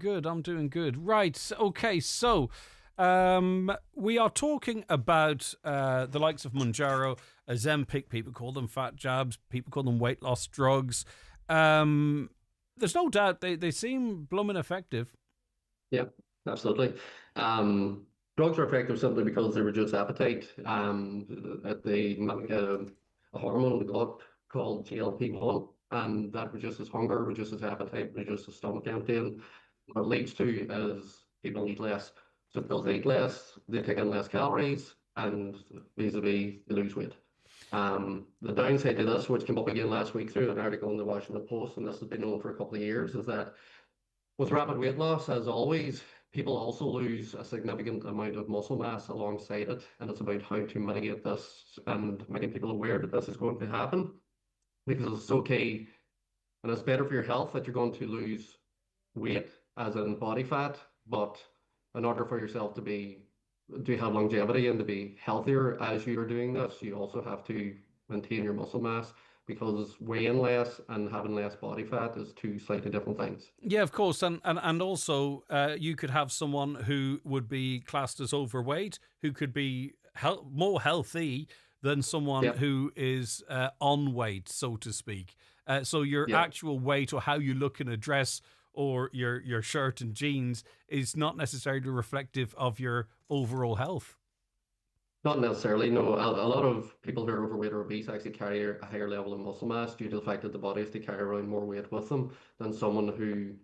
Speaker 2: good. Right, okay, so we are talking about the likes of Mounjaro, Ozempic. People call them fat jabs. People call them weight loss drugs. There's no doubt they seem blooming effective.
Speaker 25: Yeah, absolutely. Drugs are effective simply because they reduce appetite. They a hormone in the gut called GLP-1, and that reduces hunger, reduces appetite, reduces stomach emptying. What it leads to is people eat less. So if people eat less, they take in less calories, and vis-a-vis, they lose weight. The downside to this, which came up again last week through an article in the Washington Post, and this has been known for a couple of years, is that with rapid weight loss, as always, people also lose a significant amount of muscle mass alongside it, and it's about how to mitigate this and making people aware that this is going to happen, because it's okay and it's better for your health that you're going to lose weight, as in body fat, but in order for yourself to have longevity and to be healthier as you're doing this, you also have to maintain your muscle mass, because weighing less and having less body fat is two slightly different things.
Speaker 2: Yeah, of course, and also you could have someone who would be classed as overweight, who could be more healthy than someone who is on weight, so to speak. So your actual weight, or how you look in a dress, or your shirt and jeans, is not necessarily reflective of your overall health.
Speaker 25: Not necessarily, no. A lot of people who are overweight or obese actually carry a higher level of muscle mass due to the fact that the body has to carry around more weight with them than someone who,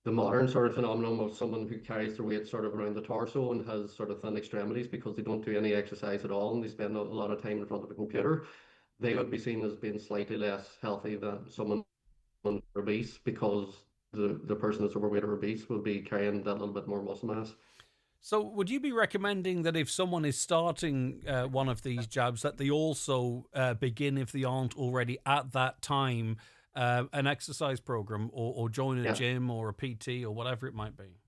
Speaker 25: the modern sort of phenomenon of someone who carries their weight sort of around the torso and has sort of thin extremities because they don't do any exercise at all and they spend a lot of time in front of a computer. They would be seen as being slightly less healthy than someone obese, because the person that's overweight or obese will be carrying that little bit more muscle mass.
Speaker 2: So would you be recommending that if someone is starting one of these jabs, that they also begin, if they aren't already at that time, an exercise program, or join a gym or a PT or whatever it might be?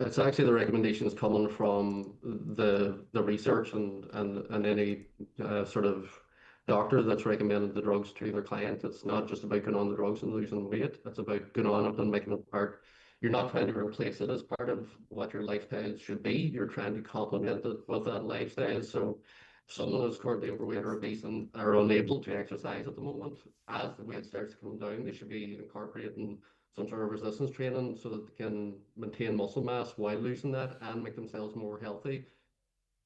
Speaker 25: It's actually the recommendations coming from the research and any sort of doctor that's recommended the drugs to their client. It's not just about going on the drugs and losing weight. It's about going on it and making it part. You're not trying to replace it as part of what your lifestyle should be. You're trying to complement it with that lifestyle. So if someone is currently overweight or obese and are unable to exercise at the moment, as the weight starts to come down, they should be incorporating some sort of resistance training so that they can maintain muscle mass while losing that and make themselves more healthy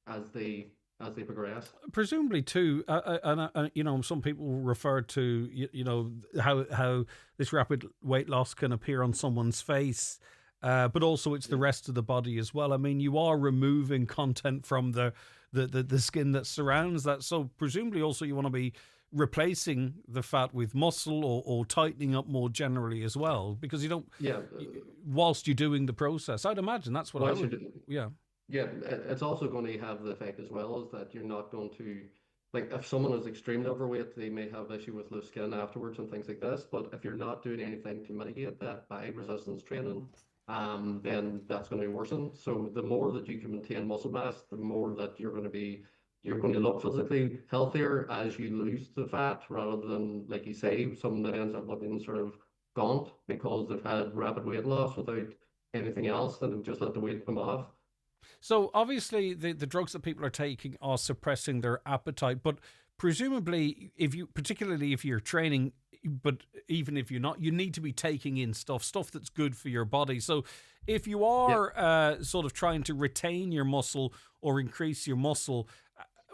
Speaker 25: as they progress.
Speaker 2: Presumably too, and some people refer to how this rapid weight loss can appear on someone's face, but also it's the rest of the body as well. I mean, you are removing content from the skin that surrounds that, so presumably also you want to be replacing the fat with muscle, or tightening up more generally as well, because you don't. Whilst you're doing the process, I'd imagine that's what I would.
Speaker 25: Yeah, it's also going to have the effect as well, is that you're not going to, like, if someone is extremely overweight, they may have issue with loose skin afterwards and things like this. But if you're not doing anything to mitigate that by resistance training, then that's going to worsen. So the more that you can maintain muscle mass, the more that you're going to look physically healthier as you lose the fat, rather than, like you say, someone that ends up looking sort of gaunt because they've had rapid weight loss without anything else, and they've just let the weight come off.
Speaker 2: So obviously the drugs that people are taking are suppressing their appetite, but presumably particularly if you're training, but even if you're not, you need to be taking in stuff that's good for your body. So if you are sort of trying to retain your muscle or increase your muscle,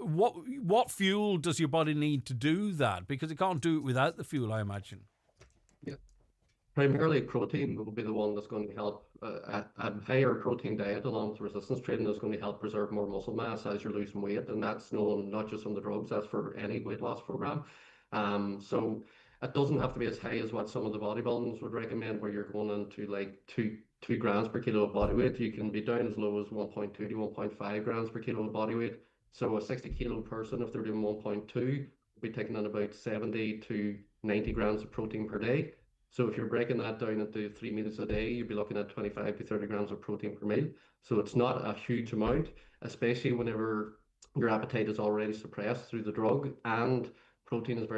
Speaker 2: what fuel does your body need to do that? Because it can't do it without the fuel, I imagine.
Speaker 25: Primarily protein will be the one that's going to help. A higher protein diet along with resistance training is going to help preserve more muscle mass as you're losing weight, and that's known not just from the drugs, that's for any weight loss program. So it doesn't have to be as high as what some of the bodybuilders would recommend, where you're going into like 2 grams per kilo of body weight. You can be down as low as 1.2 to 1.5 grams per kilo of body weight. So a 60 kilo person, if they're doing 1.2, will be taking in about 70 to 90 grams of protein per day. So if you're breaking that down into 3 meals a day, you'd be looking at 25 to 30 grams of protein per meal. So it's not a huge amount, especially whenever your appetite is already suppressed through the drug, and protein it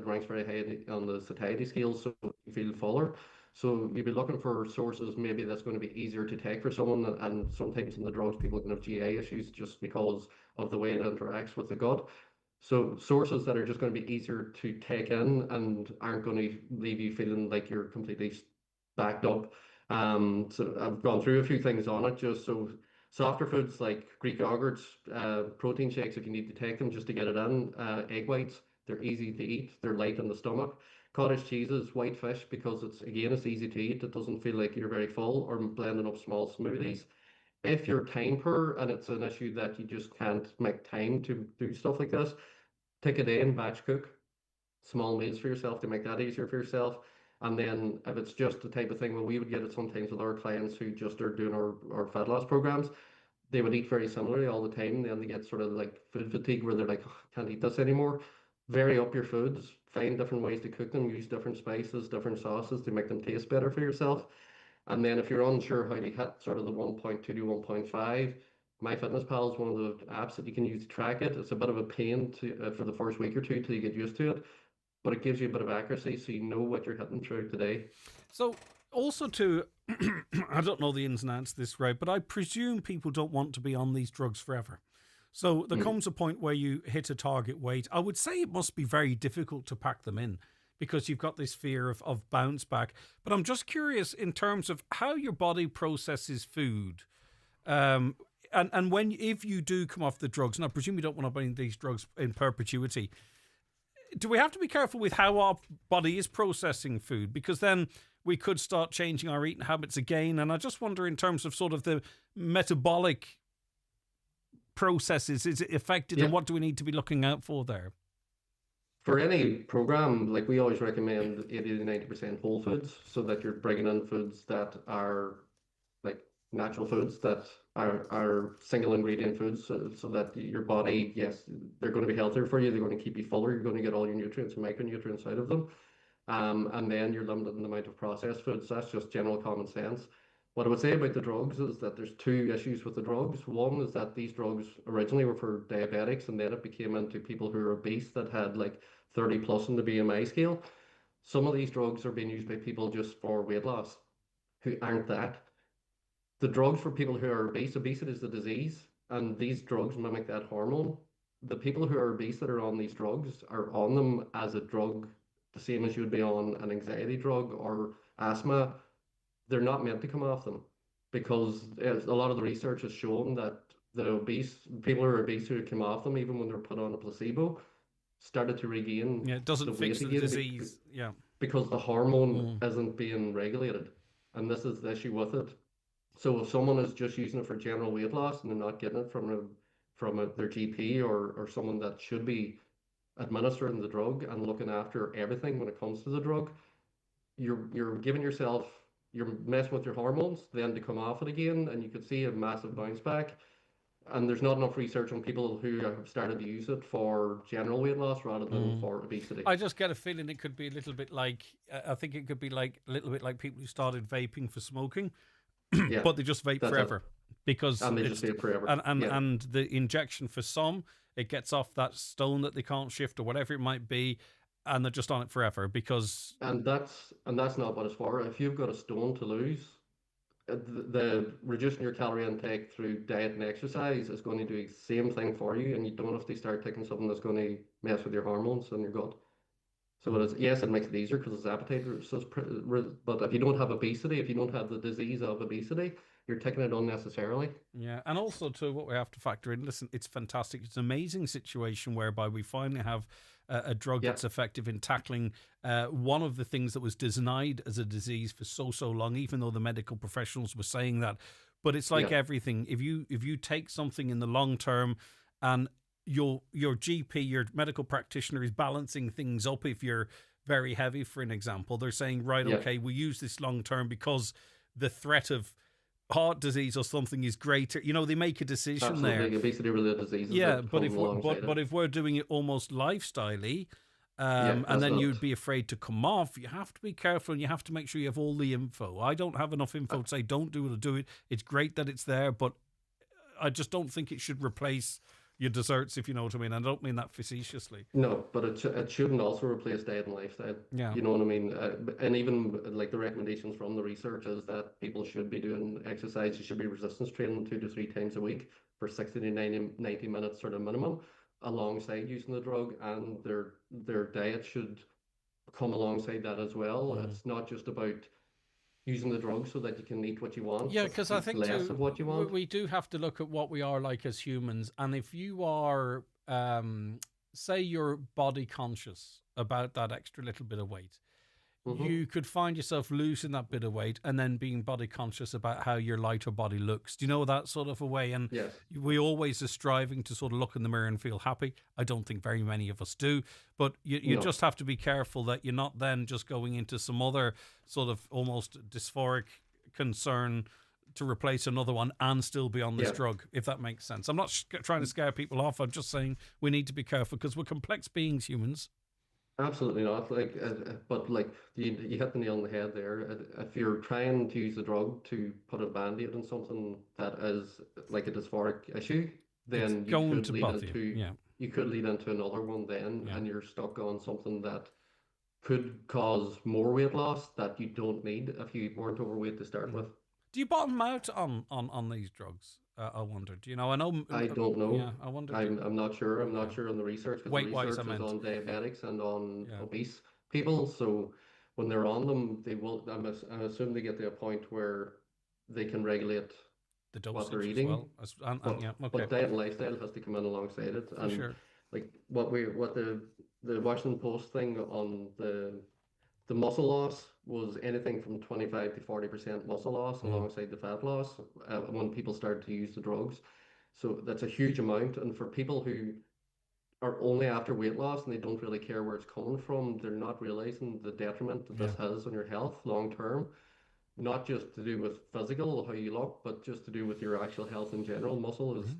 Speaker 25: ranks very high on the satiety scale, so you feel fuller. So you'd be looking for sources maybe that's going to be easier to take for someone, and sometimes in the drugs people can have GI issues just because of the way it interacts with the gut. So sources that are just going to be easier to take in and aren't going to leave you feeling like you're completely backed up. So I've gone through a few things on it. Just so softer foods like Greek yogurts, protein shakes if you need to take them just to get it in, egg whites, They're easy to eat. They're light on the stomach. Cottage cheeses, white fish, because it's easy to eat. It doesn't feel like you're very full, or blending up small smoothies. If you're time poor and it's an issue that you just can't make time to do stuff like this, take a day and batch cook small meals for yourself to make that easier for yourself. And then if it's just the type of thing, well, we would get it sometimes with our clients who just are doing our fat loss programs. They would eat very similarly all the time. Then they get sort of like food fatigue where they're like, oh, I can't eat this anymore. Vary up your foods, find different ways to cook them, use different spices, different sauces to make them taste better for yourself. And then if you're unsure how to hit sort of the 1.2 to 1.5, MyFitnessPal is one of the apps that you can use to track it. It's a bit of a pain for the first week or two till you get used to it, but it gives you a bit of accuracy so you know what you're hitting through today.
Speaker 2: So also to, I don't know the ins and outs of this, right, but I presume people don't want to be on these drugs forever. So there comes a point where you hit a target weight. I would say it must be very difficult to pack them in because you've got this fear of bounce back. But I'm just curious in terms of how your body processes food. And when, if you do come off the drugs, and I presume you don't want to be on these drugs in perpetuity, do we have to be careful with how our body is processing food? Because then we could start changing our eating habits again. And I just wonder in terms of sort of the metabolic processes, is it affected and what do we need to be looking out for there?
Speaker 25: For any program, like we always recommend 80 to 90% whole foods, so that you're bringing in foods that are like natural foods that are single ingredient foods, so that your body, yes, they're going to be healthier for you. They're going to keep you fuller. You're going to get all your nutrients and micronutrients out of them. And then you're limiting the amount of processed foods. That's just general common sense. What I would say about the drugs is that there's two issues with the drugs. One is that these drugs originally were for diabetics, and then it became into people who are obese that had like 30 plus in the BMI scale. Some of these drugs are being used by people just for weight loss who aren't that. The drugs for people who are obese, obesity is the disease, and these drugs mimic that hormone. The people who are obese that are on these drugs are on them as a drug, the same as you would be on an anxiety drug or asthma. They're not meant to come off them, because a lot of the research has shown that the obese people who are obese who come off them, even when they're put on a placebo, started to regain.
Speaker 2: Yeah, it doesn't fix the disease. Yeah,
Speaker 25: because the hormone isn't being regulated, and this is the issue with it. So if someone is just using it for general weight loss and they're not getting it from their GP or someone that should be administering the drug and looking after everything when it comes to the drug, you're giving yourself, you're messing with your hormones then to come off it again, and you could see a massive bounce back. And there's not enough research on people who have started to use it for general weight loss rather than for obesity.
Speaker 2: I just get a feeling it could be a little bit like, I think it could be like a little bit like people who started vaping for smoking, but they just vape forever. Because
Speaker 25: and they just vape forever.
Speaker 2: And the injection for some, it gets off that stone that they can't shift or whatever it might be, and they're just on it forever because...
Speaker 25: And that's not what it's for. If you've got a stone to lose, the reducing your calorie intake through diet and exercise is going to do the same thing for you, and you don't have to start taking something that's going to mess with your hormones and your gut. So it is, yes, it makes it easier because it's appetite, but if you don't have obesity, if you don't have the disease of obesity, you're taking it unnecessarily.
Speaker 2: Yeah, and also to what we have to factor in, listen, it's fantastic. It's an amazing situation whereby we finally have a drug that's effective in tackling one of the things that was denied as a disease for so long, even though the medical professionals were saying that. But it's like everything. If you take something in the long term and your GP, your medical practitioner is balancing things up, if you're very heavy, for an example, they're saying, right, okay, we use this long term because the threat of heart disease or something is greater. You know, they make a decision there.
Speaker 25: Obesity-related diseases.
Speaker 2: Yeah, but if we're doing it almost lifestyle-y, and then you'd be afraid to come off, you have to be careful and you have to make sure you have all the info. I don't have enough info to say don't do it or do it. It's great that it's there, but I just don't think it should replace your desserts, if you know what I mean. I don't mean that facetiously.
Speaker 25: No, but it shouldn't also replace diet and lifestyle. Yeah. You know what I mean? And even like the recommendations from the research is that people should be doing exercise. You should be resistance training 2 to 3 times a week for 60 to 90 minutes sort of minimum, alongside using the drug, and their diet should come alongside that as well. It's not just about using the drug so that you can eat what you want.
Speaker 2: Yeah, because I think
Speaker 25: less of what you want.
Speaker 2: We do have to look at what we are like as humans, and if you are say you're body conscious about that extra little bit of weight, you could find yourself losing that bit of weight and then being body conscious about how your lighter body looks. Do you know, that sort of a way? And we always are striving to sort of look in the mirror and feel happy. I don't think very many of us do, but you just have to be careful that you're not then just going into some other sort of almost dysphoric concern to replace another one and still be on this drug, if that makes sense. I'm not trying to scare people off. I'm just saying we need to be careful because we're complex beings, humans.
Speaker 25: Absolutely not. But you hit the nail on the head there. If you're trying to use the drug to put a band-aid on something that is like a dysphoric issue, then you could lead into another one then, and you're stuck on something that could cause more weight loss that you don't need if you weren't overweight to start with.
Speaker 2: Do you bottom out on these drugs? I wonder. Do you know? I know.
Speaker 25: I don't know.
Speaker 2: Yeah, I wonder.
Speaker 25: I'm not sure. I'm not sure on the research.
Speaker 2: Weight-wise,
Speaker 25: the research is on diabetics and on obese people. So when they're on them, they will. I assume they get to a point where they can regulate
Speaker 2: the dosage
Speaker 25: what they're eating.
Speaker 2: as well.
Speaker 25: But diet and lifestyle has to come in alongside it. And
Speaker 2: sure.
Speaker 25: Like what the Washington Post thing on the muscle loss was anything from 25 to 40% muscle loss alongside the fat loss when people started to use the drugs. So that's a huge amount. And for people who are only after weight loss and they don't really care where it's coming from, they're not realizing the detriment that this has on your health long term. Not just to do with physical, how you look, but just to do with your actual health in general. Muscle is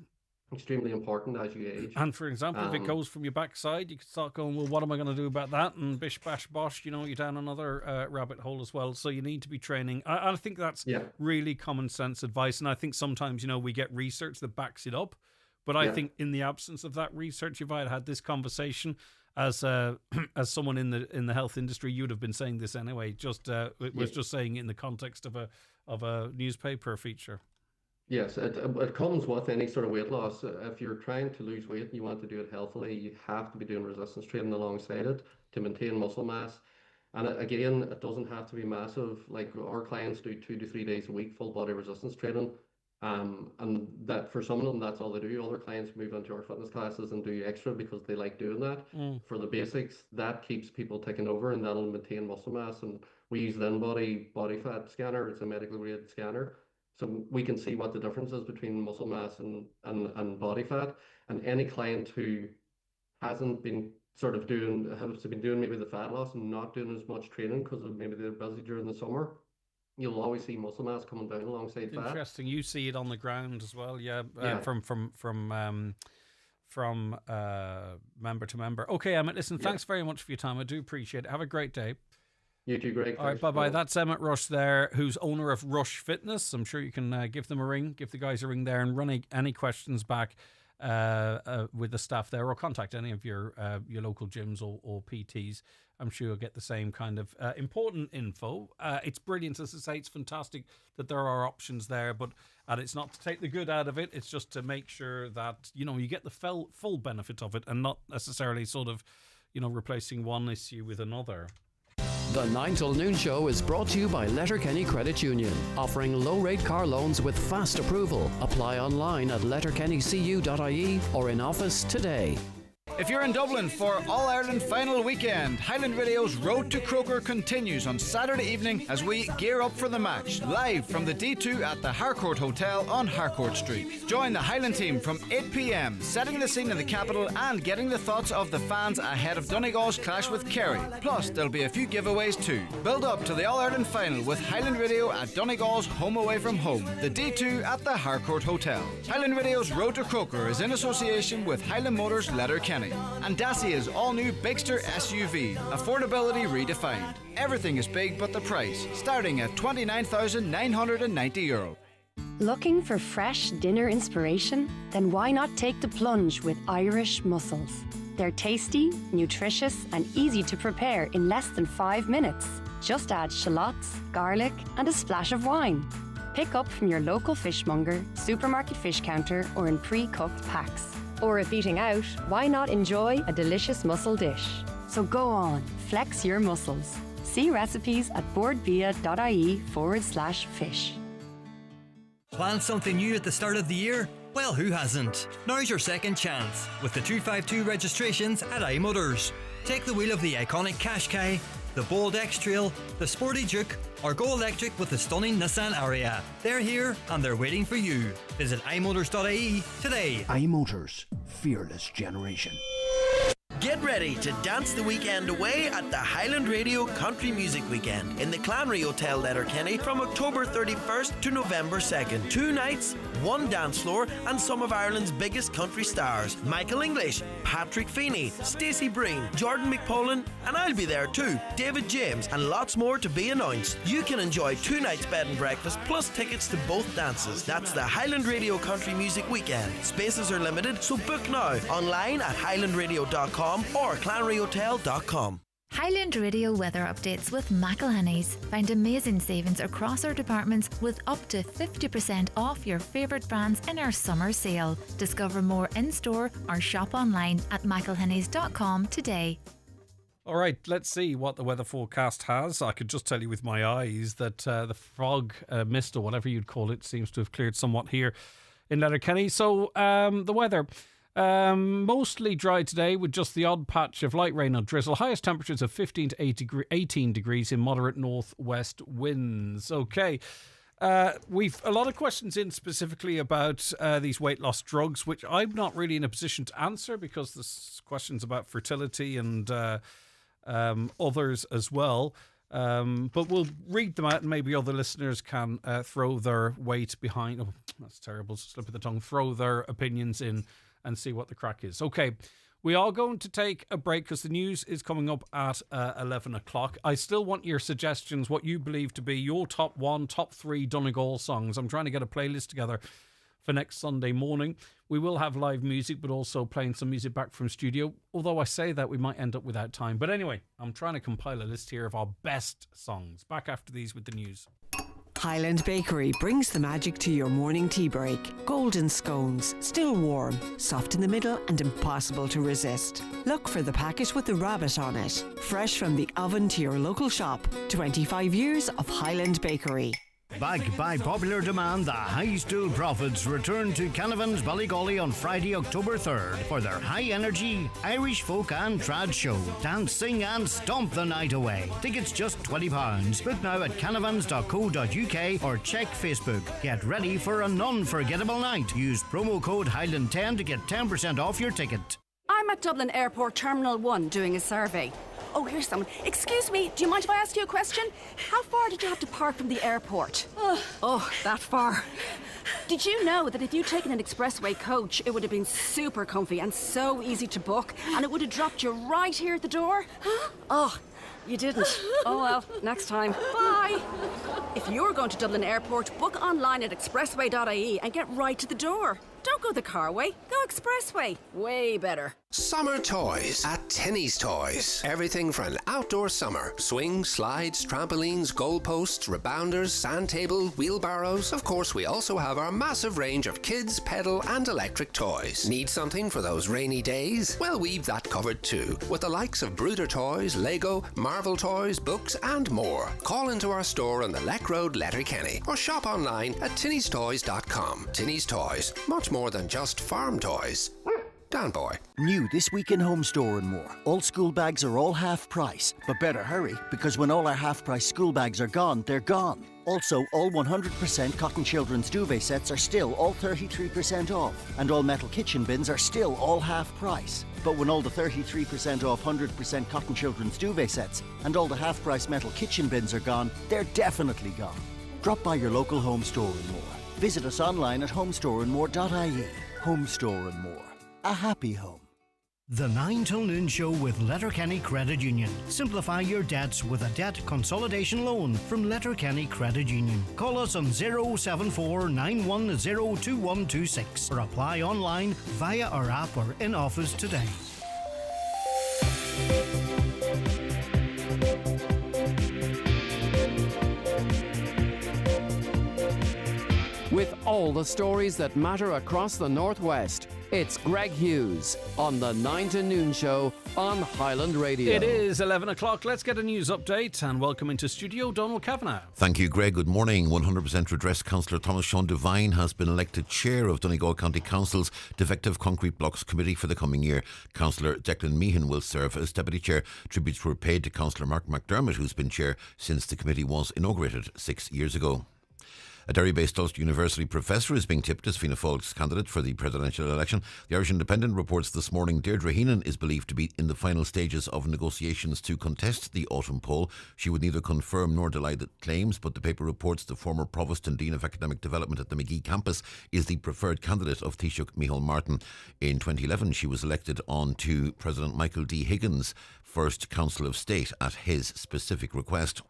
Speaker 25: extremely important as you age.
Speaker 2: And for example, if it goes from your backside, you can start going, well, what am I going to do about that? And bish, bash, bosh, you're down another rabbit hole as well. So you need to be training. I think that's really common sense advice. And I think sometimes, we get research that backs it up. But I think in the absence of that research, if I had this conversation as someone in the health industry, you would have been saying this anyway. It was just saying in the context of a newspaper feature.
Speaker 25: Yes, it comes with any sort of weight loss. If you're trying to lose weight and you want to do it healthily, you have to be doing resistance training alongside it to maintain muscle mass. And again, it doesn't have to be massive. Like our clients do 2 to 3 days a week, full body resistance training. And that for some of them, that's all they do. Other clients move into our fitness classes and do extra because they like doing that. For the basics, that keeps people ticking over and that'll maintain muscle mass. And we use the in-body body fat scanner. It's a medical grade scanner. So we can see what the difference is between muscle mass and body fat. And any client who hasn't been has been doing maybe the fat loss and not doing as much training because maybe they're busy during the summer, you'll always see muscle mass coming down alongside fat.
Speaker 2: Interesting. You see it on the ground as well, from member to member. Okay, Emmett, listen, thanks very much for your time. I do appreciate it. Have a great day.
Speaker 25: You too, Greg.
Speaker 2: All right, bye-bye. That's Emmett Rush there, who's owner of Rush Fitness. I'm sure you can give them a ring, give the guys a ring there and run any questions back with the staff there, or contact any of your local gyms or PTs. I'm sure you'll get the same kind of important info. It's brilliant, as I say. It's fantastic that there are options there, and it's not to take the good out of it. It's just to make sure that, you get the full benefit of it and not necessarily sort of, replacing one issue with another.
Speaker 8: The 9 till noon show is brought to you by Letterkenny Credit Union, offering low-rate car loans with fast approval. Apply online at letterkennycu.ie or in office today.
Speaker 1: If you're in Dublin for All-Ireland final weekend, Highland Radio's Road to Croker continues on Saturday evening as we gear up for the match, live from the D2 at the Harcourt Hotel on Harcourt Street. Join the Highland team from 8 p.m, setting the scene in the capital and getting the thoughts of the fans ahead of Donegal's clash with Kerry. Plus, there'll be a few giveaways too. Build up to the All-Ireland final with Highland Radio at Donegal's Home Away from Home, the D2 at the Harcourt Hotel. Highland Radio's Road to Croker is in association with Highland Motors Letterkenny and Dacia's all-new Bigster SUV. Affordability redefined. Everything is big but the price, starting at €29,990.
Speaker 4: Looking for fresh dinner inspiration? Then why not take the plunge with Irish mussels? They're tasty, nutritious and easy to prepare in less than 5 minutes. Just add shallots, garlic and a splash of wine. Pick up from your local fishmonger, supermarket fish counter or in pre-cooked packs. Or if eating out, why not enjoy a delicious mussel dish? So go on, flex your mussels. See recipes at boardvia.ie/fish.
Speaker 11: Plan something new at the start of the year?
Speaker 5: Well, who hasn't? Now's your second chance with the 252 registrations at iMotors. Take the wheel of the iconic Qashqai, the bold X-Trail, the sporty Juke, or go electric with the stunning Nissan Ariya. They're here and they're waiting for you. Visit imotors.ie today.
Speaker 6: iMotors, fearless generation.
Speaker 11: Get ready to dance the weekend away at the Highland Radio Country Music Weekend in the Clanry Hotel, Letterkenny from October 31st to November 2nd. 2 nights, 1 dance floor and some of Ireland's biggest country stars. Michael English, Patrick Feeney, Stacey Breen, Jordan McPollan, and I'll be there too, David James, and lots more to be announced. You can enjoy 2 nights bed and breakfast plus tickets to both dances. That's the Highland Radio Country Music Weekend. Spaces are limited, so book now online at highlandradio.com or clanryhotel.com.
Speaker 22: Highland Radio weather updates with McElhenney's. Find amazing savings across our departments with up to 50% off your favourite brands in our summer sale. Discover more in-store or shop online at mcelhenneys.com today.
Speaker 2: All right, let's see what the weather forecast has. I could just tell you with my eyes that the fog mist, or whatever you'd call it, seems to have cleared somewhat here in Letterkenny. So the weather... mostly dry today with just the odd patch of light rain or drizzle. Highest temperatures of 15 to 18 degrees in moderate northwest winds. Okay. We've a lot of questions in specifically about these weight loss drugs, which I'm not really in a position to answer because there's questions about fertility and others as well. But we'll read them out and maybe other listeners can throw their weight behind. Oh, that's terrible. Slip of the tongue. Throw their opinions in and see what the crack is. Okay, we are going to take a break because the news is coming up at 11 o'clock. I still want your suggestions, what you believe to be your top 1, top 3 Donegal songs. I'm trying to get a playlist together for next Sunday morning. We will have live music, but also playing some music back from studio. Although I say that, we might end up without time. But anyway, I'm trying to compile a list here of our best songs. Back after these with the news.
Speaker 24: Highland Bakery brings the magic to your morning tea break. Golden scones, still warm, soft in the middle and impossible to resist. Look for the packet with the rabbit on it. Fresh from the oven to your local shop. 25 years of Highland Bakery.
Speaker 19: Back by popular demand, the High Stool Prophets return to Canavan's Ballygolly on Friday, October 3rd for their high-energy Irish folk and trad show. Dance, sing and stomp the night away. Tickets just £20. Book now at canavans.co.uk or check Facebook. Get ready for an unforgettable night. Use promo code Highland10 to get 10% off your ticket.
Speaker 26: I'm at Dublin Airport Terminal 1 doing a survey. Oh, here's someone. Excuse me, do you mind if I ask you a question? How far did you have to park from the airport? Oh, that far. Did you know that if you'd taken an expressway coach, it would have been super comfy and so easy to book, and it would have dropped you right here at the door? Oh, you didn't. Oh well, next time. Bye. If you're going to Dublin Airport, book online at expressway.ie and get right to the door. Don't go the car way, go expressway. Way better.
Speaker 27: Summer toys at Tinny's Toys. Everything for an outdoor summer. Swings, slides, trampolines, goalposts, rebounders, sand table, wheelbarrows. Of course, we also have our massive range of kids, pedal and electric toys. Need something for those rainy days? Well, we've that covered too, with the likes of Brooder Toys, Lego, Marvel Toys, books and more. Call into our store on the Leck Road, Letterkenny, or shop online at tinnystoys.com. Tinny's Toys, much more than just farm toys. Dan boy.
Speaker 28: New this week in Home Store and More. All school bags are all half price, but better hurry because when all our half price school bags are gone, they're gone. Also, all 100% cotton children's duvet sets are still all 33% off, and all metal kitchen bins are still all half price. But when all the 33% off 100% cotton children's duvet sets and all the half price metal kitchen bins are gone, they're definitely gone. Drop by your local Home Store and More. Visit us online at homestoreandmore.ie. Home Store and More. A happy home.
Speaker 19: The 9 till noon show with Letterkenny Credit Union. Simplify your debts with a debt consolidation loan from Letterkenny Credit Union. Call us on 074 910 2126 or apply online via our app or in office today.
Speaker 10: With
Speaker 8: all the stories that matter across the Northwest. It's Greg Hughes on the 9 to Noon Show on Highland Radio.
Speaker 2: It is 11 o'clock. Let's get a news update and welcome into studio Donald Kavanagh.
Speaker 3: Thank you, Greg. Good morning. 100% Redress Councillor Thomas Sean Devine has been elected Chair of Donegal County Council's Defective Concrete Blocks Committee for the coming year. Councillor Declan Meehan will serve as Deputy Chair. Tributes were paid to Councillor Mark McDermott, who's been Chair since the committee was inaugurated 6 years ago. A Derry-based Ulster University professor is being tipped as Fianna Fáil's candidate for the presidential election. The Irish Independent reports this morning Deirdre Heenan is believed to be in the final stages of negotiations to contest the autumn poll. She would neither confirm nor deny the claims, but the paper reports the former Provost and Dean of Academic Development at the Magee campus is the preferred candidate of Taoiseach Micheál Martin. In 2011, she was elected on to President Michael D. Higgins' first Council of State at his specific request.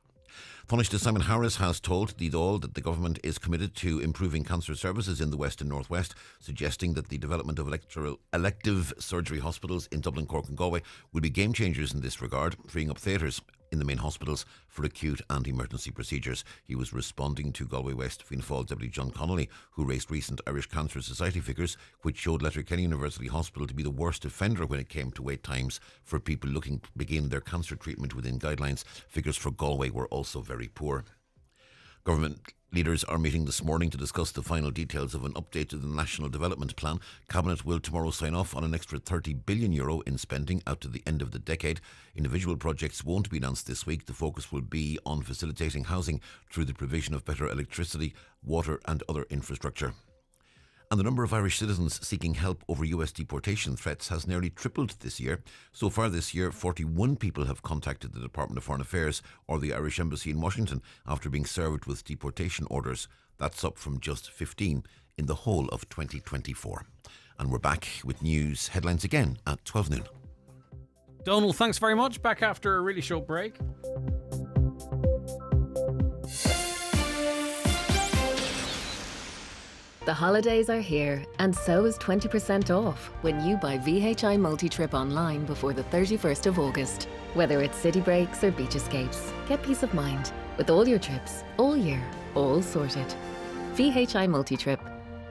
Speaker 3: Taoiseach Simon Harris has told the Dáil that the government is committed to improving cancer services in the West and North West, suggesting that the development of elective surgery hospitals in Dublin, Cork and Galway will be game changers in this regard, freeing up theatres in the main hospitals for acute and emergency procedures. He was responding to Galway West Fianna Fáil Deputy John Connolly, who raised recent Irish Cancer Society figures which showed Letterkenny University Hospital to be the worst offender when it came to wait times for people looking to begin their cancer treatment within guidelines. Figures for Galway were also very poor. Government leaders are meeting this morning to discuss the final details of an update to the National Development Plan. Cabinet will tomorrow sign off on an extra €30 billion in spending out to the end of the decade. Individual projects won't be announced this week. The focus will be on facilitating housing through the provision of better electricity, water and other infrastructure. And the number of Irish citizens seeking help over US deportation threats has nearly tripled this year. So far this year, 41 people have contacted the Department of Foreign Affairs or the Irish Embassy in Washington after being served with deportation orders. That's up from just 15 in the whole of 2024. And we're back with news headlines again at 12 noon.
Speaker 2: Donald, thanks very much. Back after a really short break.
Speaker 21: The holidays are here, and so is 20% off when you buy VHI Multi-Trip online before the 31st of August. Whether it's city breaks or beach escapes, get peace of mind with all your trips, all year, all sorted. VHI Multi-Trip.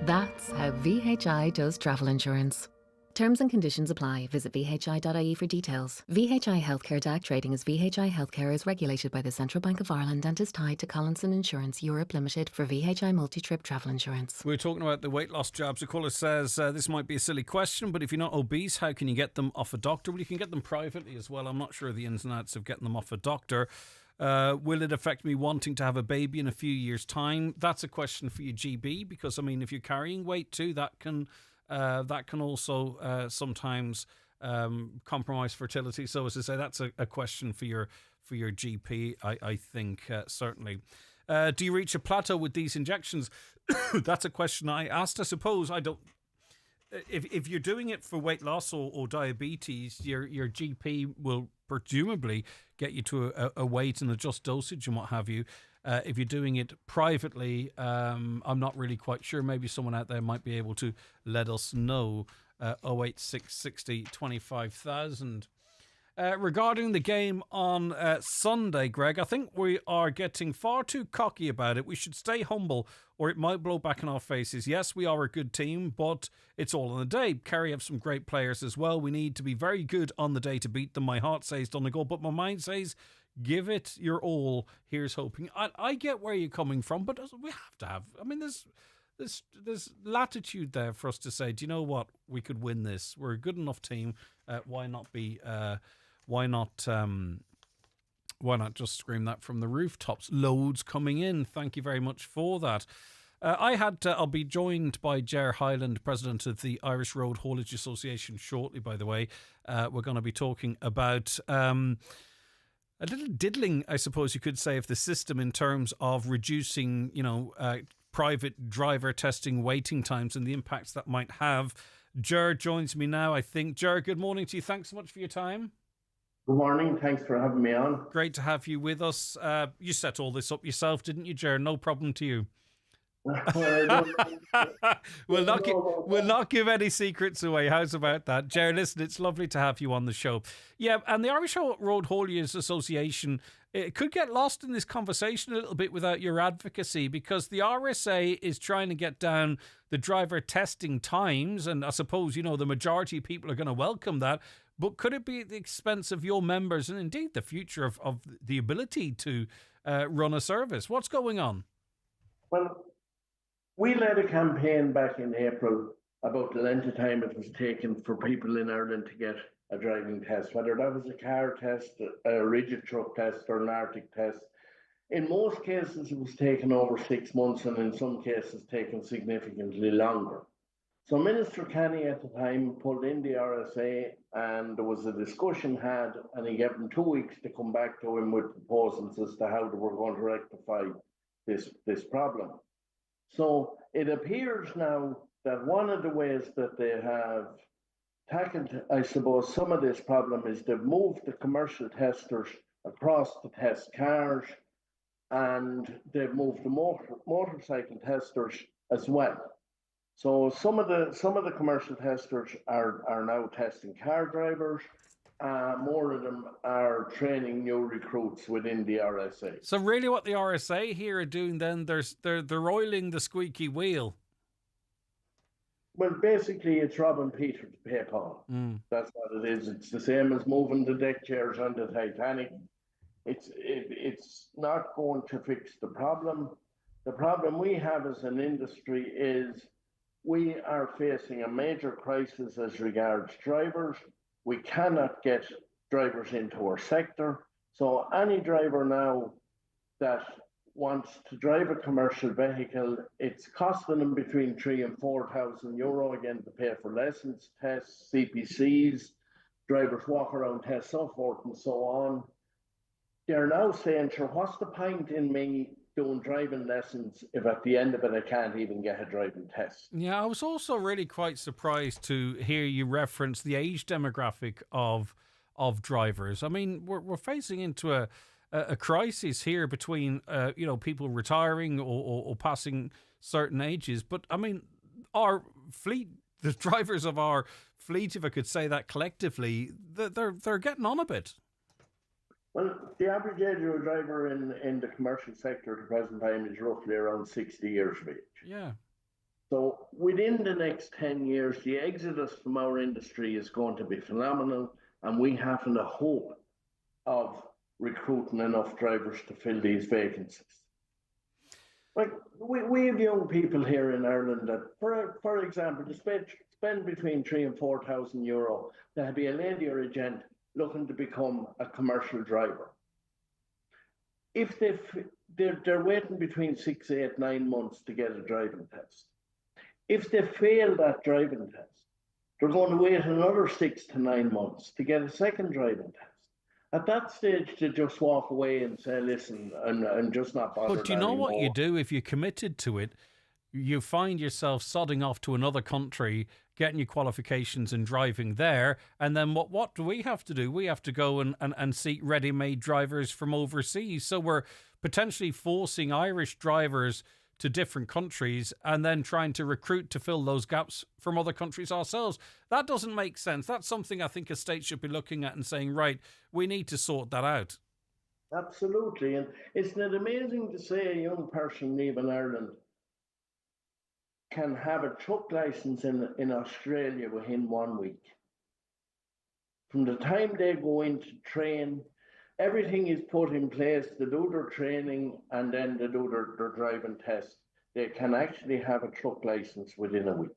Speaker 21: That's how VHI does travel insurance. Terms and conditions apply. Visit vhi.ie for details. VHI Healthcare DAC trading as VHI Healthcare is regulated by the Central Bank of Ireland and is tied to Collinson Insurance Europe Limited for VHI multi-trip travel insurance.
Speaker 2: We're talking about the weight loss jabs. A caller says, this might be a silly question, but if you're not obese, how can you get them off a doctor? Well, you can get them privately as well. I'm not sure of the ins and outs of getting them off a doctor. Will it affect me wanting to have a baby in a few years' time? That's a question for your GB, because, I mean, if you're carrying weight too, that can also sometimes compromise fertility. So, as I say, that's a question for your GP. I think certainly. Do you reach a plateau with these injections? That's a question I asked. I suppose I don't. If you're doing it for weight loss or diabetes, your GP will presumably get you to a weight and adjust dosage and what have you. If you're doing it privately, I'm not really quite sure. Maybe someone out there might be able to let us know. 08660 25,000. Regarding the game on Sunday, Greg, I think we are getting far too cocky about it. We should stay humble or it might blow back in our faces. Yes, we are a good team, but it's all on the day. Kerry have some great players as well. We need to be very good on the day to beat them. My heart says Donegal, but my mind says give it your all. Here's hoping. I get where you're coming from, but we have to have. I mean, there's latitude there for us to say, do you know what? We could win this. We're a good enough team. Why not be? Why not just scream that from the rooftops? Loads coming in. Thank you very much for that. I'll be joined by Ger Hyland, president of the Irish Road Haulage Association, shortly. By the way, we're going to be talking about a little diddling, I suppose you could say, of the system in terms of reducing, private driver testing waiting times and the impacts that might have. Ger joins me now, I think. Ger, good morning to you. Thanks so much for your time.
Speaker 7: Good morning. Thanks for having me on.
Speaker 2: Great to have you with us. You set all this up yourself, didn't you, Ger? No problem to you. We'll not give any secrets away. How's about that? Ger, listen, it's lovely to have you on the show. Yeah, and the Irish Road Hauliers Association, it could get lost in this conversation a little bit without your advocacy, because the RSA is trying to get down the driver testing times, and I suppose, the majority of people are going to welcome that. But could it be at the expense of your members and indeed the future of the ability to run a service? What's going on?
Speaker 7: Well, we led a campaign back in April about the length of time it was taken for people in Ireland to get a driving test, whether that was a car test, a rigid truck test, or an Arctic test. In most cases, it was taken over 6 months, and in some cases, taken significantly longer. So Minister Kenny at the time pulled in the RSA, and there was a discussion had, and he gave them 2 weeks to come back to him with proposals as to how they were going to rectify this problem. So it appears now that one of the ways that they have tackled, I suppose, some of this problem is they've moved the commercial testers across to test cars, and they've moved the motorcycle testers as well. So some of the commercial testers are now testing car drivers. More of them are training new recruits within the RSA.
Speaker 2: So really what the RSA here are doing then, they're oiling the squeaky wheel.
Speaker 7: Well, basically it's robbing Peter to pay Paul. That's what it is. It's the same as moving the deck chairs on the Titanic. It's not going to fix the problem. The problem we have as an industry is we are facing a major crisis as regards drivers. We cannot get drivers into our sector. So any driver now that wants to drive a commercial vehicle, it's costing them between €3,000 and €4,000 again to pay for lessons, tests, CPCs, drivers walk around tests, so forth and so on. They're now saying, sure, what's the point in me doing driving lessons if at the end of it I can't even get a driving test?
Speaker 2: Yeah, I was also really quite surprised to hear you reference the age demographic of drivers. I mean, we're facing into a crisis here between people retiring or passing certain ages. But I mean, our fleet, the drivers of our fleet, if I could say that collectively, they're getting on a bit.
Speaker 7: Well, the average age of a driver in the commercial sector at the present time is roughly around 60 years of age.
Speaker 2: Yeah.
Speaker 7: So within the next 10 years, the exodus from our industry is going to be phenomenal, and we haven't a hope of recruiting enough drivers to fill these vacancies. Like we have young people here in Ireland that, for example, to spend between €3,000 and €4,000, there'll be a lady or a gent looking to become a commercial driver. If they're waiting between 6, 8, 9 months to get a driving test. If they fail that driving test, they're going to wait another 6 to 9 months to get a second driving test. At that stage, they just walk away and say, listen, I'm just not bothered.
Speaker 2: But do you know what you do if you're committed to it? You find yourself sodding off to another country, getting your qualifications and driving there. And then what do we have to do? We have to go and seek ready-made drivers from overseas. So we're potentially forcing Irish drivers to different countries and then trying to recruit to fill those gaps from other countries ourselves. That doesn't make sense. That's something I think a state should be looking at and saying, right, we need to sort that out.
Speaker 7: Absolutely. And isn't it amazing to say a young person leaving Ireland can have a truck license in Australia within 1 week? From the time they go in to train, everything is put in place. They do their training and then they do their driving test. They can actually have a truck license within a week.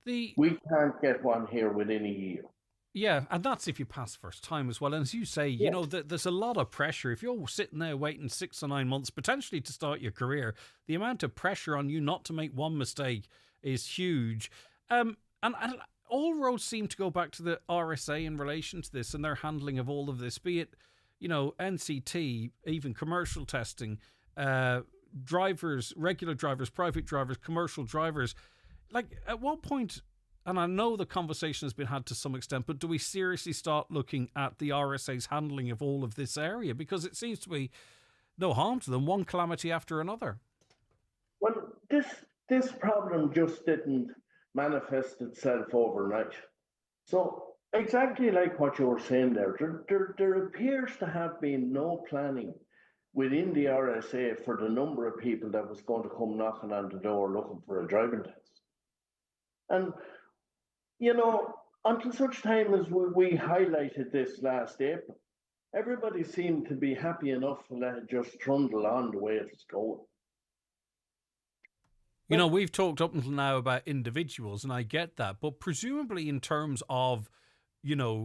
Speaker 7: We can't get one here within a year.
Speaker 2: Yeah, and that's if you pass first time as well. And as you say, you know, there's a lot of pressure. If you're sitting there waiting 6 or 9 months, potentially to start your career, the amount of pressure on you not to make one mistake is huge. And all roads seem to go back to the RSA in relation to this and their handling of all of this, be it, NCT, even commercial testing, drivers, regular drivers, private drivers, commercial drivers. Like, at what point... And I know the conversation has been had to some extent, but do we seriously start looking at the RSA's handling of all of this area? Because it seems to be no harm to them, one calamity after another.
Speaker 7: Well, this problem just didn't manifest itself overnight. So exactly like what you were saying there appears to have been no planning within the RSA for the number of people that was going to come knocking on the door looking for a driving test. And, until such time as we highlighted this last April, everybody seemed to be happy enough to let it just trundle on the way it was going.
Speaker 2: We've talked up until now about individuals, and I get that, but presumably in terms of, the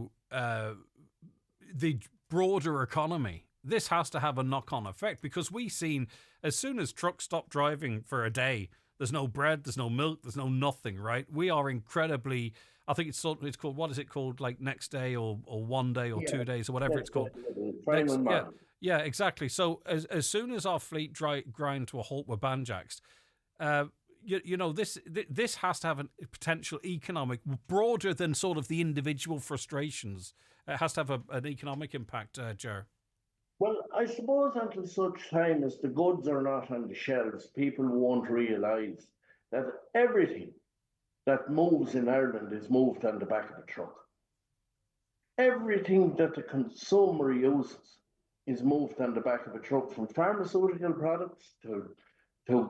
Speaker 2: broader economy, this has to have a knock-on effect, because we've seen as soon as trucks stop driving for a day, there's no bread, there's no milk, there's no nothing, right? We are incredibly, I think it's called, what is it called, like next day or 1 day or 2 days or whatever it's called. Yeah, exactly. So as soon as our fleet grind to a halt with banjacks, this has to have a potential economic, broader than sort of the individual frustrations. It has to have an economic impact, Ger.
Speaker 7: Well, I suppose until such time as the goods are not on the shelves, people won't realise that everything that moves in Ireland is moved on the back of a truck. Everything that the consumer uses is moved on the back of a truck, from pharmaceutical products to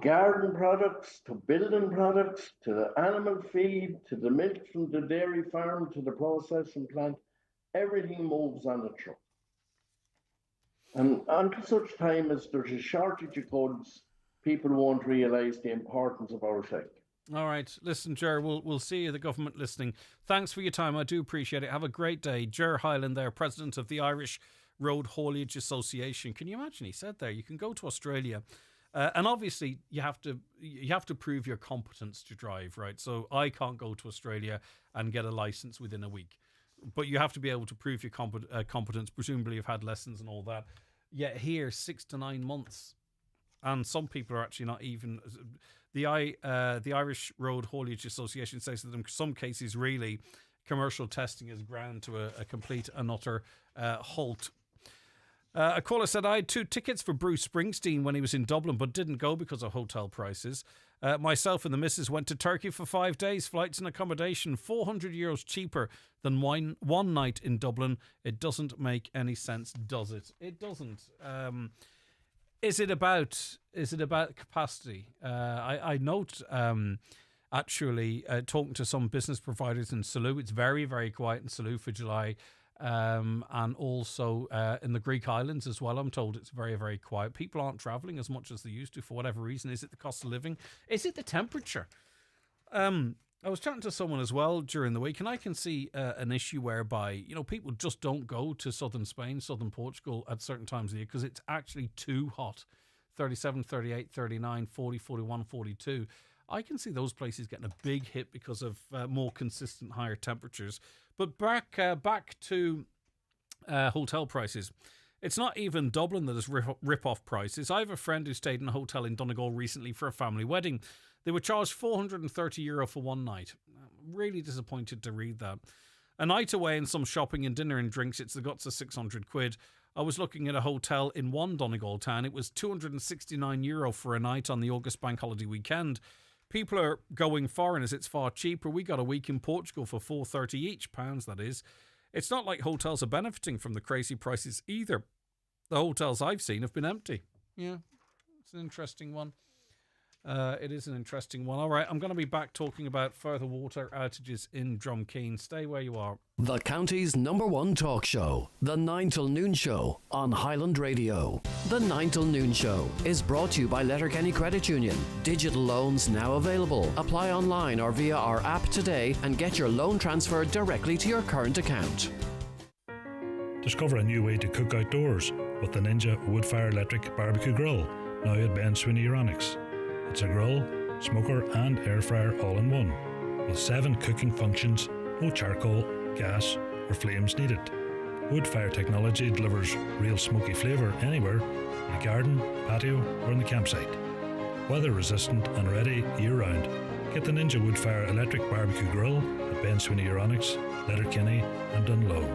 Speaker 7: garden products, to building products, to the animal feed, to the milk from the dairy farm, to the processing plant. Everything moves on a truck. And until such time as there's a shortage of goods, people won't realise the importance of our sector.
Speaker 2: All right. Listen, Ger, we'll see you, the government listening. Thanks for your time. I do appreciate it. Have a great day. Ger Hyland there, president of the Irish Road Haulage Association. Can you imagine? He said there, you can go to Australia. And obviously, you have to prove your competence to drive, right? So I can't go to Australia and get a license within a week. But you have to be able to prove your competence. Presumably you've had lessons and all that. Yet here, 6 to 9 months. And some people are actually not even... The Irish Road Haulage Association says that in some cases, really, commercial testing is ground to a complete and utter halt. A caller said, I had 2 tickets for Bruce Springsteen when he was in Dublin, but didn't go because of hotel prices. Myself and the missus went to Turkey for 5 days, flights and accommodation, €400 cheaper than one night in Dublin. It doesn't make any sense, does it? It doesn't. Is it about capacity? I note actually talking to some business providers in Salou, it's very, very quiet in Salou for July. And also in the Greek islands as well, I'm told it's very, very quiet. People aren't travelling as much as they used to for whatever reason. Is it the cost of living? Is it the temperature? I was chatting to someone as well during the week, and I can see an issue whereby, people just don't go to southern Spain, southern Portugal at certain times of the year because it's actually too hot. 37, 38, 39, 40, 41, 42. I can see those places getting a big hit because of more consistent higher temperatures. But back to hotel prices. It's not even Dublin that has rip-off prices. I have a friend who stayed in a hotel in Donegal recently for a family wedding. They were charged €430 for one night. I'm really disappointed to read that. A night away and some shopping and dinner and drinks, it's the guts of €600. I was looking at a hotel in one Donegal town. It was €269 for a night on the August bank holiday weekend. People are going foreigners, it's far cheaper. We got a week in Portugal for £430 each, pounds that is. It's not like hotels are benefiting from the crazy prices either. The hotels I've seen have been empty. Yeah, it's an interesting one. It is an interesting one. All right, I'm going to be back talking about further water outages in Drumkeen. Stay where you are.
Speaker 8: The county's #1 talk show, The 9 till Noon Show on Highland Radio. The 9 till Noon Show is brought to you by Letterkenny Credit Union. Digital loans now available. Apply online or via our app today and get your loan transferred directly to your current account.
Speaker 9: Discover a new way to cook outdoors with the Ninja Woodfire Electric Barbecue Grill, now at Ben Sweeney Euronics. It's a grill, smoker and air fryer all in one, with 7 cooking functions, no charcoal, gas or flames needed. Wood-fire technology delivers real smoky flavour anywhere, in the garden, patio or in the campsite. Weather resistant and ready year-round. Get the Ninja Woodfire Electric Barbecue Grill at Ben Sweeney Euronics, Letterkenny and Dunlow.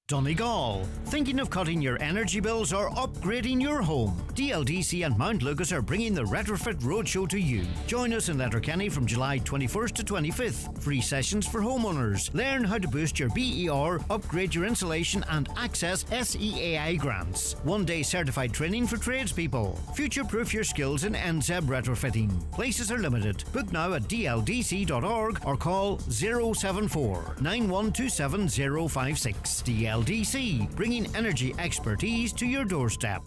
Speaker 19: Donegal. Thinking of cutting your energy bills or upgrading your home? DLDC and Mount Lucas are bringing the Retrofit Roadshow to you. Join us in Letterkenny from July 21st to 25th. Free sessions for homeowners. Learn how to boost your BER, upgrade your insulation and access SEAI grants. One-day certified training for tradespeople. Future-proof your skills in NSEB retrofitting. Places are limited. Book now at dldc.org or call 074 9127 056. DLDC, bringing energy expertise to your doorstep.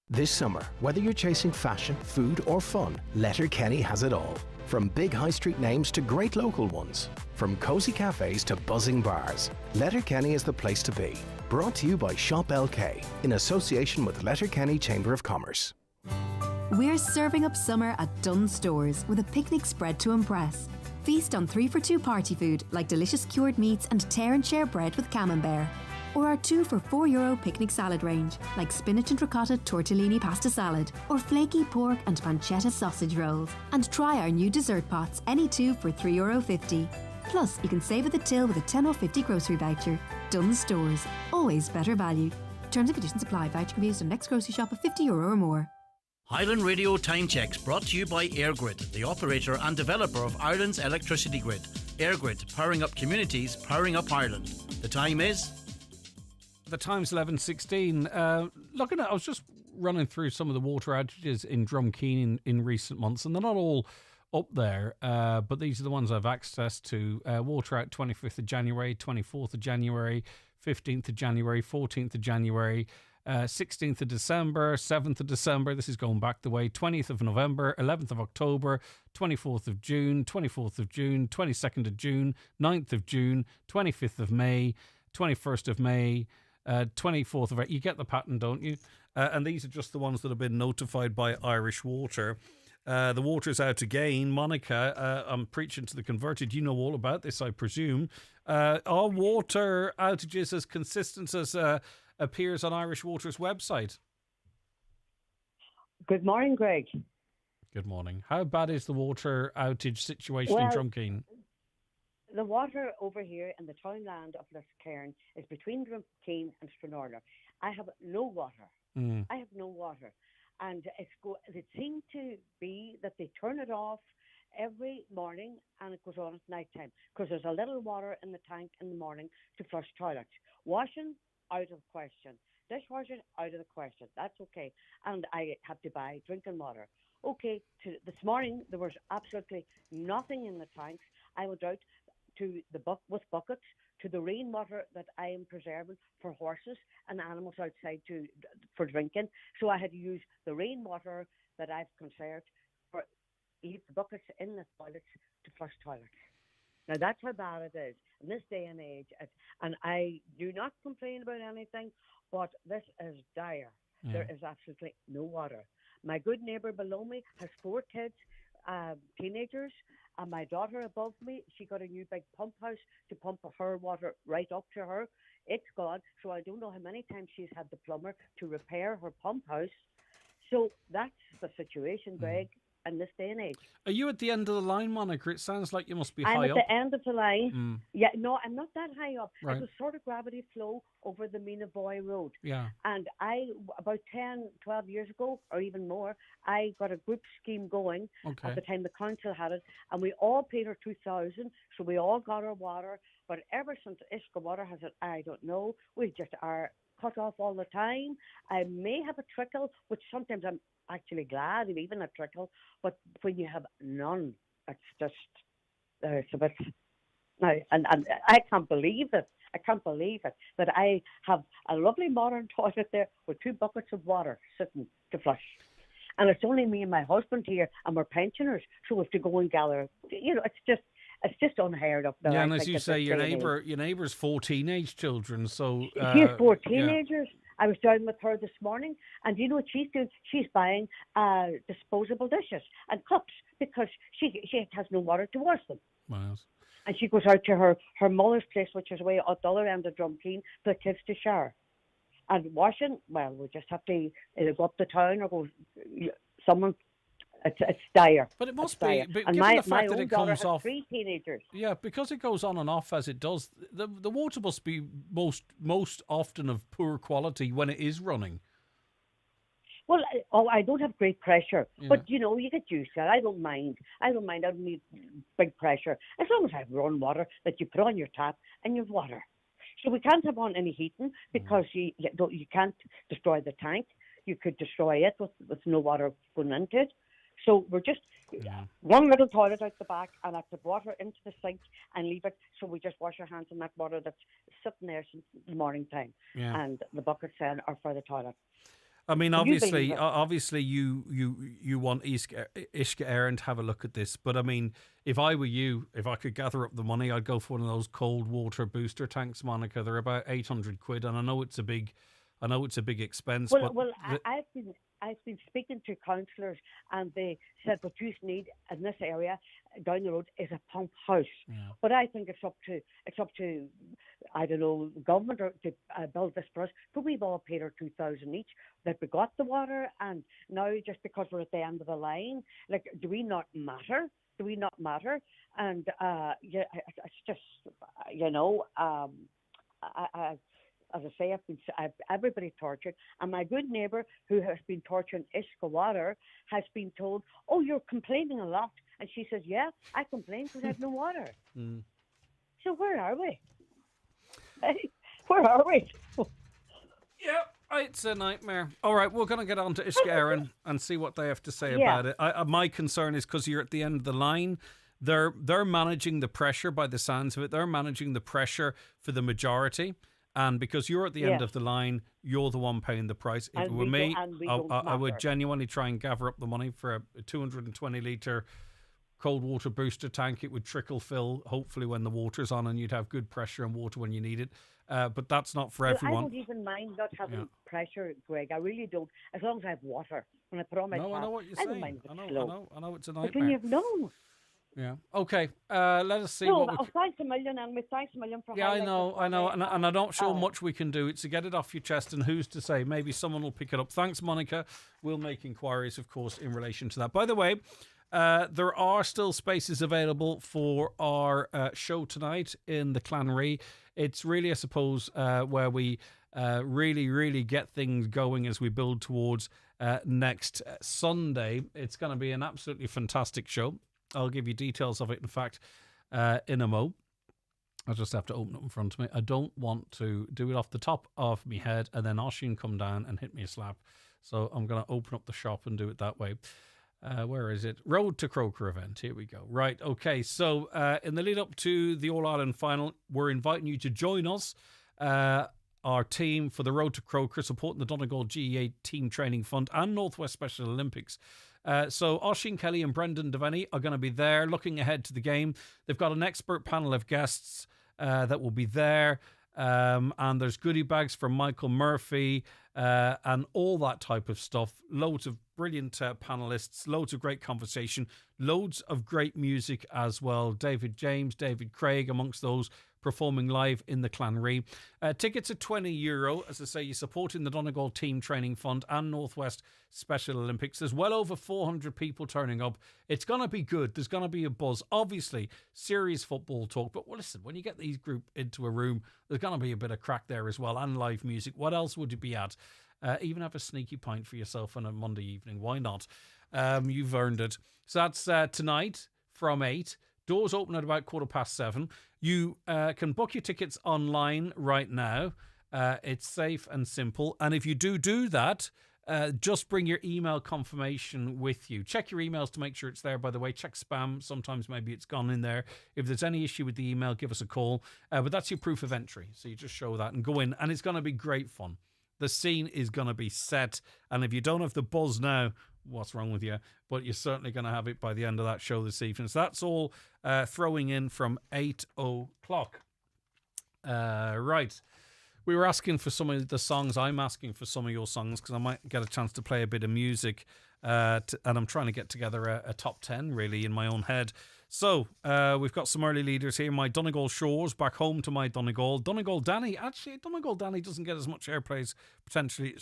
Speaker 6: This summer, whether you're chasing fashion, food or fun, Letterkenny has it all. From big high street names to great local ones. From cosy cafes to buzzing bars, Letterkenny is the place to be. Brought to you by Shop LK in association with Letterkenny Chamber of Commerce.
Speaker 12: We're serving up summer at Dunn Stores with a picnic spread to impress. Feast on 3-for-2 party food like delicious cured meats and tear and share bread with camembert. Or our 2 for €4 picnic salad range like spinach and ricotta tortellini pasta salad or flaky pork and pancetta sausage rolls. And try our new dessert pots, any 2 for €3.50. Plus, you can save at the till with a 10 off 50 grocery voucher. Dunn Stores, always better value. Terms and conditions apply. Voucher can be used on next grocery shop of €50 or more.
Speaker 16: Highland Radio Time Checks brought to you by EirGrid, the operator and developer of Ireland's electricity grid. EirGrid, powering up communities, powering up Ireland. The time is?
Speaker 2: The time's 11:16. Looking at, I was just running through some of the water outages in Drumkeen in recent months, and they're not all up there, but these are the ones I've access to. Water out 25th of January, 24th of January, 15th of January, 14th of January, 16th of December, 7th of December, this is going back the way, 20th of November, 11th of October, 24th of June, 24th of June, 22nd of June, 9th of June, 25th of May, 21st of May, 24th of April. You get the pattern, don't you? And these are just the ones that have been notified by Irish Water. The water's out again. Monica, I'm preaching to the converted. You know all about this, I presume. Are water outages as consistent as appears on Irish Water's website?
Speaker 13: Good morning, Greg.
Speaker 2: Good morning. How bad is the water outage situation in Drumkeen?
Speaker 13: The water over here in the townland of Liscairn is between Drumkeen and Stranorlar. I have no water. I have no water. And it seemed to be that they turn it off every morning and it goes on at night time because there's a little water in the tank in the morning to flush toilets. Washing, out of the question. Dishwashing, out of the question. That's okay. And I have to buy drinking water. Okay, this morning there was absolutely nothing in the tanks. I went out to with buckets to the rainwater that I am preserving for horses and animals outside for drinking. So I had to use the rainwater that I've conserved for leave the buckets in the toilets to flush toilets. Now that's how bad it is in this day and age. And I do not complain about anything, but this is dire. Yeah. There is absolutely no water. My good neighbour below me has 4 kids, teenagers, and my daughter above me, she got a new big pump house to pump her water right up to her. It's gone, so I don't know how many times she's had the plumber to repair her pump house. So that's the situation, Greg, in this day and age.
Speaker 2: Are you at the end of the line, Monica? It sounds like you must be
Speaker 13: I'm
Speaker 2: high
Speaker 13: at
Speaker 2: up.
Speaker 13: the end of the line. Yeah, no, I'm not that high up.
Speaker 2: Right.
Speaker 13: It was sort of gravity flow over the Minaboy Road.
Speaker 2: Yeah.
Speaker 13: And about 10, 12 years ago, or even more, I got a group scheme going at the time the council had it, and we all paid our 2,000, so we all got our water. But ever since Isca Water has it, I don't know, we just are cut off all the time. I may have a trickle, which sometimes I'm actually glad of even a trickle, but when you have none, it's just it's a bit. And I can't believe it. I can't believe it that I have a lovely modern toilet there with 2 buckets of water sitting to flush, and it's only me and my husband here, and we're pensioners, so we have to go and gather. You know, it's just unheard of.
Speaker 2: Yeah, and as you say, your neighbour's 4 teenage children, so
Speaker 13: she has 4 teenagers. Yeah. I was down with her this morning, and you know what she's doing? She's buying disposable dishes and cups because she has no water to wash them.
Speaker 2: Wow.
Speaker 13: And she goes out to her mother's place, which is away at the other end of Drumkeen, for the kids to shower. And washing, well, we just have to either go up the town or go. Someone It's dire.
Speaker 2: But it must
Speaker 13: be.
Speaker 2: But
Speaker 13: and
Speaker 2: given
Speaker 13: my
Speaker 2: the fact that
Speaker 13: own
Speaker 2: it
Speaker 13: daughter
Speaker 2: comes
Speaker 13: has
Speaker 2: off
Speaker 13: 3 teenagers.
Speaker 2: Yeah, because it goes on and off as it does. The water must be most often of poor quality when it is running.
Speaker 13: Well, I don't have great pressure, but you get used to it. I don't mind. I don't need big pressure as long as I have run water that you put on your tap and you have water. So we can't have on any heating because you can't destroy the tank. You could destroy it with no water going into it. So we're just one little toilet out the back, and I put water into the sink and leave it. So we just wash our hands in that water that's sitting there since the morning time, and the buckets then are for the toilet.
Speaker 2: I mean, obviously, you want Ishka Aaron to have a look at this, but I mean, if I were you, if I could gather up the money, I'd go for one of those cold water booster tanks, Monica. They're about £800, and I know it's a big expense.
Speaker 13: Well, I've been speaking to councillors, and they said what you need in this area down the road is a pump house. Yeah. But I think it's up to I don't know, government to build this for us. But we've all paid our $2,000 each that we got the water, and now just because we're at the end of the line, like, do we not matter? And it's just as I say, I've everybody tortured, and my good neighbour who has been torturing Ishka water has been told, "Oh, you're complaining a lot," and she says, "Yeah, I complain because I have no water." So where are we? Where are we?
Speaker 2: It's a nightmare. All right, we're going to get on to Ishka Aaron and see what they have to say about it. My concern is because you're at the end of the line. They're managing the pressure by the sounds of it. They're managing the pressure for the majority. And because you're at the end of the line, you're the one paying the price. If it were me, I would genuinely try and gather up the money for a 220-litre cold water booster tank. It would trickle fill, hopefully, when the water's on, and you'd have good pressure and water when you need it. But that's not for everyone.
Speaker 13: I don't even mind not having pressure, Greg. I really don't. As long as I have water. When I put on my tap,
Speaker 2: I know what you're saying.
Speaker 13: I don't mind if it's slow.
Speaker 2: I know it's a nightmare.
Speaker 13: But when you've known.
Speaker 2: Yeah. Okay. Let us see.
Speaker 13: Thanks a million, Emily. Thanks a million for.
Speaker 2: Yeah, I know, and I'm not sure much we can do. It's to get it off your chest, and who's to say? Maybe someone will pick it up. Thanks, Monica. We'll make inquiries, of course, in relation to that. By the way, there are still spaces available for our show tonight in the Clanry. It's really, I suppose, where we really get things going as we build towards next Sunday. It's going to be an absolutely fantastic show. I'll give you details of it, in fact, in a mo. I'll just have to open it in front of me. I don't want to do it off the top of my head and then Oisin come down and hit me a slap. So I'm going to open up the shop and do it that way. Where is it? Road to Croker event. Here we go. Right, okay. So in the lead up to the All-Ireland final, we're inviting you to join us, our team, for the Road to Croker, supporting the Donegal GEA Team Training Fund and Northwest Special Olympics. So Oisin Kelly and Brendan Devaney are going to be there looking ahead to the game. They've got an expert panel of guests that will be there. And there's goodie bags from Michael Murphy and all that type of stuff. Loads of brilliant panelists, loads of great conversation, loads of great music as well. David James, David Craig, amongst those performing live in the Clanry. Tickets are €20. As I say, you're supporting the Donegal Team Training Fund and Northwest Special Olympics. There's well over 400 people turning up. It's going to be good. There's going to be a buzz. Obviously, serious football talk. But well, listen, when you get these group into a room, there's going to be a bit of crack there as well, and live music. What else would you be at? Even have a sneaky pint for yourself on a Monday evening. Why not? You've earned it. So that's tonight from 8. Doors open at about 7:15. You can book your tickets online right now. It's safe and simple. And if you do that, just bring your email confirmation with you. Check your emails to make sure it's there, by the way. Check spam. Sometimes maybe it's gone in there. If there's any issue with the email, give us a call. But that's your proof of entry. So you just show that and go in. And it's going to be great fun. The scene is going to be set. And if you don't have the buzz now, what's wrong with you? But you're certainly going to have it by the end of that show this evening. So that's all throwing in from 8 o'clock. Right. We were asking for some of the songs. I'm asking for some of your songs because I might get a chance to play a bit of music. And I'm trying to get together a top 10, really, in my own head. So we've got some early leaders here. My Donegal Shores, Back Home to My Donegal. Donegal Danny. Actually, Donegal Danny doesn't get as much airplay as potentially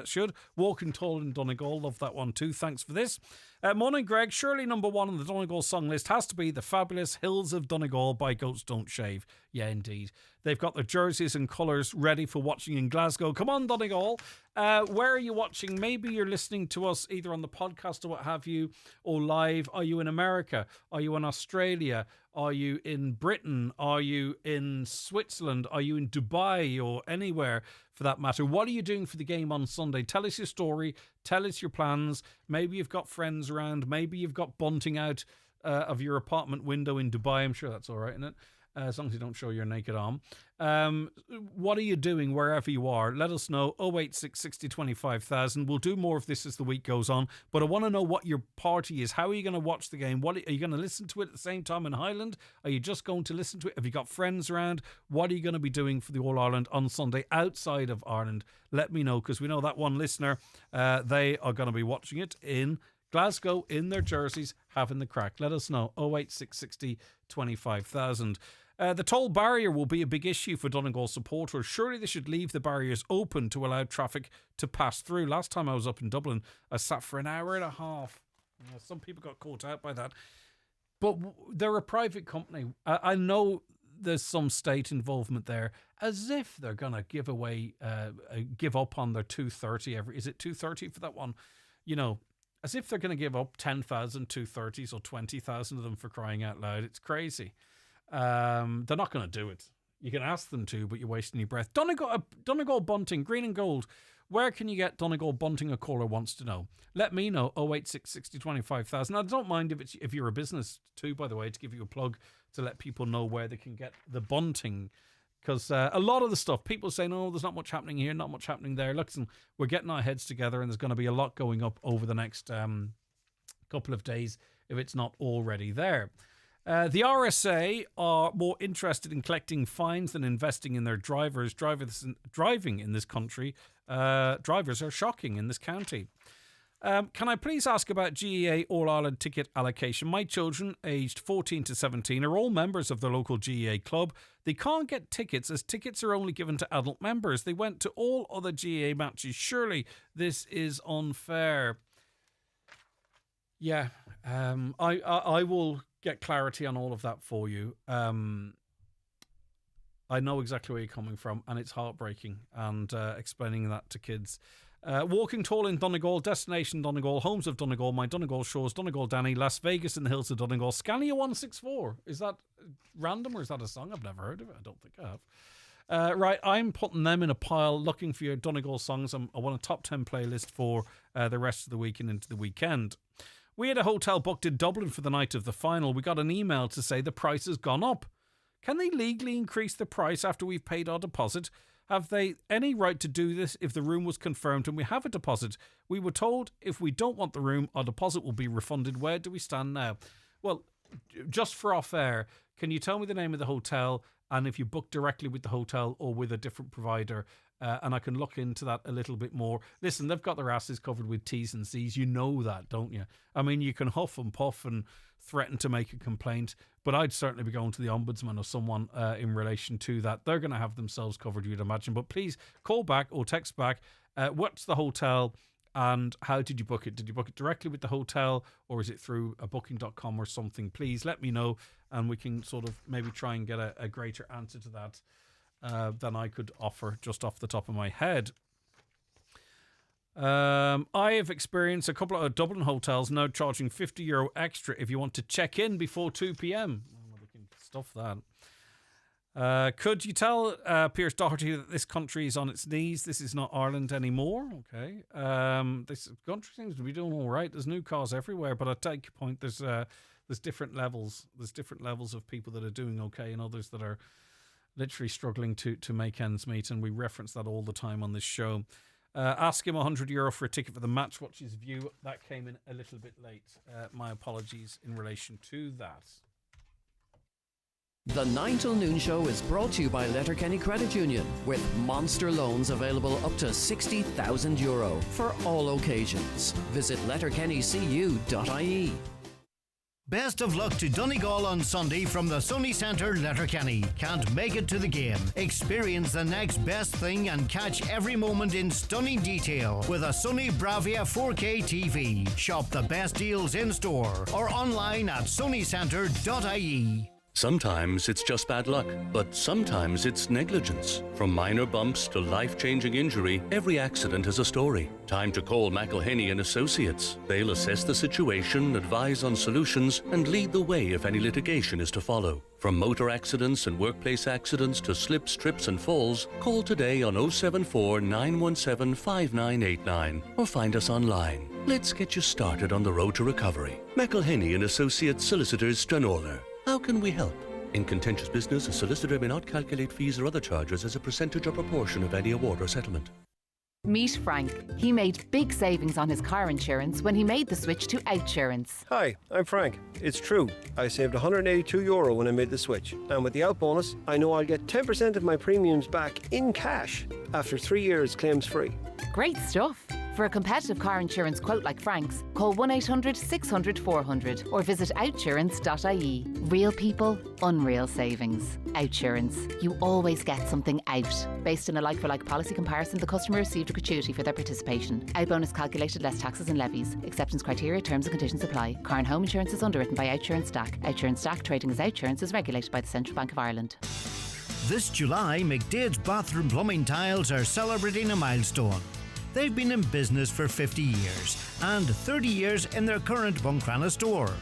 Speaker 2: should. Walking Tall in Donegal. Love that one too. Thanks for this. Morning, Greg. Surely number one on the Donegal song list has to be the fabulous Hills of Donegal by Goats Don't Shave. Yeah, indeed. They've got their jerseys and colours ready for watching in Glasgow. Come on, Donegal. Where are you watching? Maybe you're listening to us either on the podcast or what have you, or live. Are you in America? Are you in Australia? Are you in Britain? Are you in Switzerland? Are you in Dubai or anywhere for that matter? What are you doing for the game on Sunday? Tell us your story. Tell us your plans. Maybe you've got friends around. Maybe you've got bunting out of your apartment window in Dubai. I'm sure that's all right, isn't it? As long as you don't show your naked arm. What are you doing wherever you are? Let us know. 086 60 25,000. We'll do more of this as the week goes on. But I want to know what your party is. How are you going to watch the game? Are you going to listen to it at the same time in Highland? Are you just going to listen to it? Have you got friends around? What are you going to be doing for the All-Ireland on Sunday outside of Ireland? Let me know, because we know that one listener, they are going to be watching it in Glasgow in their jerseys, having the crack. Let us know. 086 60 25,000. The toll barrier will be a big issue for Donegal supporters. Surely they should leave the barriers open to allow traffic to pass through. Last time I was up in Dublin, I sat for an hour and a half. Some people got caught out by that. But they're a private company. I know there's some state involvement there, as if they're going to give up on their 230 is it 230 for that one? You know, as if they're going to give up 10,000 230s or 20,000 of them, for crying out loud. It's crazy. They're not going to do it. You can ask them to, but you're wasting your breath. Donegal bunting, green and gold. Where can you get Donegal bunting? A caller wants to know. Let me know. 086 60 25,000. I don't mind if you're a business too, by the way, to give you a plug to let people know where they can get the bunting. Because a lot of the stuff, people say, no, there's not much happening here, not much happening there. Listen, we're getting our heads together, and there's going to be a lot going up over the next couple of days if it's not already there. The RSA are more interested in collecting fines than investing in their drivers. Driving in this country, drivers are shocking in this county. Can I please ask about GEA All-Ireland ticket allocation? My children, aged 14 to 17, are all members of the local GEA club. They can't get tickets, as tickets are only given to adult members. They went to all other GEA matches. Surely this is unfair. Yeah, I will get clarity on all of that for you. I know exactly where you're coming from, and it's heartbreaking, and explaining that to kids. Walking Tall in Donegal, Destination Donegal, Homes of Donegal, My Donegal Shows, Donegal Danny, Las Vegas in the Hills of Donegal, Scania 164. Is that random, or is that a song? I've never heard of it. I don't think I have. Right, I'm putting them in a pile, looking for your Donegal songs. I want a top 10 playlist for the rest of the week and into the weekend. We had a hotel booked in Dublin for the night of the final. We got an email to say the price has gone up. Can they legally increase the price after we've paid our deposit? Have they any right to do this if the room was confirmed and we have a deposit? We were told if we don't want the room, our deposit will be refunded. Where do we stand now? Well, just for off air, can you tell me the name of the hotel, and if you book directly with the hotel or with a different provider? And I can look into that a little bit more. Listen, they've got their asses covered with T's and C's. You know that, don't you? I mean, you can huff and puff and threaten to make a complaint, but I'd certainly be going to the ombudsman or someone in relation to that. They're going to have themselves covered, you'd imagine. But please call back or text back. What's the hotel and how did you book it? Did you book it directly with the hotel, or is it through a booking.com or something? Please let me know, and we can sort of maybe try and get a greater answer to that than I could offer just off the top of my head. I have experienced a couple of Dublin hotels now charging €50 extra if you want to check in before 2 p.m. Well, we can stuff that. Could you tell Pierce Doherty that this country is on its knees? This is not Ireland anymore. Okay. This country seems to be doing all right. There's new cars everywhere, but I take your point. There's different levels. There's different levels of people that are doing okay and others that are literally struggling to make ends meet, and we reference that all the time on this show. Ask him €100 for a ticket for the Matchwatch's View. That came in a little bit late. My apologies in relation to that.
Speaker 8: The 9 till noon show is brought to you by Letterkenny Credit Union, with monster loans available up to €60,000 for all occasions. Visit letterkennycu.ie.
Speaker 19: Best of luck to Donegal on Sunday from the Sunny Centre, Letterkenny. Can't make it to the game? Experience the next best thing and catch every moment in stunning detail with a Sunny Bravia 4K TV. Shop the best deals in store or online at sunnycentre.ie.
Speaker 1: Sometimes it's just bad luck, but sometimes it's negligence. From minor bumps to life-changing injury, every accident has a story. Time to call McElhenney and Associates. They'll assess the situation, advise on solutions, and lead the way if any litigation is to follow. From motor accidents and workplace accidents to slips, trips and falls, call today on 074 917 5989 or find us online. Let's get you started on the road to recovery. McElhenney and Associates Solicitors, Stranorlar. How can we help? In contentious business, a solicitor may not calculate fees or other charges as a percentage or proportion of any award or settlement.
Speaker 14: Meet Frank. He made big savings on his car insurance when he made the switch to Outsurance.
Speaker 15: Hi, I'm Frank. It's true. I saved €182 when I made the switch. And with the out bonus, I know I'll get 10% of my premiums back in cash after 3 years claims free.
Speaker 14: Great stuff. For a competitive car insurance quote like Frank's, call 1-800-600-400 or visit outsurance.ie. Real people, unreal savings. Outsurance. You always get something out. Based on a like-for-like policy comparison, the customer received a gratuity for their participation. Out bonus calculated less taxes and levies. Acceptance criteria, terms and conditions apply. Car and home insurance is underwritten by Outsurance DAC. Outsurance DAC trading as Outsurance is regulated by the Central Bank of Ireland.
Speaker 19: This July, McDade's Bathroom Plumbing Tiles are celebrating a milestone. They've been in business for 50 years and 30 years in their current Buncrana store.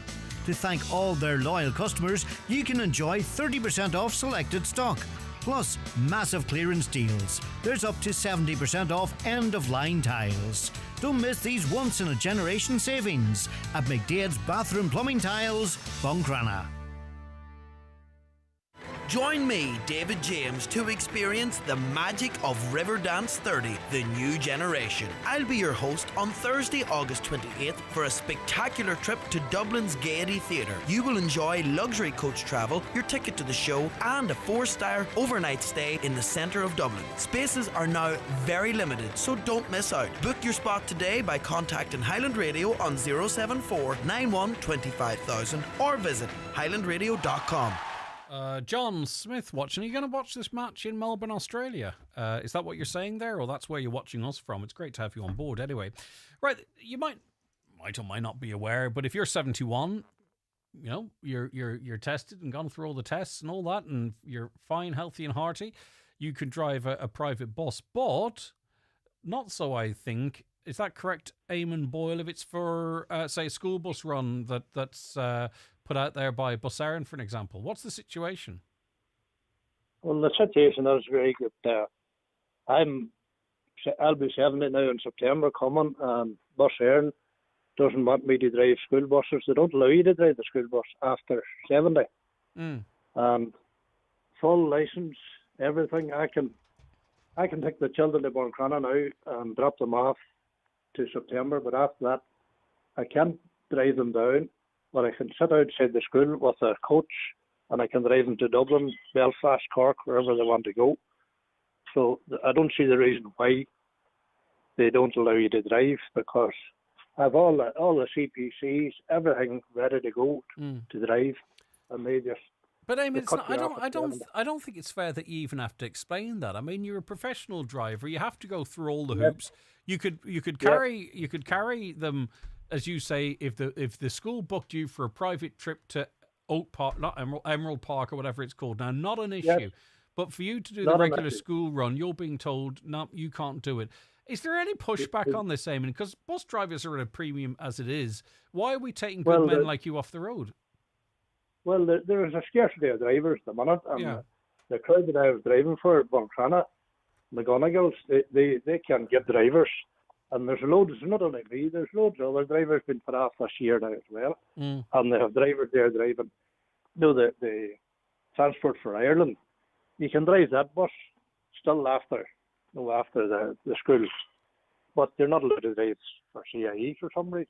Speaker 19: To thank all their loyal customers, you can enjoy 30% off selected stock, plus massive clearance deals. There's up to 70% off end-of-line tiles. Don't miss these once-in-a-generation savings at McDade's Bathroom Plumbing Tiles, Buncrana.
Speaker 11: Join me, David James, to experience the magic of Riverdance 30, the new generation. I'll be your host on Thursday, August 28th for a spectacular trip to Dublin's Gaiety Theatre. You will enjoy luxury coach travel, your ticket to the show, and a 4-star overnight stay in the centre of Dublin. Spaces are now very limited, so don't miss out. Book your spot today by contacting Highland Radio on 074 91 25000 or visit highlandradio.com.
Speaker 2: John Smith watching. Are you going to watch this match in Melbourne, Australia? Is that what you're saying there, or that's where you're watching us from? It's great to have you on board anyway. Right, you might or might not be aware, but if you're 71, you know, you're tested and gone through all the tests and all that, and you're fine, healthy and hearty, you could drive a private bus. But not so, I think. Is that correct, Eamon Boyle? If it's for, say, a school bus run that's put out there by Bus Éireann, for an example, what's the situation?
Speaker 17: Well, the situation is very good. I'll be 70 now in September coming, and Bus Éireann doesn't want me to drive school buses. They don't allow you to drive the school bus after 70. Full licence, everything. I can take the children to Buncrana now and drop them off to September, but after that I can't drive them down, but I can sit outside the school with a coach and I can drive them to Dublin, Belfast, Cork, wherever they want to go. So I don't see the reason why they don't allow you to drive, because I have all the CPCs, everything ready to go to drive, and they just.
Speaker 2: But I mean, I don't think it's fair that you even have to explain that. I mean, you're a professional driver. You have to go through all the hoops. You could carry them, as you say, if the school booked you for a private trip to Oak Park, not Emerald Park or whatever it's called. Now, not an issue. Yes. But for you to do the regular school run, you're being told, no, you can't do it. Is there any pushback on this, Eamon? Because bus drivers are at a premium as it is. Why are we taking good men like you off the road?
Speaker 17: Well, there is a scarcity of drivers at the minute, and the crowd that I was driving for at Buncrana, McGonagall's, they can't get drivers. And there's loads, not only me, there's loads of other drivers been put off this year now as well. And they have drivers there driving, the Transport for Ireland. You can drive that bus still after the school, but they're not allowed to drive for CIE for some reason.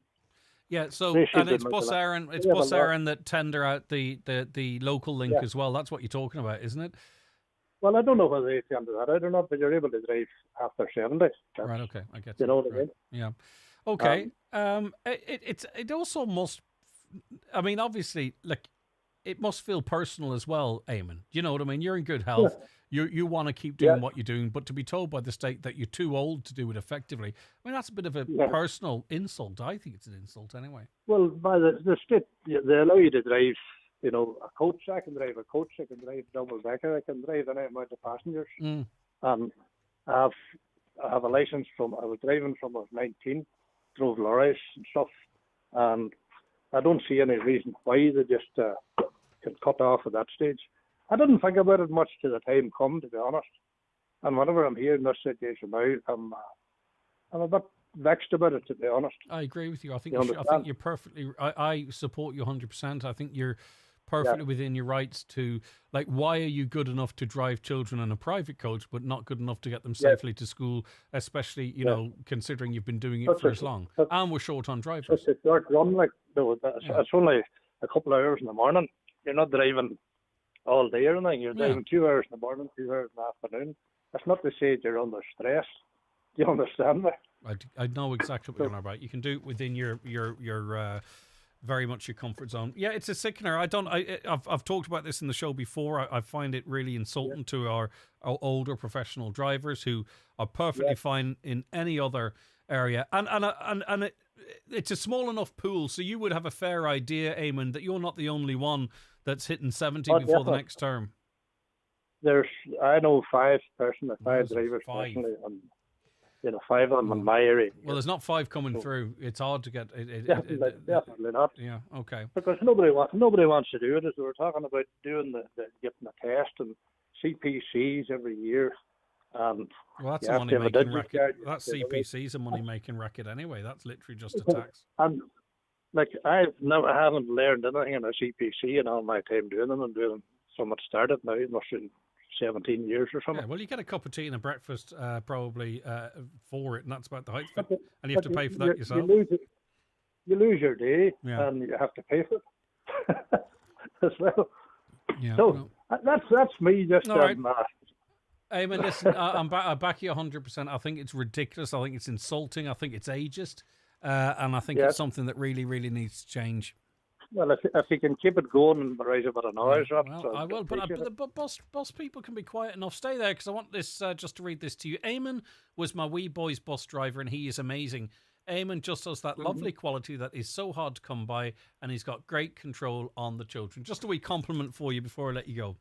Speaker 2: Yeah, so and it's Bus Éireann. It's Bus Éireann that tender out the local link as well. That's what you're talking about, isn't it?
Speaker 17: Well, I don't know whether they tender that. I don't know, but you're able to drive after 70.
Speaker 2: Right. Okay, I get.
Speaker 17: You know what I mean?
Speaker 2: Yeah. Okay. It also must I mean, obviously, like, it must feel personal as well, Eamon. You know what I mean? You're in good health. You want to keep doing what you're doing, but to be told by the state that you're too old to do it effectively, I mean, that's a bit of a personal insult. I think it's an insult anyway.
Speaker 17: Well, by the state, they allow you to drive, you know, a coach. I can drive a coach. I can drive double decker. I can drive any amount of passengers. And I have a license I was driving from I was 19, drove lorries and stuff, and I don't see any reason why they just can cut off at that stage. I didn't think about it much till the time come, to be honest. And whenever I'm here in this situation now, I'm a bit vexed about it, to be honest.
Speaker 2: I agree with you. I think I think you're perfectly. I support you 100%. I think you're perfectly within your rights to, like, why are you good enough to drive children in a private coach, but not good enough to get them safely to school, especially, you know, considering you've been doing it for as long. And we're short on drivers.
Speaker 17: It's a short run, like, it's only a couple of hours in the morning. You're not driving all day or anything. You're driving 2 hours in the morning, 2 hours in the afternoon. That's not to say you're under stress. Do you understand me?
Speaker 2: I know exactly what you're on about. You can do it within your very much your comfort zone. Yeah, it's a sickener. I've talked about this in the show before. I find it really insulting to our older professional drivers who are perfectly fine in any other area. And it's a small enough pool, so you would have a fair idea, Eamon, that you're not the only one that's hitting 70 before the next term.
Speaker 17: I know five drivers personally, and you know, 5 of them in my area.
Speaker 2: Well, there's not 5 coming through. It's hard to get.
Speaker 17: Definitely not.
Speaker 2: Yeah. Okay.
Speaker 17: Because nobody wants to do it. As we were talking about doing getting a test and CPCs every year.
Speaker 2: Well, that's a money-making racket. That's CPC's a money-making racket anyway. That's literally just a tax.
Speaker 17: And like I haven't learned anything in a CPC in all my time doing them. I'm doing them so much started now. It must be 17 years or something.
Speaker 2: Yeah, well, you get a cup of tea and a breakfast probably for it, and that's about the height of it. And you have to pay for that yourself.
Speaker 17: You lose your day, and you have to pay for it as well.
Speaker 2: Yeah,
Speaker 17: so that's me. Just
Speaker 2: all right. Eamon, listen, I back you 100%. I think it's ridiculous. I think it's insulting. I think it's ageist, and I think it's something that really, really needs to change.
Speaker 17: Well, if you can keep it going and raise about an hour's up.
Speaker 2: Well, I will, but boss people can be quiet enough. Stay there, because I want this just to read this to you. Eamon was my wee boy's bus driver, and he is amazing. Eamon just has that lovely quality that is so hard to come by, and he's got great control on the children. Just a wee compliment for you before I let you go.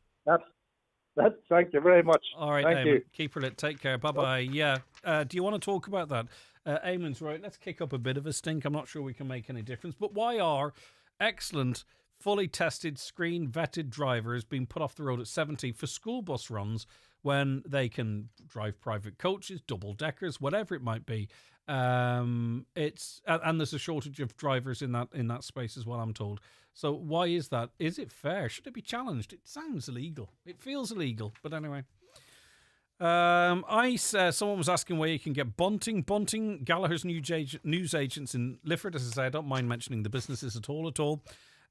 Speaker 17: Thank you very much.
Speaker 2: All right,
Speaker 17: thank
Speaker 2: Eamon.
Speaker 17: you.
Speaker 2: Keep her lit. Take care. Bye-bye. Yeah. Do you want to talk about that? Eamon's right. Let's kick up a bit of a stink. I'm not sure we can make any difference. But why are excellent, fully tested, screen-vetted drivers being put off the road at 70 for school bus runs when they can drive private coaches, double-deckers, whatever it might be? And there's a shortage of drivers in that space as well, I'm told. So why is that? Is it fair? Should it be challenged? It sounds illegal. It feels illegal. But anyway. Someone was asking where you can get bunting. Bunting, Gallagher's news agents in Lifford. As I say, I don't mind mentioning the businesses at all.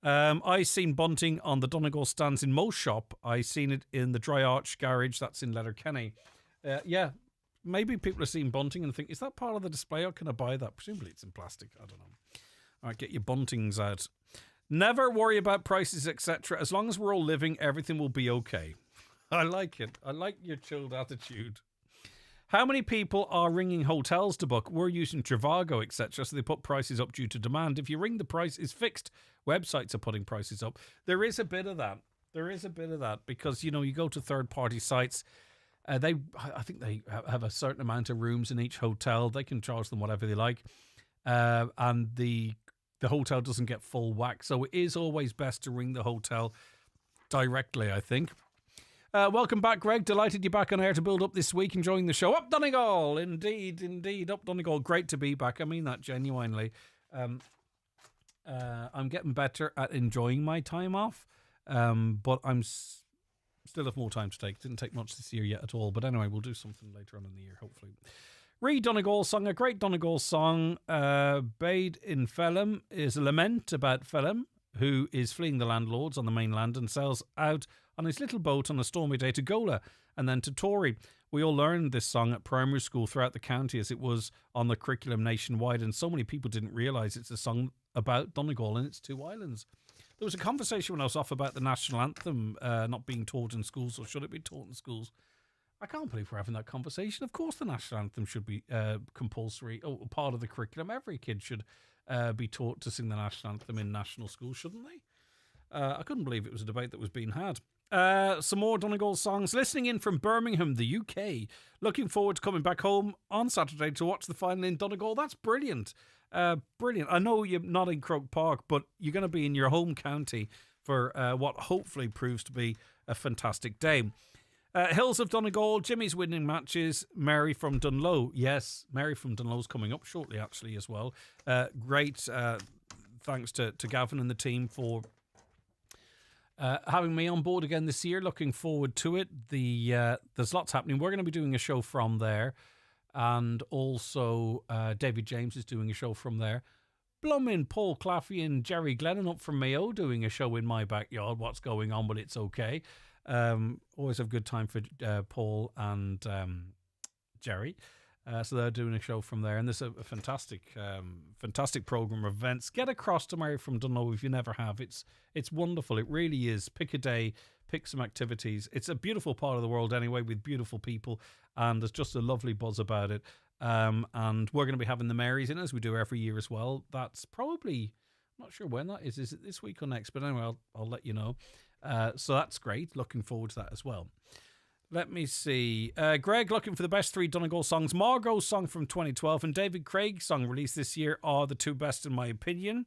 Speaker 2: I seen bunting on the Donegal stands in Mo's shop. I seen it in the Dry Arch garage. That's in Letterkenny. Yeah, maybe people are seeing bunting and think, is that part of the display or can I buy that? Presumably it's in plastic. I don't know. All right, get your buntings out. Never worry about prices, etc. As long as we're all living, everything will be okay. I like it. I like your chilled attitude. How many people are ringing hotels to book? We're using Trivago, etc. So they put prices up due to demand. If you ring, the price is fixed. Websites are putting prices up. There is a bit of that. Because, you know, you go to third-party sites. I think they have a certain amount of rooms in each hotel. They can charge them whatever they like. And the hotel doesn't get full whack. So it is always best to ring the hotel directly, I think. Welcome back, Greg. Delighted you're back on air to build up this week. Enjoying the show. Up Donegal. Indeed. Up Donegal. Great to be back. I mean that genuinely. I'm getting better at enjoying my time off. But I'm still have more time to take. Didn't take much this year yet at all. But anyway, we'll do something later on in the year, hopefully. Reed Donegal song, a great Donegal song. Bade in Phelim is a lament about Phelim, who is fleeing the landlords on the mainland and sells out on his little boat on a stormy day to Gola and then to Tory. We all learned this song at primary school throughout the county as it was on the curriculum nationwide, and so many people didn't realise it's a song about Donegal and its two islands. There was a conversation when I was off about the national anthem not being taught in schools, or should it be taught in schools? I can't believe we're having that conversation. Of course the national anthem should be compulsory, part of the curriculum. Every kid should be taught to sing the national anthem in national schools, shouldn't they? I couldn't believe it was a debate that was being had. Some more Donegal songs. Listening in from Birmingham, the UK. Looking forward to coming back home on Saturday to watch the final in Donegal. That's brilliant. Brilliant. I know you're not in Croke Park, but you're going to be in your home county for what hopefully proves to be a fantastic day. Hills of Donegal, Jimmy's winning matches, Mary from Dunlow. Yes, Mary from Dunlow's coming up shortly, actually, as well. Great. Thanks to Gavin and the team for having me on board again this year. Looking forward to it. There's lots happening. We're going to be doing a show from there. And also David James is doing a show from there. Blummin, Paul Claffey and Jerry Glennon up from Mayo doing a show in my backyard. What's going on, but it's okay. Always have a good time for Paul and Jerry. So they're doing a show from there, and there's a fantastic program of events. Get across to Mary from Dunlow if you never have. It's wonderful. It really is. Pick a day, pick some activities. It's a beautiful part of the world anyway, with beautiful people, and there's just a lovely buzz about it. And we're going to be having the Marys in, as we do every year as well. That's probably, I'm not sure when that is. Is it this week or next? But anyway, I'll let you know. So that's great. Looking forward to that as well. Let me see. Greg looking for the best 3 Donegal songs. Margot's song from 2012 and David Craig's song released this year are the 2 best in my opinion.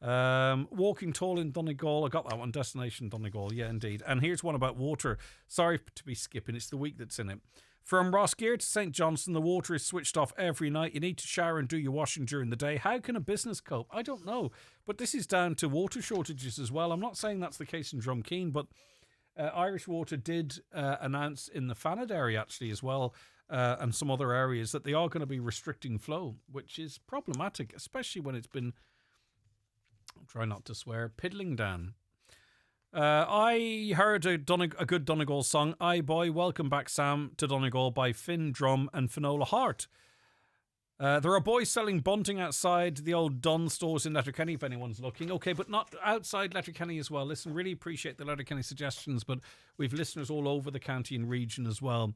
Speaker 2: Walking Tall in Donegal. I got that one. Destination Donegal. Yeah, indeed. And here's one about water. Sorry to be skipping. It's the week that's in it. From Rosgear to St. Johnstone, the water is switched off every night. You need to shower and do your washing during the day. How can a business cope? I don't know. But this is down to water shortages as well. I'm not saying that's the case in Drumkeen, but Irish Water did announce in the Fanad area actually as well, and some other areas, that they are going to be restricting flow, which is problematic, especially when it's been, I'll try not to swear, piddling down. I heard a good Donegal song, Aye Boy, Welcome Back Sam to Donegal by Finn Drum and Finola Hart. There are boys selling bunting outside the old Dunn stores in Letterkenny if anyone's looking. Okay, but not outside Letterkenny as well. Listen, really appreciate the Letterkenny suggestions, but we've listeners all over the county and region as well.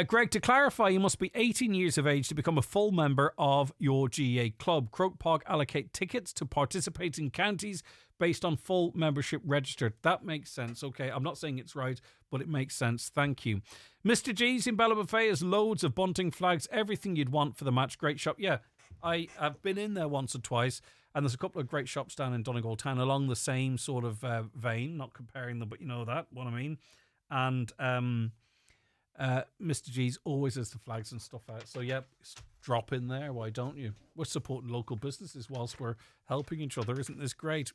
Speaker 2: Greg, to clarify, you must be 18 years of age to become a full member of your GA club. Croke Park allocate tickets to participating counties based on full membership registered. That makes sense. Okay, I'm not saying it's right, but it makes sense. Thank you. Mr. G's in Bella Buffet has loads of bunting, flags, everything you'd want for the match. Great shop. Yeah, I have been in there once or twice, and there's a couple of great shops down in Donegal town along the same sort of vein, not comparing them, but you know what I mean. And Mr. G's always has the flags and stuff out. So yeah, drop in there. Why don't you? We're supporting local businesses whilst we're helping each other. Isn't this great?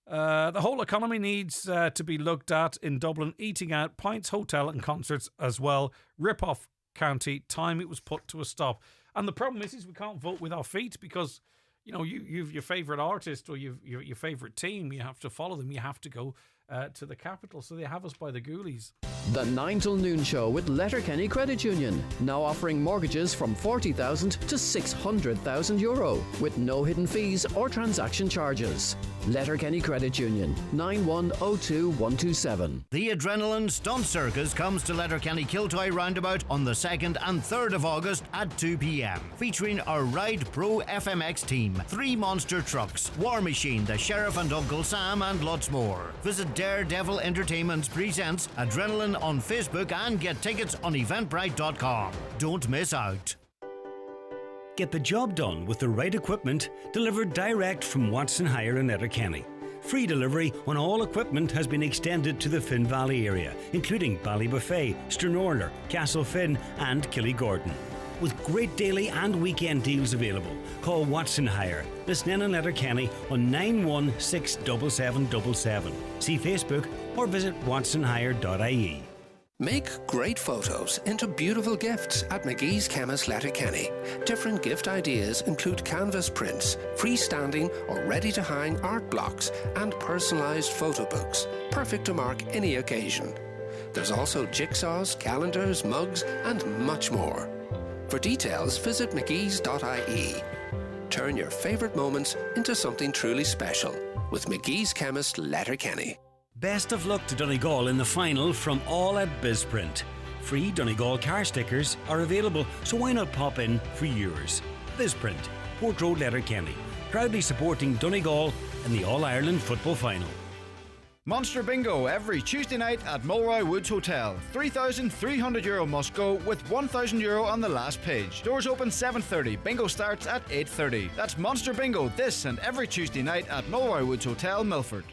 Speaker 2: The whole economy needs to be looked at in Dublin. Eating out, pints, hotel and concerts as well. Rip off county. Time it was put to a stop. And the problem is we can't vote with our feet because, you know, you've your favourite artist or your favourite team. You have to follow them. You have to go to the capital. So they have us by the ghoulies.
Speaker 8: The 9 till noon show with Letterkenny Credit Union, now offering mortgages from €40,000 to €600,000 with no hidden fees or transaction charges. Letterkenny Credit Union, 9102127.
Speaker 19: The Adrenaline Stunt Circus comes to Letterkenny Kiltoy Roundabout on the 2nd and 3rd of August at 2 p.m. featuring our Ride Pro FMX team, 3 monster trucks, War Machine, the Sheriff and Uncle Sam and lots more. Visit Daredevil Entertainment Presents Adrenaline on Facebook and get tickets on eventbrite.com. Don't miss out.
Speaker 4: Get the job done with the right equipment delivered direct from Watson Hire in Letterkenny. Free delivery on all equipment has been extended to the Finn Valley area, including Ballybuffet, Stranorlar, Castlefin and Killygordon. With great daily and weekend deals available, call Watson Hire. Listen in Letterkenny on 9167777. See Facebook or visit watsonhire.ie.
Speaker 27: Make great photos into beautiful gifts at McGee's Chemist Letterkenny. Different gift ideas include canvas prints, freestanding or ready-to-hang art blocks, and personalised photo books, perfect to mark any occasion. There's also jigsaws, calendars, mugs, and much more. For details, visit mcgees.ie. Turn your favourite moments into something truly special with McGee's Chemist Letterkenny.
Speaker 4: Best of luck to Donegal in the final from all at BizPrint. Free Donegal car stickers are available, so why not pop in for yours? BizPrint, Port Road, Letterkenny, proudly supporting Donegal in the All-Ireland football final.
Speaker 5: Monster Bingo every Tuesday night at Mulroy Woods Hotel. €3,300 must go with €1,000 on the last page. Doors open 7:30. Bingo starts at 8:30. That's Monster Bingo this and every Tuesday night at Mulroy Woods Hotel, Milford.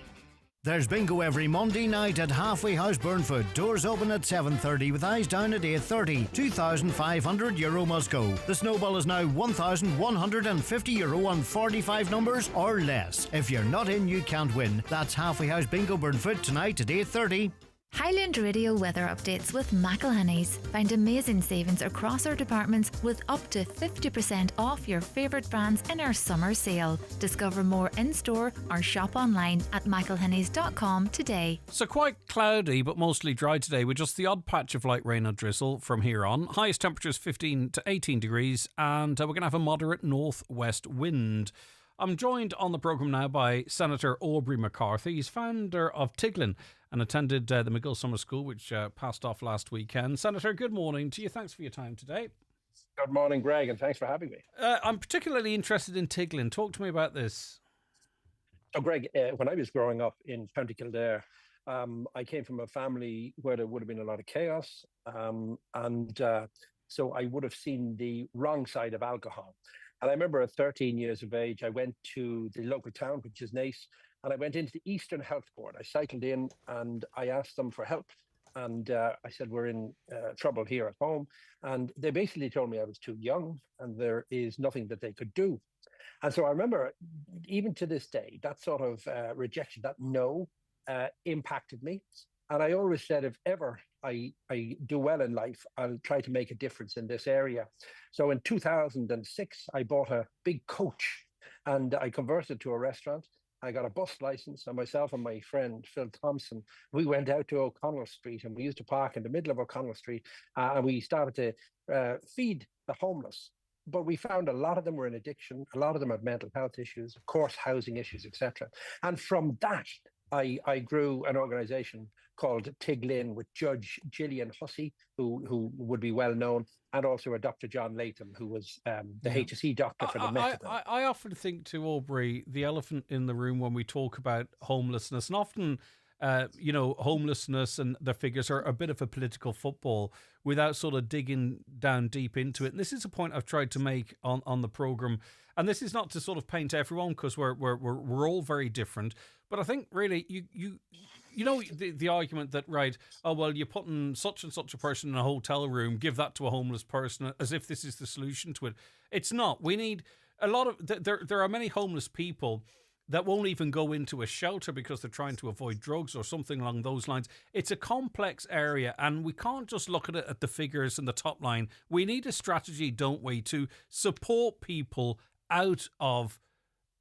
Speaker 19: There's bingo every Monday night at Halfway House Burnfoot. Doors open at 7:30 with eyes down at 8:30. €2,500 must go. The snowball is now €1,150 on 45 numbers or less. If you're not in, you can't win. That's Halfway House Bingo Burnfoot tonight at 8:30.
Speaker 18: Highland Radio weather updates with McElhenny's. Find amazing savings across our departments with up to 50% off your favourite brands in our summer sale. Discover more in-store or shop online at mcelhennys.com today.
Speaker 2: So quite cloudy but mostly dry today with just the odd patch of light rain or drizzle from here on. Highest temperatures 15 to 18 degrees and we're going to have a moderate northwest wind. I'm joined on the programme now by Senator Aubrey McCarthy. He's founder of Tiglin and attended the McGill Summer School, which passed off last weekend. Senator, good morning to you. Thanks for your time today.
Speaker 20: Good morning, Greg, and thanks for having me.
Speaker 2: I'm particularly interested in Tiglin. Talk to me about this.
Speaker 20: So, Greg, when I was growing up in County Kildare, I came from a family where there would have been a lot of chaos, so I would have seen the wrong side of alcohol. And I remember at 13 years of age, I went to the local town, which is Nace, and I went into the Eastern Health Board. I cycled in and I asked them for help. And I said, we're in trouble here at home. And they basically told me I was too young and there is nothing that they could do. And so I remember, even to this day, that sort of rejection, that no, impacted me. And I always said, if ever I do well in life, I'll try to make a difference in this area. So in 2006, I bought a big coach and I converted to a restaurant. I got a bus license, and myself and my friend, Phil Thompson, we went out to O'Connell Street, and we used to park in the middle of O'Connell Street, and we started to feed the homeless. But we found a lot of them were in addiction, a lot of them had mental health issues, of course, housing issues, etc. And from that, I grew an organisation called Tiglin with Judge Gillian Hussey, who would be well known, and also a Dr. John Latham, who was the HSE doctor for the methadone.
Speaker 2: I often think to Aubrey, the elephant in the room when we talk about homelessness, and often homelessness and the figures are a bit of a political football without sort of digging down deep into it. And this is a point I've tried to make on the programme. And this is not to sort of paint everyone because we're all very different. But I think really you know the argument that, right, oh, well, you're putting such and such a person in a hotel room, give that to a homeless person as if this is the solution to it. It's not. We need a lot of, there are many homeless people that won't even go into a shelter because they're trying to avoid drugs or something along those lines. It's a complex area and we can't just look at it at the figures and the top line. We need a strategy, don't we, to support people out of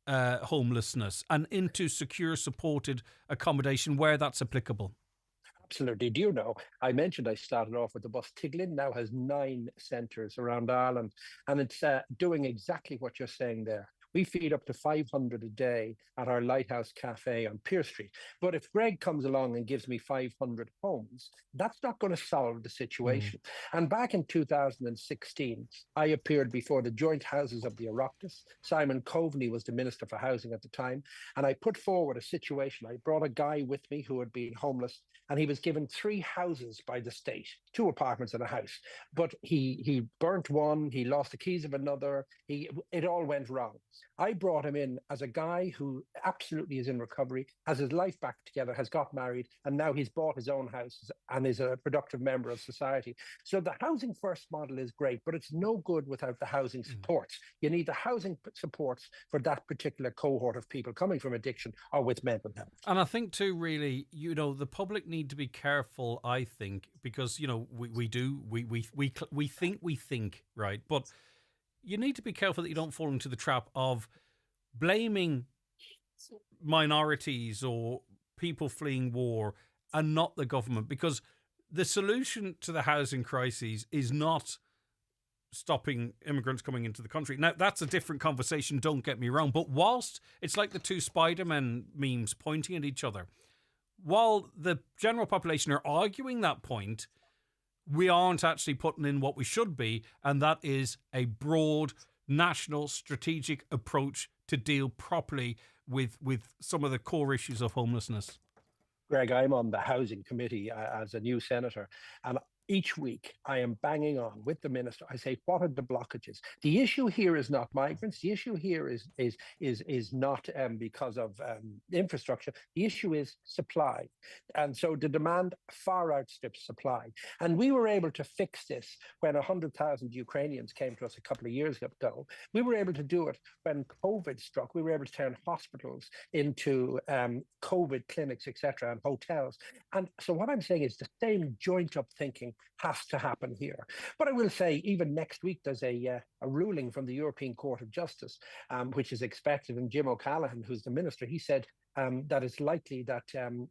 Speaker 2: homelessness and into secure, supported accommodation where that's applicable.
Speaker 20: Absolutely. Do you know, I mentioned I started off with the bus. Tiglin now has 9 centres around Ireland, and it's doing exactly what you're saying there. We feed up to 500 a day at our Lighthouse Cafe on Pier Street. But if Greg comes along and gives me 500 homes, that's not going to solve the situation. And back in 2016, I appeared before the joint houses of the Oireachtas. Simon Coveney was the Minister for Housing at the time. And I put forward a situation. I brought a guy with me who had been homeless, and he was given 3 houses by the state, 2 apartments and a house. But he burnt one, he lost the keys of another, it all went wrong. I brought him in as a guy who absolutely is in recovery, has his life back together, has got married, and now he's bought his own house and is a productive member of society. So the housing first model is great, but it's no good without the housing supports. You need the housing supports for that particular cohort of people coming from addiction or with mental health.
Speaker 2: And I think too, really, the public need to be careful, I think, because, we think, right? But you need to be careful that you don't fall into the trap of blaming minorities or people fleeing war and not the government, because the solution to the housing crises is not stopping immigrants coming into the country. Now, that's a different conversation, don't get me wrong, but whilst it's like the two Spider-Man memes pointing at each other, while the general population are arguing that point, we aren't actually putting in what we should be, and that is a broad national strategic approach to deal properly with some of the core issues of homelessness.
Speaker 20: Greg, I'm on the housing committee as a new senator, and each week I am banging on with the minister. I say, what are the blockages? The issue here is not migrants. The issue here is not because of infrastructure. The issue is supply. And so the demand far outstrips supply. And we were able to fix this when 100,000 Ukrainians came to us a couple of years ago. We were able to do it when COVID struck. We were able to turn hospitals into COVID clinics, etc., and hotels. And so what I'm saying is the same joint-up thinking has to happen here. But I will say, even next week, there's a ruling from the European Court of Justice, which is expected. And Jim O'Callaghan, who's the minister, he said that it's likely that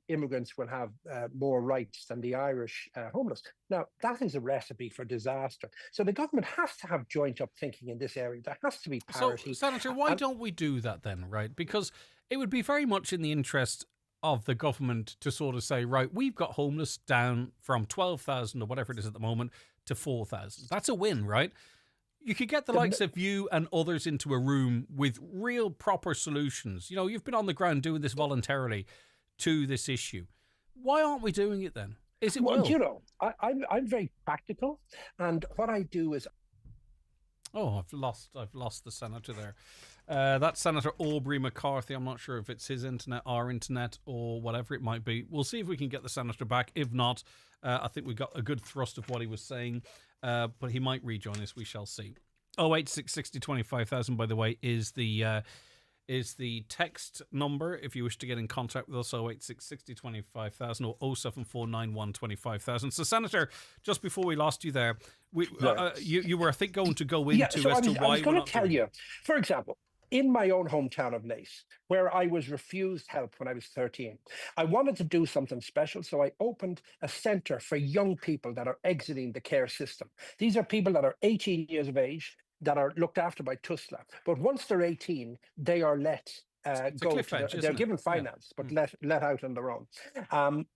Speaker 20: immigrants will have more rights than the Irish homeless. Now, that is a recipe for disaster. So the government has to have joint-up thinking in this area. There has to be parity.
Speaker 2: So, Senator, why don't we do that then, right? Because it would be very much in the interest of the government to sort of say, right, we've got homeless down from 12,000 or whatever it is at the moment to 4,000. That's a win, right? You could get the likes of you and others into a room with real proper solutions. You've been on the ground doing this voluntarily to this issue. Why aren't we doing it then? Is it
Speaker 20: well? I'm very practical, and what I do is.
Speaker 2: Oh, I've lost the senator there. That's Senator Aubrey McCarthy. I'm not sure if it's his internet, our internet, or whatever it might be. We'll see if we can get the senator back. If not, I think we got a good thrust of what he was saying, but he might rejoin us. We shall see. 086 60 25,000, by the way, is the text number if you wish to get in contact with us. 086 60 25,000 or 07491 25,000. So, Senator, just before we lost you there, you were, I think, going to go into
Speaker 20: so
Speaker 2: as to why.
Speaker 20: I was going to tell you, for example, in my own hometown of Naas, where I was refused help when I was 13, I wanted to do something special, so I opened a centre for young people that are exiting the care system. These are people that are 18 years of age, that are looked after by TUSLA. But once they're 18, they are let go. They're given finance, but let out on their own.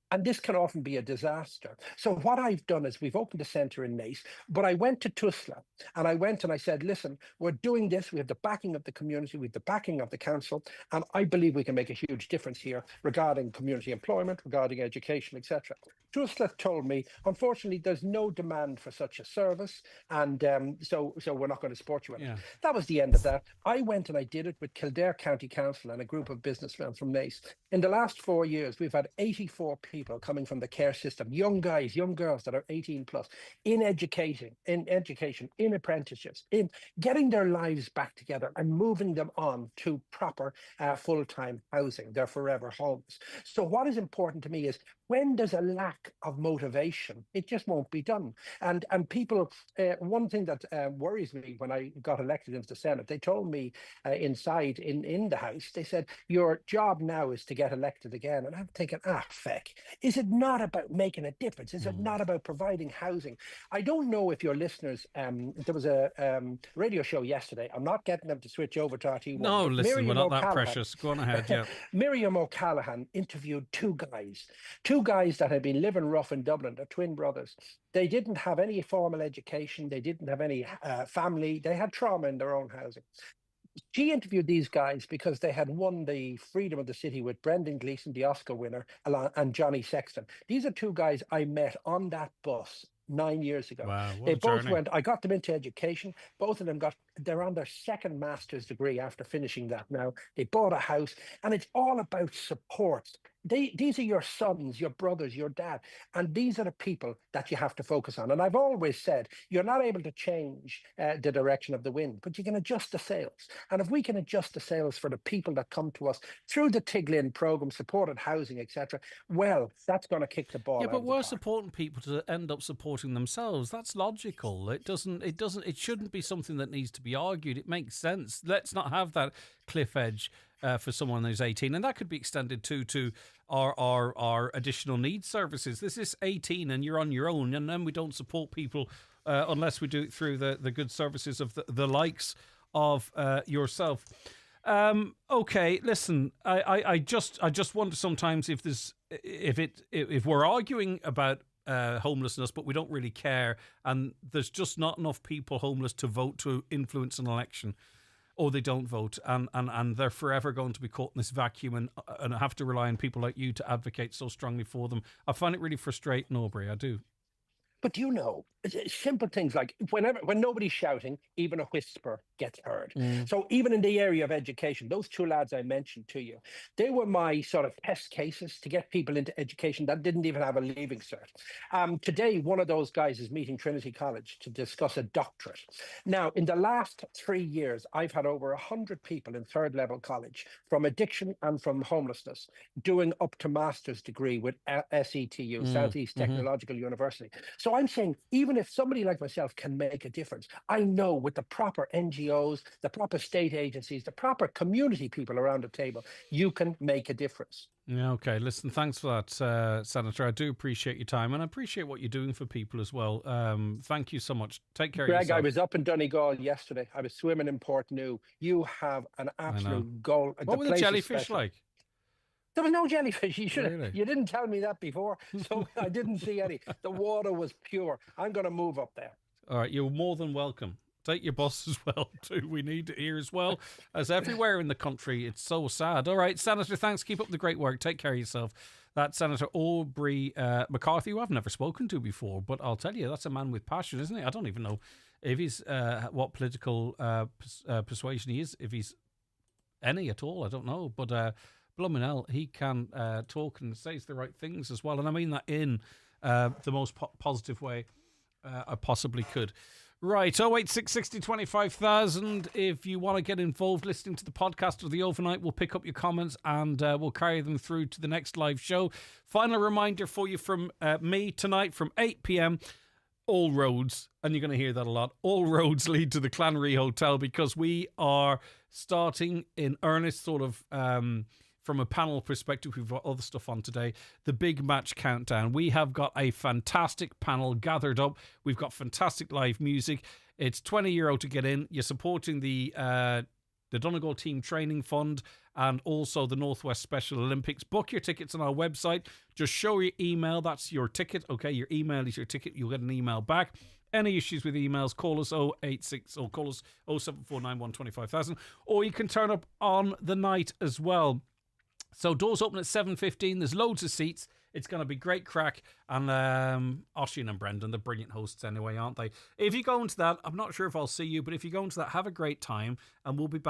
Speaker 20: And this can often be a disaster. So what I've done is we've opened a centre in Naas, but I went to TUSLA and I said, listen, we're doing this. We have the backing of the community, we have the backing of the council, and I believe we can make a huge difference here regarding community employment, regarding education, etc. TUSLA told me, unfortunately, there's no demand for such a service, and so we're not going to support you in it. That was the end of that. I went and I did it with Kildare County Council and a group of businessmen from Naas. In the last 4 years, we've had 84 people coming from the care system, young guys, young girls that are 18 plus, in education, in apprenticeships, in getting their lives back together and moving them on to proper full-time housing. They're forever homes. So what is important to me is when there's a lack of motivation, it just won't be done. And people, one thing that worries me when I got elected into the Senate, they told me inside in the House, they said, your job now is to get elected again. And I'm thinking, feck, is it not about making a difference? Is it not about providing housing? I don't know if your listeners, there was a radio show yesterday. I'm not getting them to switch over to RT1.
Speaker 2: No, listen, we're not that precious. Go on ahead, yeah.
Speaker 20: Miriam O'Callaghan interviewed two guys that had been living rough in Dublin. They're twin brothers. They didn't have any formal education. They didn't have any family. They had trauma in their own housing. She interviewed these guys because they had won the Freedom of the City with Brendan Gleeson, the Oscar winner, and Johnny Sexton. These are two guys I met on that bus 9 years ago.
Speaker 2: Wow,
Speaker 20: they both went, I got them into education. Both of them got they're on their second master's degree after finishing that now. They bought a house, and it's all about support. These are your sons, your brothers, your dad, and these are the people that you have to focus on. And I've always said, you're not able to change the direction of the wind, but you can adjust the sails. And if we can adjust the sails for the people that come to us through the Tiglin program, supported housing, etc., well, that's going to kick the ball.
Speaker 2: Yeah,
Speaker 20: out
Speaker 2: but
Speaker 20: of the
Speaker 2: we're
Speaker 20: park.
Speaker 2: supporting people to end up supporting themselves. That's logical. It shouldn't be something that needs to be argued. It makes sense. Let's not have that cliff edge for someone who's 18, and that could be extended to our additional needs services. This is 18 and you're on your own, and then we don't support people unless we do it through the good services of the likes of yourself. Okay, listen, I just wonder sometimes if we're arguing about homelessness, but we don't really care, and there's just not enough people homeless to vote to influence an election, or they don't vote, and they're forever going to be caught in this vacuum and have to rely on people like you to advocate so strongly for them. I find it really frustrating, Aubrey. I do.
Speaker 20: But you know, simple things like when nobody's shouting, even a whisper gets heard. So even in the area of education, those two lads I mentioned to you, they were my sort of test cases to get people into education that didn't even have a leaving cert. Today, one of those guys is meeting Trinity College to discuss a doctorate. Now, in the last 3 years, I've had over 100 people in third level college from addiction and from homelessness doing up to master's degree with SETU, Southeast Technological University. So I'm saying, even if somebody like myself can make a difference, I know with the proper NGOs, the proper state agencies, the proper community people around the table, you can make a difference.
Speaker 2: Yeah, okay. Listen, thanks for that, Senator. I do appreciate your time, and I appreciate what you're doing for people as well. Thank you so much. Take care of
Speaker 20: Greg,
Speaker 2: yourself.
Speaker 20: I was up in Donegal yesterday. I was swimming in Portneuf. You have an absolute goal.
Speaker 2: What were the jellyfish like?
Speaker 20: There was no jellyfish.
Speaker 2: Really?
Speaker 20: You didn't tell me that before, so I didn't see any. The water was pure. I'm going to move up there.
Speaker 2: All right, you're more than welcome. Take your boss as well, too. We need it here as well as everywhere in the country. It's so sad. All right, Senator, thanks. Keep up the great work. Take care of yourself. That's Senator Aubrey McCarthy, who I've never spoken to before, but I'll tell you, that's a man with passion, isn't he? I don't even know if he's what political persuasion he is, if he's any at all. I don't know, but blooming hell, he can talk and says the right things as well, and I mean that in the most positive way I possibly could. Right, 086 60 25,000. If you want to get involved listening to the podcast of the overnight, we'll pick up your comments and we'll carry them through to the next live show. Final reminder for you from me tonight from 8 p.m. All roads, and you're going to hear that a lot, all roads lead to the Clanry Hotel, because we are starting in earnest, sort of from a panel perspective. We've got other stuff on today. The big match countdown. We have got a fantastic panel gathered up. We've got fantastic live music. It's €20 to get in. You're supporting the Donegal Team Training Fund and also the Northwest Special Olympics. Book your tickets on our website. Just show your email. That's your ticket. Okay, your email is your ticket. You'll get an email back. Any issues with emails, call us 086 or call us 07491 25,000, or you can turn up on the night as well. So doors open at 7:15. There's loads of seats. It's going to be great crack. And Oisin and Brendan, the brilliant hosts anyway, aren't they? If you go into that, I'm not sure if I'll see you, but if you go into that, have a great time, and we'll be back